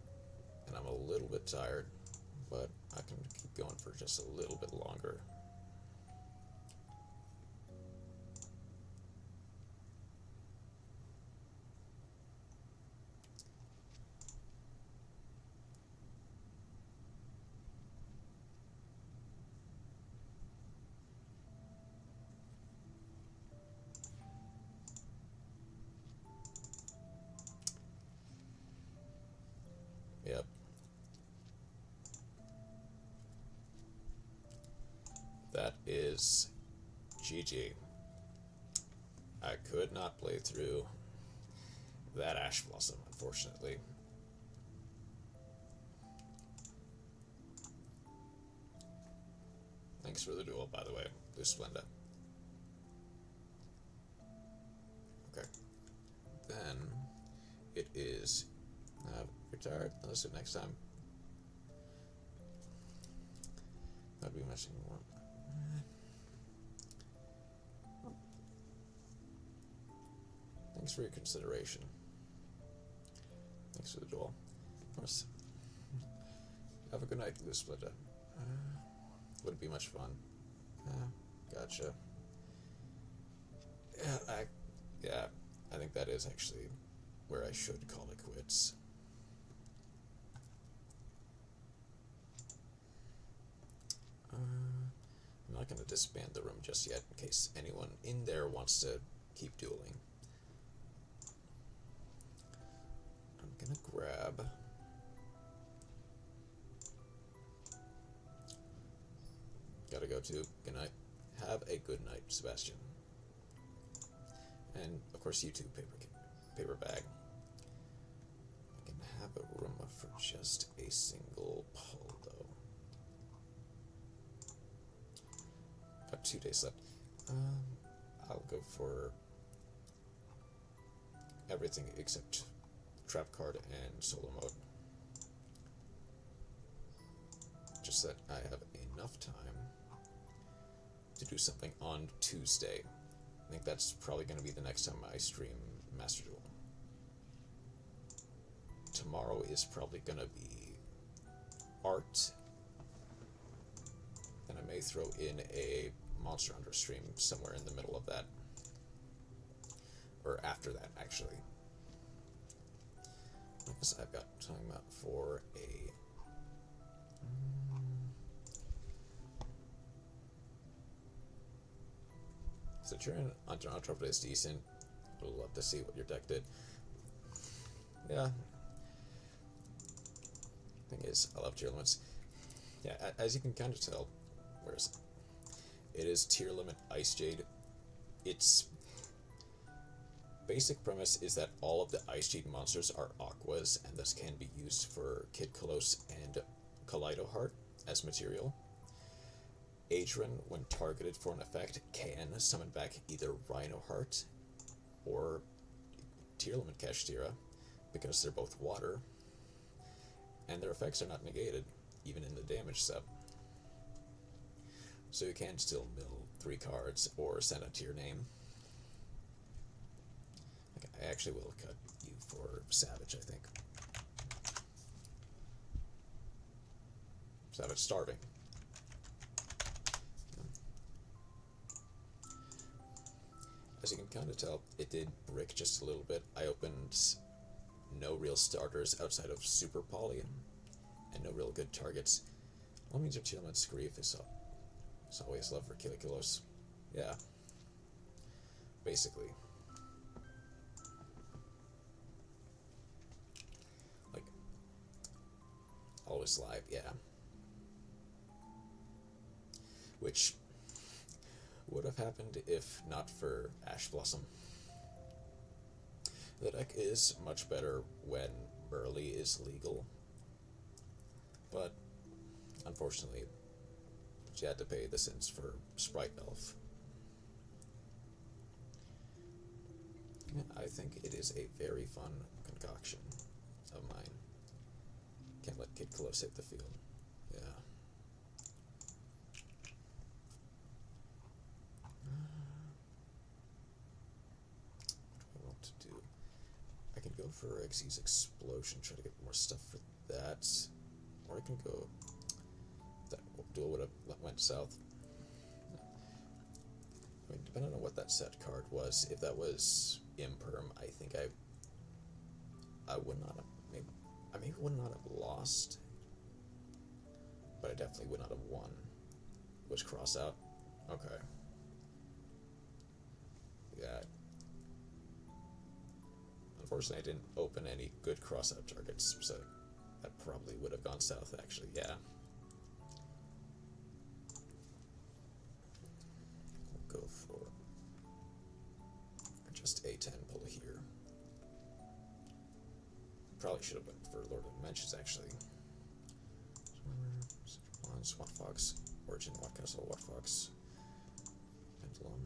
and I'm a little bit tired, but I can keep going for just a little bit longer. Yep. That is GG. I could not play through that Ash Blossom, unfortunately. Thanks for the duel, by the way, Blue Splenda. Okay. Then it is retired. Let's do it next time. That'd be much more. Thanks for your consideration. Thanks for the duel. Of course. Have a good night, Blue Splitter. Wouldn't be much fun. Gotcha. Yeah, I think that is actually where I should call it quits. I'm not going to disband the room just yet in case anyone in there wants to keep dueling. I'm going to grab... Gotta go too. Good night. Have a good night, Sebastian. And, of course, you too, paper bag. I can have a room for just a single pull, though. Got 2 days left. I'll go for everything except trap card and solo mode. Just that I have enough time to do something on Tuesday. I think that's probably going to be the next time I stream Master Duel. Tomorrow is probably going to be art. Then I may throw in a Monster Hunter stream somewhere in the middle of that. Or after that, actually. I guess I've got time for a... So Turin on Toronto is decent. Would love to see what your deck did. Yeah. Thing is, I love tier limits. Yeah, as you can kind of tell, where is it? It is tier limit Ice Jade. Its basic premise is that all of the Ice Jade monsters are aquas and thus can be used for Kid Kolos and Kaleido Heart as material. Adrian, when targeted for an effect, can summon back either Rhino Heart or tier limit Kashtira because they're both water, and their effects are not negated, even in the damage step. So you can still mill 3 cards or send it to your name. I actually will cut you for Savage, I think. Savage starving. As you can kind of tell, it did brick just a little bit. I opened no real starters outside of Super Poly and no real good targets. All means of Tiamat's grief is always love for Kilikulos. Yeah. Basically. Like, always live, yeah. Which would have happened if not for Ash Blossom. The deck is much better when Burley is legal, but unfortunately, she had to pay the sins for Sprite Elf. I think it is a very fun concoction of mine. Can't let Kid Close hit the field. Yeah. What do I want to do? I can go for Xyz Explosion, try to get more stuff for that. Or I can go... That Duel would have went south. I mean, depending on what that set card was, if that was Imperm, I think I would not have... I maybe would not have lost, but I definitely would not have won. Was cross out? Okay. Yeah. Unfortunately, I didn't open any good cross-out targets, so that probably would have gone south, actually, yeah. We'll go for just A10 pull here. Probably should have went for Lord of Dimensions, actually. Swamp Fox, Origin, Watt Castle, Watt Fox, Pendulum.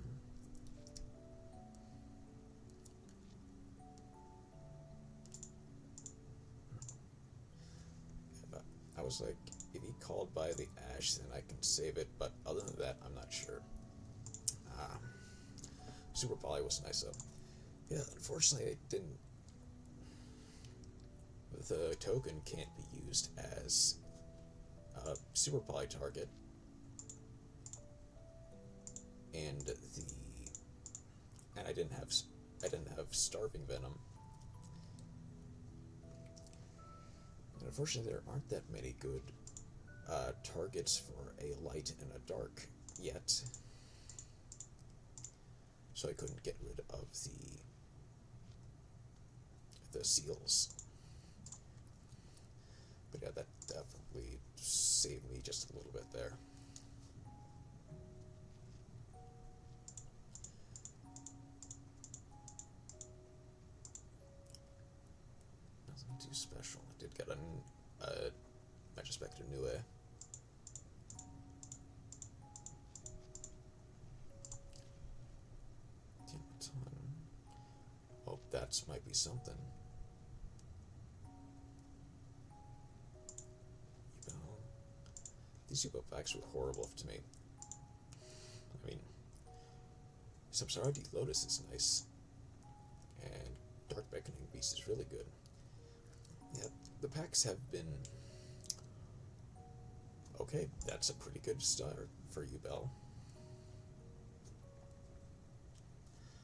I was like, if he called by the Ash, then I can save it, but other than that, I'm not sure. Super Poly was nice, though. Yeah, unfortunately, I didn't... The token can't be used as a Super Poly target, and I didn't have Starving Venom. And unfortunately, there aren't that many good targets for a light and a dark yet, so I couldn't get rid of the seals. But yeah, that definitely saved me just a little bit there. Nothing too special. I did get a Magispector Nuye. Oh, that might be something. These Yubo packs were horrible to me. I mean, Samsara Lotus is nice, and Dark Beckoning Beast is really good. Yeah, the packs have been okay. That's a pretty good start for you, Bell.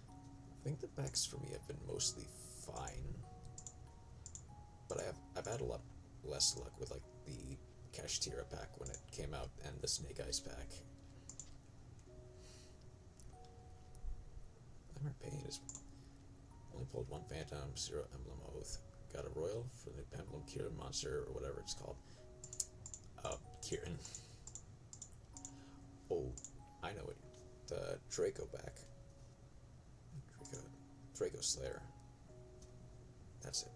I think the packs for me have been mostly fine, but I've had a lot less luck with like the Kashtira pack when it came out and the Snake Eyes pack. Lemmer Pain is only pulled one Phantom, 0 Emblem Oath. Got a Royal for the Pendulum Kieran monster or whatever it's called. Kieran. Oh, I know it. The Draco back. Draco Slayer. That's it.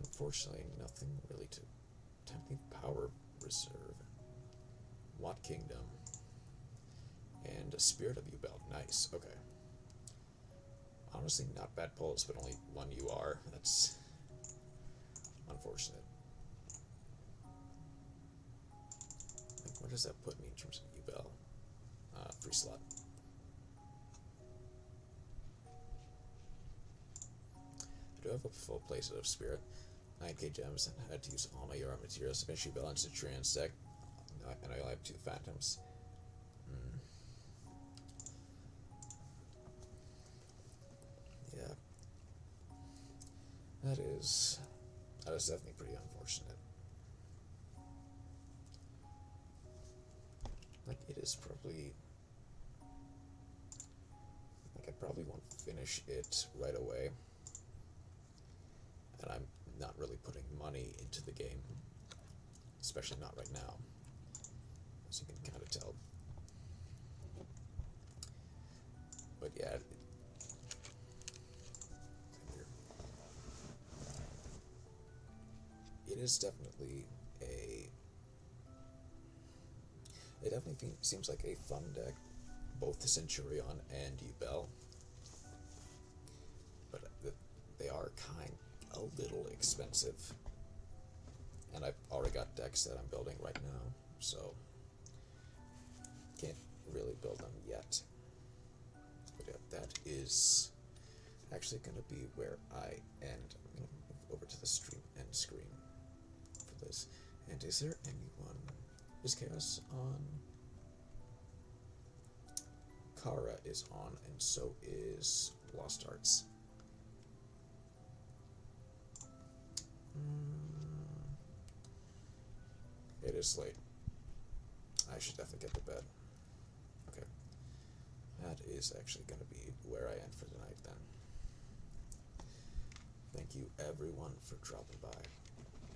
Unfortunately, nothing really to tempt me. Power Reserve, Watt Kingdom, and a Spirit of You belt. Nice. Okay. Honestly, not bad pulls, but only one UR. That's unfortunate. Like, what does that put me in terms of U-Bell? Free slot. do have a full playset of spirit. 9k gems, and I had to use all my raw materials to eventually balance the trans deck, and I only have 2 phantoms. Yeah. That is definitely pretty unfortunate. Like, it is probably... Like, I probably won't finish it right away. And I'm not really putting money into the game. Especially not right now. As you can kind of tell. But yeah... It is definitely a... It definitely seems like a fun deck, both the Centurion and Duel. But they are kind a little expensive. And I've already got decks that I'm building right now, so can't really build them yet. But yeah, that is actually going to be where I end. I'm going to move over to the stream end screen for this. And is there anyone... Is Chaos on? Kara is on, and so is Lost Arts. It is late. I should definitely get to bed. Okay. That is actually going to be where I end for tonight then. Thank you everyone for dropping by,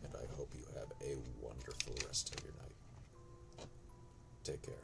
and I hope you have a wonderful rest of your night. Take care.